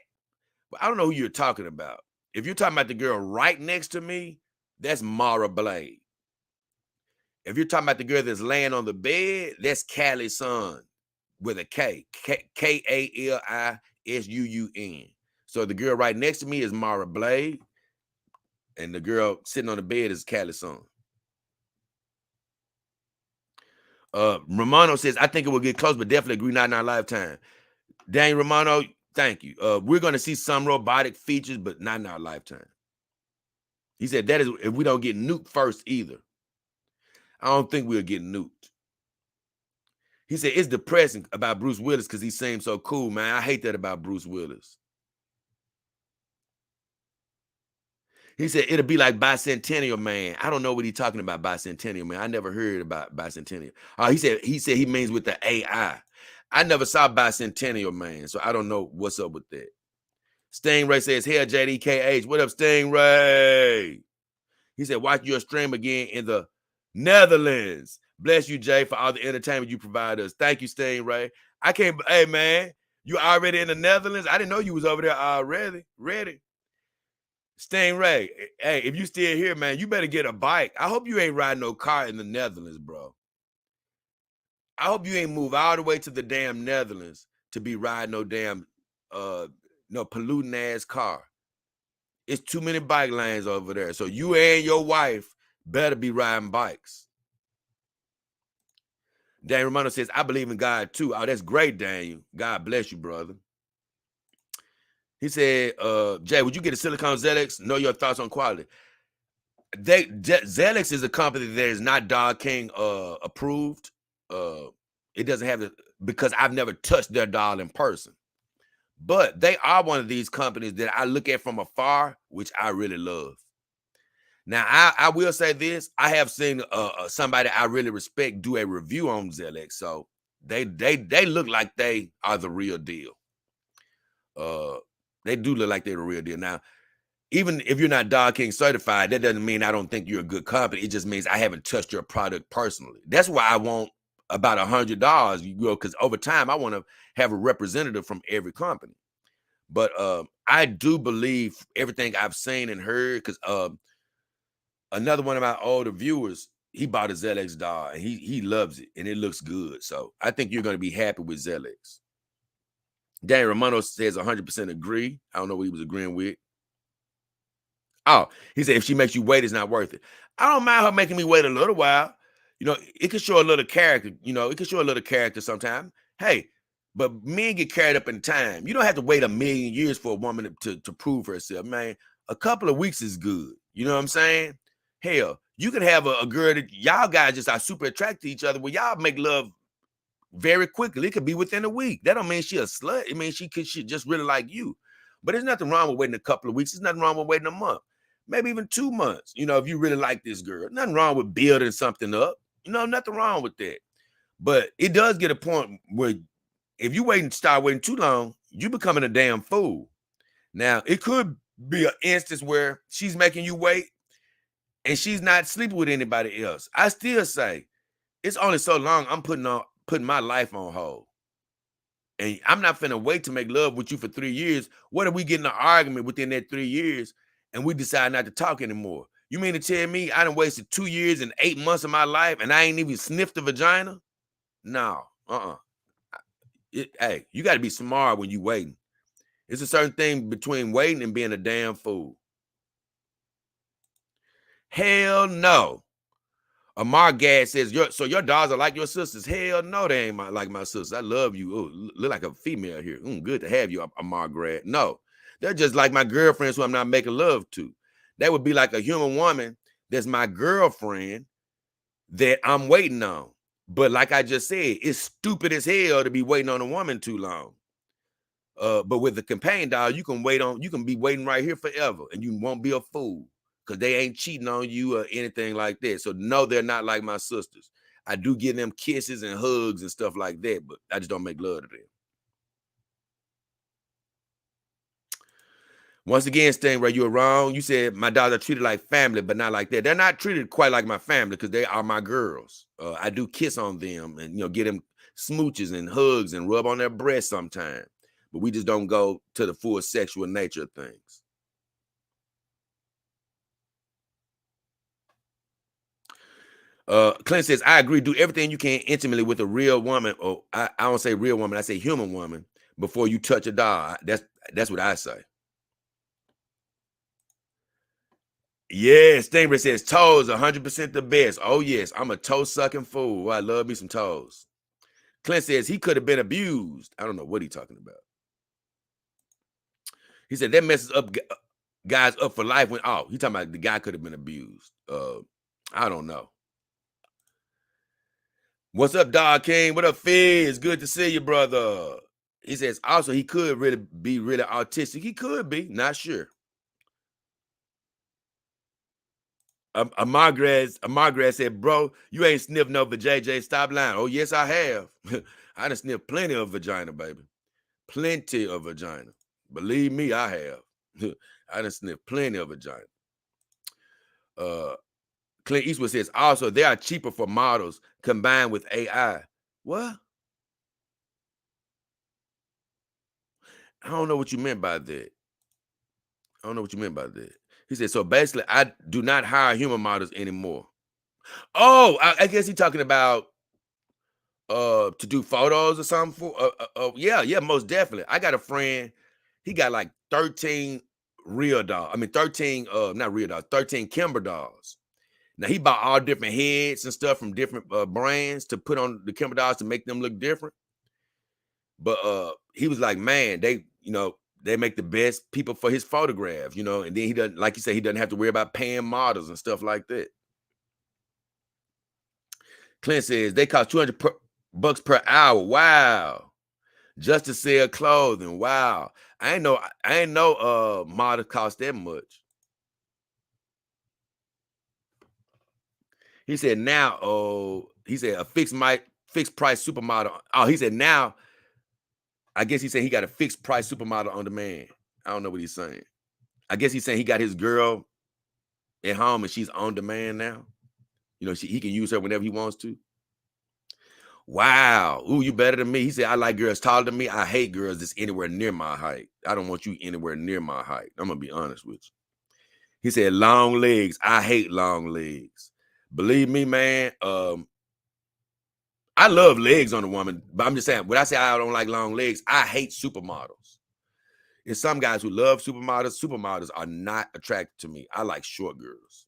Well, I don't know who you're talking about. If you're talking about the girl right next to me, that's Mara Blade. If you're talking about the girl that's laying on the bed, that's Callie's son with a K. K-A-L-I-S-U-U-N. So the girl right next to me is Mara Blade, and the girl sitting on the bed is Callie's son. Romano says, I think it will get close, but definitely agree not in our lifetime. Daniel Romano, thank you. We're going to see some robotic features, but not in our lifetime. He said that is if we don't get nuked first either. I don't think we'll get nuked. He said it's depressing about Bruce Willis because he seems so cool, man. I hate that about Bruce Willis. He said it'll be like Bicentennial Man. I don't know what he's talking about, Bicentennial Man. I never heard about Bicentennial. He said he means with the AI. I never saw Bicentennial Man, so I don't know what's up with that. Stingray says, hell, JDKH. What up, Stingray? He said, watch your stream again in the Netherlands. Bless you, Jay, for all the entertainment you provide us. Thank you, Stingray. I can't, hey, man, you already in the Netherlands? I didn't know you was over there already. Ready. Stingray, hey, if you still here, man, you better get a bike. I hope you ain't riding no car in the Netherlands, bro. I hope you ain't move all the way to the damn Netherlands to be riding no damn, no polluting ass car. It's too many bike lanes over there. So you and your wife better be riding bikes. Daniel Romano says, I believe in God too. Oh, that's great, Daniel. God bless you, brother. He said, Jay, would you get a silicone Zelix? Know your thoughts on quality. Zelix is a company that is not Dog King approved. It doesn't have it because I've never touched their doll in person. But they are one of these companies that I look at from afar, which I really love. Now, I will say this. I have seen somebody I really respect do a review on Zelix. So they look like they are the real deal. They do look like they're the real deal. Now, even if you're not Dog King certified, that doesn't mean I don't think you're a good company. It just means I haven't touched your product personally. That's why I want about $100, because over time I want to have a representative from every company. But I do believe everything I've seen and heard, because another one of my older viewers, he bought a Zelix doll and he loves it and it looks good. So I think you're going to be happy with Zelix. Daniel Romano says 100% agree. I don't know what he was agreeing with. Oh, he said if she makes you wait, it's not worth it. I don't mind her making me wait a little while. It can show a little character. It can show a little character sometimes. Hey, but men get carried up in time. You don't have to wait a million years for a woman to prove herself, man. A couple of weeks is good. You know what I'm saying? Hell, you can have a girl that y'all guys just are super attracted to each other. Well, y'all make love very quickly. It could be within a week. That don't mean she a slut. It means she just really like you. But there's nothing wrong with waiting a couple of weeks. There's nothing wrong with waiting a month. Maybe even 2 months, if you really like this girl. Nothing wrong with building something up. Nothing wrong with that. But it does get a point where if you start waiting too long, you becoming a damn fool. Now, it could be an instance where she's making you wait and she's not sleeping with anybody else. I still say it's only so long I'm putting my life on hold. And I'm not finna wait to make love with you for 3 years. What if we get in an argument within that 3 years and we decide not to talk anymore? You mean to tell me I done wasted 2 years and 8 months of my life and I ain't even sniffed the vagina? No, hey, you got to be smart when you waiting. It's a certain thing between waiting and being a damn fool. Hell no. Amar Gad says, so your daughters are like your sisters. Hell no, they ain't like my sisters. I love you. Oh, look like a female here. Good to have you, Amar Grad. No, they're just like my girlfriends who I'm not making love to. That would be like a human woman that's my girlfriend that I'm waiting on. But like I just said, it's stupid as hell to be waiting on a woman too long. But with the companion dog, you can be waiting right here forever and you won't be a fool because they ain't cheating on you or anything like that. So no, they're not like my sisters. I do give them kisses and hugs and stuff like that, but I just don't make love to them. Once again, Stingray, you're wrong. You said my daughters are treated like family, but not like that. They're not treated quite like my family because they are my girls. I do kiss on them and get them smooches and hugs and rub on their breasts sometimes. But we just don't go to the full sexual nature of things. Clint says, I agree. Do everything you can intimately with a real woman, or I don't say real woman, I say human woman, before you touch a dog. That's what I say. Yeah, Stingray says toes 100% the best. Oh yes, I'm a toe sucking fool. I love me some toes. Clint says he could have been abused. I don't know what he's talking about. He said that messes up guys up for life when he talking about the guy could have been abused. I don't know. What's up, Dog King? What up, Fizz? Good to see you, brother. He says also he could really be really autistic. He could be, not sure. Margaret said, bro, you ain't sniffed no for JJ. Stop lying. Oh, yes, I have. I done sniffed plenty of vagina, baby. Plenty of vagina. Believe me, I have. I done sniffed plenty of vagina. Clint Eastwood says, also, they are cheaper for models combined with AI. What? I don't know what you meant by that. He said, so basically, I do not hire human models anymore. Oh, I guess he's talking about to do photos or something for yeah, most definitely. I got a friend, he got like 13 RealDoll. I mean 13 not RealDoll, 13 Kimber dolls. Now he bought all different heads and stuff from different brands to put on the Kimber dolls to make them look different. But he was like, man, they make the best people for his photographs, and then he doesn't, like you said, he doesn't have to worry about paying models and stuff like that. Clint says they cost $200 per hour. Wow. Just to sell clothing. Wow. I ain't know models cost that much. He said now, a fixed price supermodel. Oh, he said now, I guess he said he got a fixed price supermodel on demand. I don't know what he's saying. I guess he's saying he got his girl at home and she's on demand now. He can use her whenever he wants to. Wow. Ooh, you better than me. He said, I like girls taller than me. I hate girls that's anywhere near my height. I don't want you anywhere near my height. I'm going to be honest with you. He said, long legs. I hate long legs. Believe me, man. I love legs on a woman, but I'm just saying, when I say I don't like long legs, I hate supermodels. There's some guys who love supermodels. Supermodels are not attracted to me. I like short girls.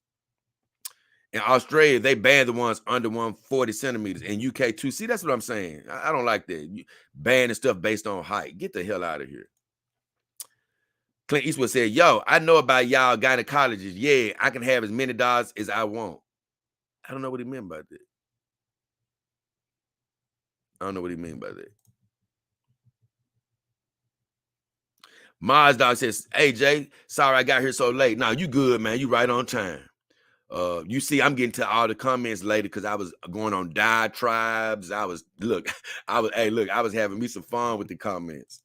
In Australia, they banned the ones under 140 centimeters. In UK too. See, that's what I'm saying. I don't like that. You banning stuff based on height. Get the hell out of here. Clint Eastwood said, yo, I know about y'all gynecologists. Yeah, I can have as many dogs as I want. I don't know what he meant by that. Mars Dog says, hey, Jay, sorry I got here so late. No, you good, man. You right on time. You see, I'm getting to all the comments later because I was going on diatribes. I was having me some fun with the comments.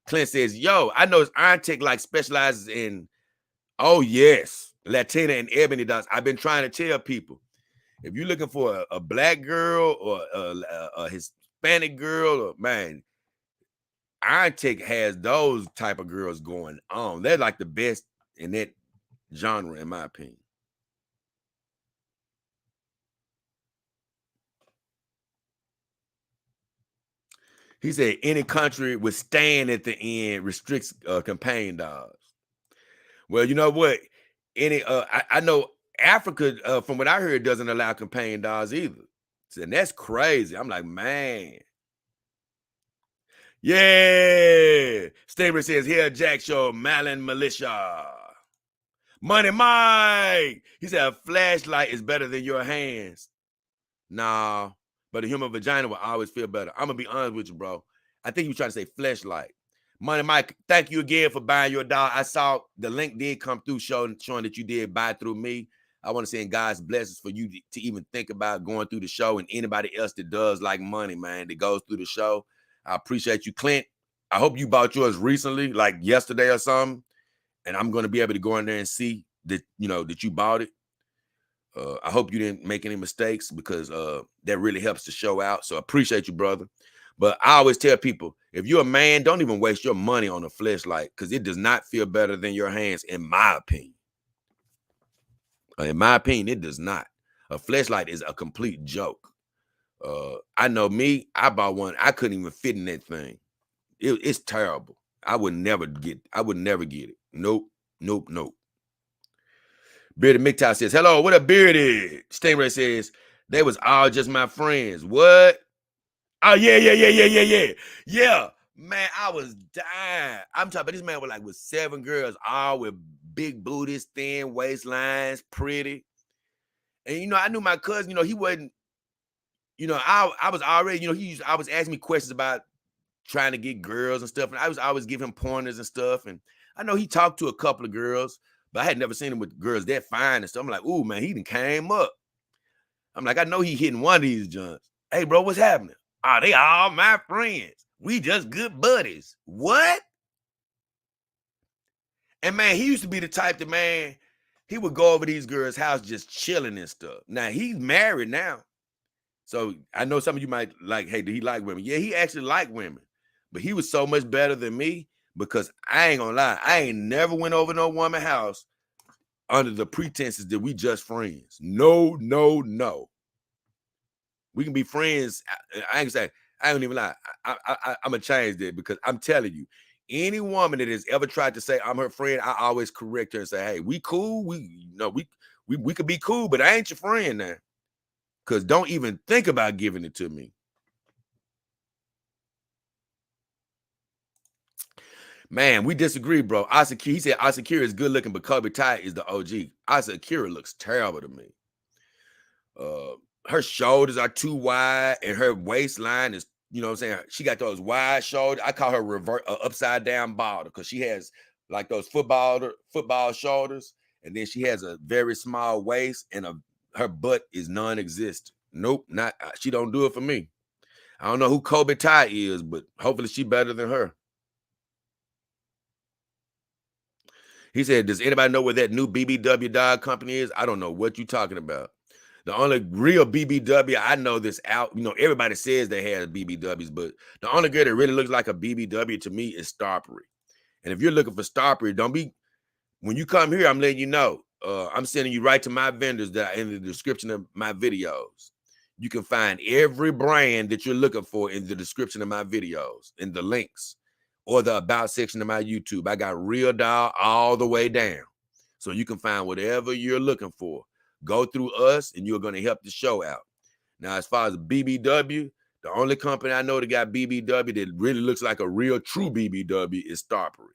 Clint says, yo, I know Iron Tech like specializes in, oh yes, Latina and ebony dots. I've been trying to tell people, if you're looking for a black girl or a Hispanic girl, or man, Iron Tech has those type of girls going on. They're like the best in that genre, in my opinion. He said any country with "stand" at the end restricts companion dogs. Well, you know what? I know Africa, from what I heard, doesn't allow companion dogs either. And that's crazy. I'm like, man. Yeah. Stabler says, here, Jack Show, Malin Militia. Money Mike. He said, a flashlight is better than your hands. Nah, but a human vagina will always feel better. I'm going to be honest with you, bro. I think you were trying to say flashlight. Money Mike, thank you again for buying your dog. I saw the link did come through showing that you did buy through me. I want to send God's blessings for you to even think about going through the show, and anybody else that does like money, man, that goes through the show. I appreciate you, Clint. I hope you bought yours recently, like yesterday or something, and I'm going to be able to go in there and see that, that you bought it. I hope you didn't make any mistakes, because that really helps the show out. So I appreciate you, brother. But I always tell people, if you're a man, don't even waste your money on a fleshlight, because it does not feel better than your hands, in my opinion. In my opinion, it does not. A fleshlight is a complete joke. I know me, I bought one. I couldn't even fit in that thing. It's terrible. I would never get it. Nope. Bearded McTow says, hello, what up, Bearded? Stingray says, they was all just my friends. What? Oh, yeah. Yeah, man, I was dying. I'm talking about this man with 7 girls, all with big booties, thin waistlines, pretty. And, I knew my cousin, he wasn't, I was already, I was asking me questions about trying to get girls and stuff. And I was always giving him pointers and stuff. And I know he talked to a couple of girls, but I had never seen him with girls that fine and stuff. I'm like, ooh, man, he done came up. I'm like, I know he hitting one of these joints. Hey, bro, what's happening? Oh, they all my friends. We just good buddies. What? And, man, he used to be the type that, man, he would go over these girls' house just chilling and stuff. Now, he's married now. So I know some of you might like, hey, did he like women? Yeah, he actually liked women. But he was so much better than me, because I ain't gonna lie, I ain't never went over no woman's house under the pretenses that we just friends. No. We can be friends. I ain't gonna say, I don't even lie. I'm gonna change that, because I'm telling you, any woman that has ever tried to say I'm her friend, I always correct her and say, hey, we cool. We could be cool, but I ain't your friend now. Because don't even think about giving it to me. Man, we disagree, bro. He said Asakura is good looking, but Kobe Ty is the OG. Asakura looks terrible to me. Her shoulders are too wide, and her waistline is, you know what I'm saying? She got those wide shoulders. I call her upside down bottle, because she has like those football shoulders, and then she has a very small waist, and her butt is non-existent. Nope, she don't do it for me. I don't know who Kobe Ty is, but hopefully she better than her. He said, does anybody know where that new BBW dog company is? I don't know what you're talking about. The only real BBW I know that's out, everybody says they have BBWs, but the only girl that really looks like a BBW to me is Starpery. And if you're looking for Starpery, when you come here, I'm letting you know. I'm sending you right to my vendors that are in the description of my videos. You can find every brand that you're looking for in the description of my videos, in the links, or the about section of my YouTube. I got RealDoll all the way down. So you can find whatever you're looking for. Go through us, and you're going to help the show out. Now, as far as BBW, the only company I know that got BBW that really looks like a real true BBW is Starpery.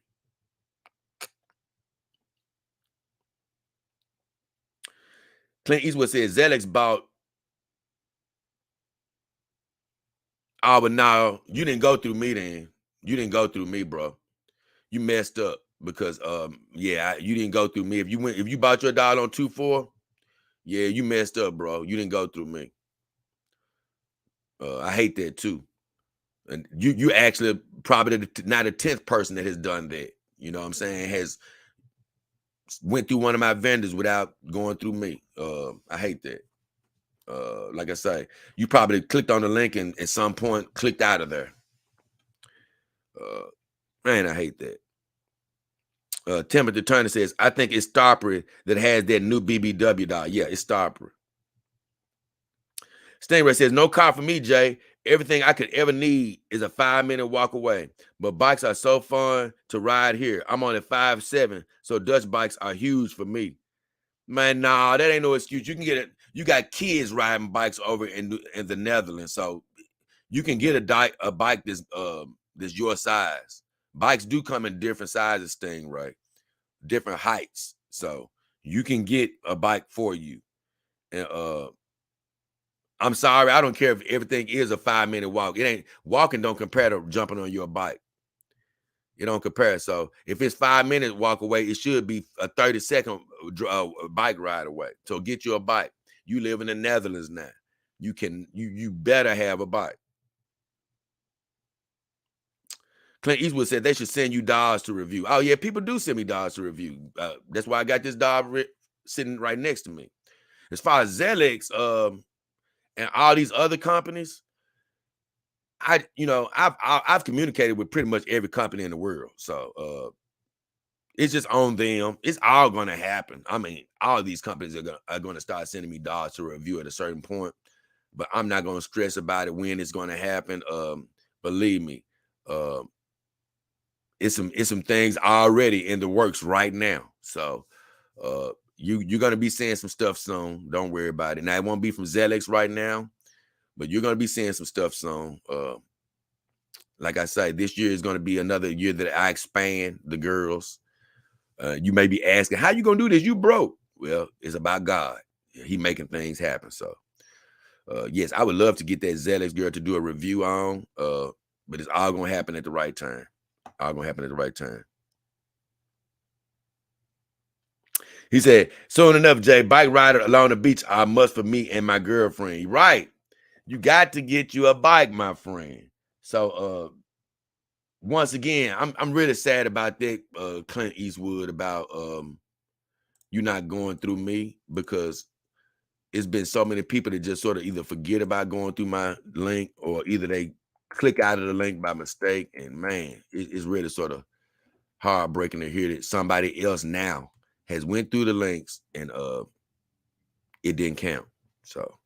Clint Eastwood says Zelex bought. Oh, but no, you didn't go through me then. You didn't go through me, bro. You messed up, because you didn't go through me. If you bought your doll on 2-4, yeah, you messed up, bro. You didn't go through me. I hate that too. And you actually probably not the 10th person that has done that. You know what I'm saying? Has went through one of my vendors without going through me. I hate that. Like I say, you probably clicked on the link and at some point clicked out of there. Man, I hate that. Timothy Turner says, I think it's Starpery that has that new BBW doll. Yeah, it's Starpery. Stingray says, no car for me, Jay. Everything I could ever need is a 5-minute walk away. But bikes are so fun to ride here. I'm only 5'7", so Dutch bikes are huge for me. Man, nah, that ain't no excuse. You can get it. You got kids riding bikes over in the Netherlands, so you can get a bike that's your size. Bikes do come in different sizes, Stingray, different heights. So you can get a bike for you. And I'm sorry, I don't care if everything is a 5-minute walk. It ain't walking don't compare to jumping on your bike. It don't compare. So if it's 5 minutes walk away, it should be a 30-second bike ride away. So get you a bike. You live in the Netherlands now. You better have a bike. Clint Eastwood said they should send you dolls to review. Oh yeah, people do send me dolls to review. That's why I got this doll sitting right next to me. As far as Zelex and all these other companies, I've communicated with pretty much every company in the world. So it's just on them. It's all gonna happen. I mean, all of these companies are gonna start sending me dolls to review at a certain point, but I'm not gonna stress about it when it's gonna happen. Believe me, it's some things already in the works right now. So you're gonna be seeing some stuff soon. Don't worry about it. Now it won't be from Zelex right now, but you're gonna be seeing some stuff soon. Like I say, this year is gonna be another year that I expand the girls. You may be asking, how you gonna do this? You broke. Well, it's about God. He making things happen. So yes, I would love to get that Zelex girl to do a review on, but it's all gonna happen at the right time. All gonna happen at the right time. He said, soon enough, Jay, bike rider along the beach are a must for me and my girlfriend. Right. You got to get you a bike, my friend. So once again, I'm really sad about that, Clint Eastwood, about you not going through me, because it's been so many people that just sort of either forget about going through my link, or either they click out of the link by mistake. And man, it's really sort of heartbreaking to hear that somebody else now has went through the links and it didn't count. So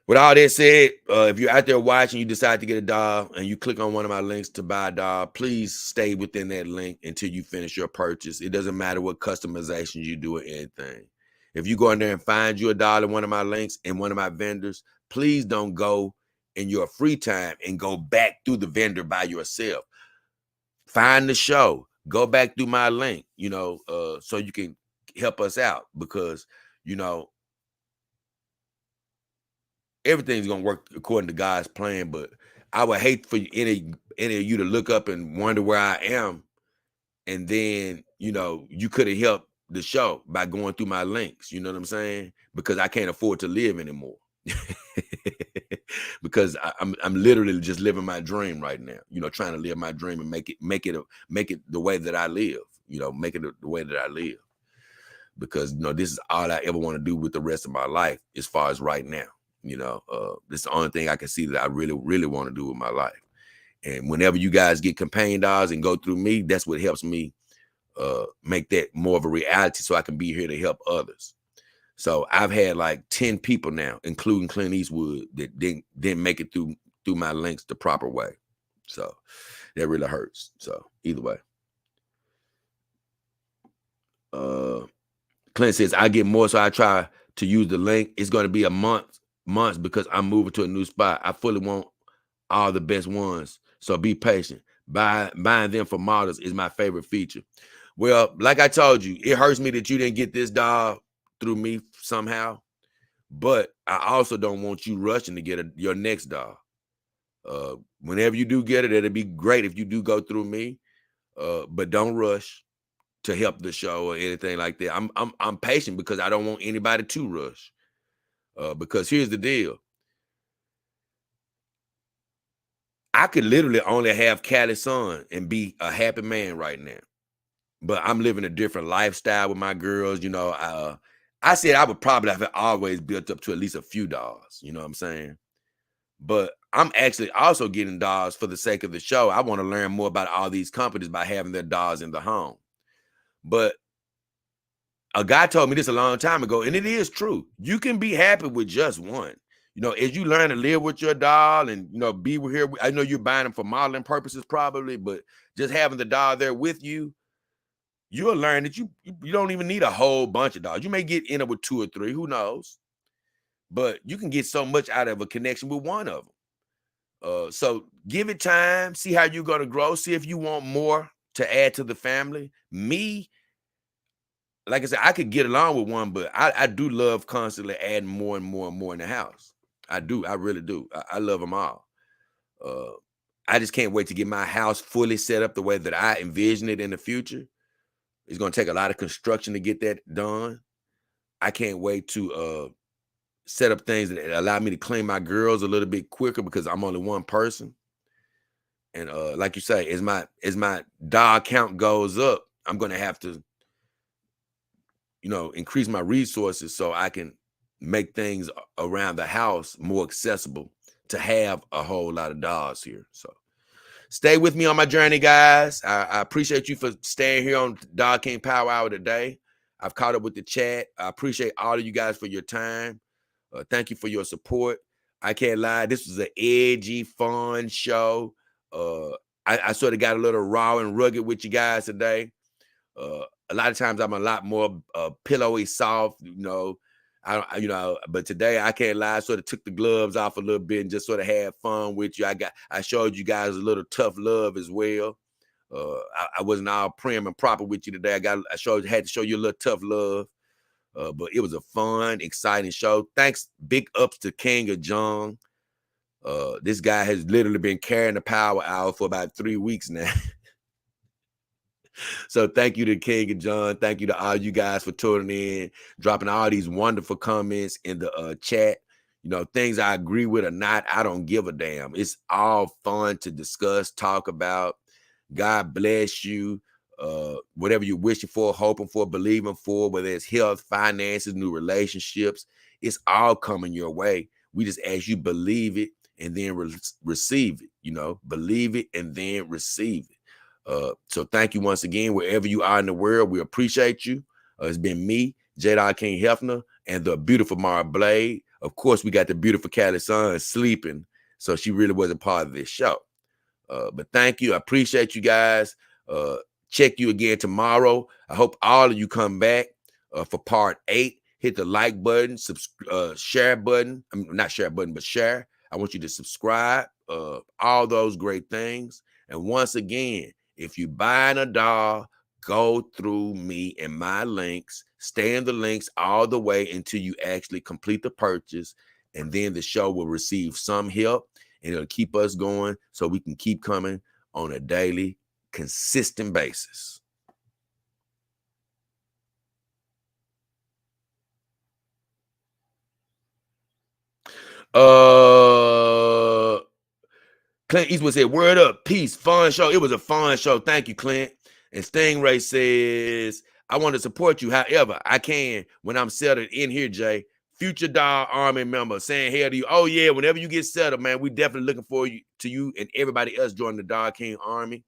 with all that said, if you're out there watching, you decide to get a doll and you click on one of my links to buy a doll, please stay within that link until you finish your purchase. It doesn't matter what customizations you do or anything. If you go in there and find you a doll in one of my links and one of my vendors, please don't go in your free time and go back through the vendor by yourself. Find the show, go back through my link, so you can help us out, because, everything's going to work according to God's plan. But I would hate for any of you to look up and wonder where I am. And then, you could have helped the show by going through my links. You know what I'm saying? Because I can't afford to live anymore. Because I'm literally just living my dream right now, trying to live my dream and make it the way that I live, make it the way that I live. Because, this is all I ever want to do with the rest of my life, as far as right now. This is the only thing I can see that I really, really want to do with my life. And whenever you guys get companion dolls and go through me, that's what helps me make that more of a reality, so I can be here to help others. So I've had like 10 people now, including Clint Eastwood, that didn't make it through my links the proper way. So that really hurts. So either way. Clint says, I get more, so I try to use the link. It's going to be months because I'm moving to a new spot. I fully want all the best ones, so be patient. Buying them for models is my favorite feature. Well, like I told you, it hurts me that you didn't get this doll through me somehow, but I also don't want you rushing to get your next doll. Whenever you do get it, it'd be great if you do go through me, but don't rush to help the show or anything like that. I'm patient because I don't want anybody to rush. Because here's the deal. I could literally only have Callie's son and be a happy man right now. But I'm living a different lifestyle with my girls. I said I would probably have always built up to at least a few dolls. You know what I'm saying? But I'm actually also getting dolls for the sake of the show. I want to learn more about all these companies by having their dolls in the home. But a guy told me this a long time ago, and it is true. You can be happy with just one. As you learn to live with your doll and, be here. I know you're buying them for modeling purposes probably, but just having the doll there with you, you'll learn that you don't even need a whole bunch of dogs. You may get in with 2 or 3, who knows? But you can get so much out of a connection with one of them. So give it time, see how you're going to grow, see if you want more to add to the family. Me, like I said, I could get along with one, but I do love constantly adding more and more and more in the house. I do. I really do. I love them all. I just can't wait to get my house fully set up the way that I envision it in the future. It's going to take a lot of construction to get that done. I can't wait to set up things that allow me to clean my girls a little bit quicker because I'm only one person. And like you say, as my dog count goes up, I'm going to have to, increase my resources so I can make things around the house more accessible to have a whole lot of dogs here. So stay with me on my journey, guys. I appreciate you for staying here on Dog King Power Hour today. I've caught up with the chat. I appreciate all of you guys for your time. Thank you for your support. I can't lie. This was an edgy, fun show. I sort of got a little raw and rugged with you guys today. A lot of times I'm a lot more pillowy, soft, but today I can't lie. I sort of took the gloves off a little bit and just sort of had fun with you. I showed you guys a little tough love as well. I wasn't all prim and proper with you today. had to show you a little tough love. But it was a fun, exciting show. Thanks, big ups to King of Jung. This guy has literally been carrying the Power Hour for about 3 weeks now. So thank you to King and John. Thank you to all you guys for tuning in, dropping all these wonderful comments in the chat. Things I agree with or not, I don't give a damn. It's all fun to discuss, talk about. God bless you. Whatever you're wishing for, hoping for, believing for, whether it's health, finances, new relationships, it's all coming your way. We just ask you believe it and then receive it. Believe it and then receive it. So thank you once again, wherever you are in the world. We appreciate you. It's been me, JayDollKingHefner, and the beautiful Mara Blade. Of course, we got the beautiful Callie Sun sleeping, so she really wasn't part of this show. But thank you. I appreciate you guys. Check you again tomorrow. I hope all of you come back for part 8. Hit the like button, share button. I mean, not share button, but share. I want you to subscribe. All those great things. And once again, if you're buying a doll, go through me and my links. Stay in the links all the way until you actually complete the purchase. And then the show will receive some help. And it'll keep us going so we can keep coming on a daily, consistent basis. Clint Eastwood said, word up, peace, fun show. It was a fun show. Thank you, Clint. And Stingray says, I want to support you. However, I can when I'm settled in here, Jay. Future Dog Army member saying hey to you. Oh, yeah, whenever you get settled, man, we definitely looking forward to you and everybody else joining the Dog King Army.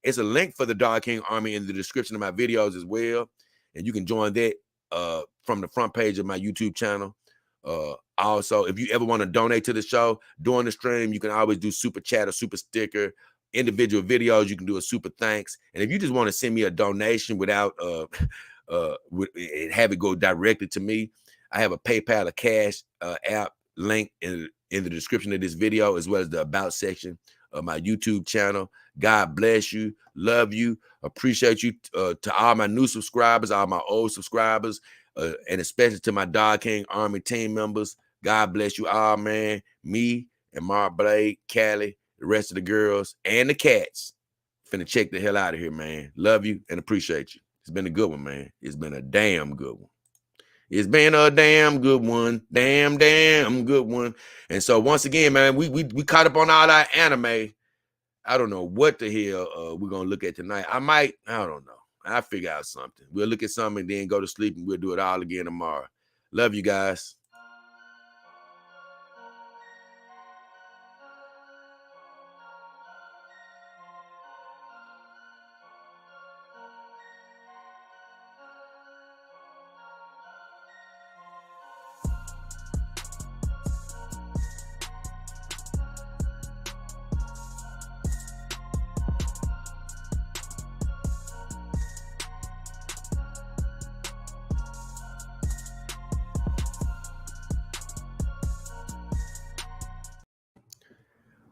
It's a link for the Dog King Army in the description of my videos as well. And you can join that from the front page of my YouTube channel. Also, if you ever want to donate to the show during the stream, you can always do super chat or super sticker. Individual videos, you can do a super thanks. And if you just want to send me a donation without have it go directly to me, I have a PayPal, a Cash app link in the description of this video, as well as the about section of my YouTube channel. God bless you. Love you. Appreciate you. To all my new subscribers, all my old subscribers, and especially to my Dog King Army team members. God bless you all, man. Me and Mara Blade, Callie, the rest of the girls, and the cats. Finna check the hell out of here, man. Love you and appreciate you. It's been a good one, man. It's been a damn good one. It's been a damn good one. Damn good one. And so once again, man, we caught up on all our anime. I don't know what the hell we're gonna look at tonight. I don't know. I'll figure out something. We'll look at something and then go to sleep, and we'll do it all again tomorrow. Love you guys.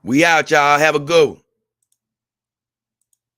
We out, y'all. Have a good one.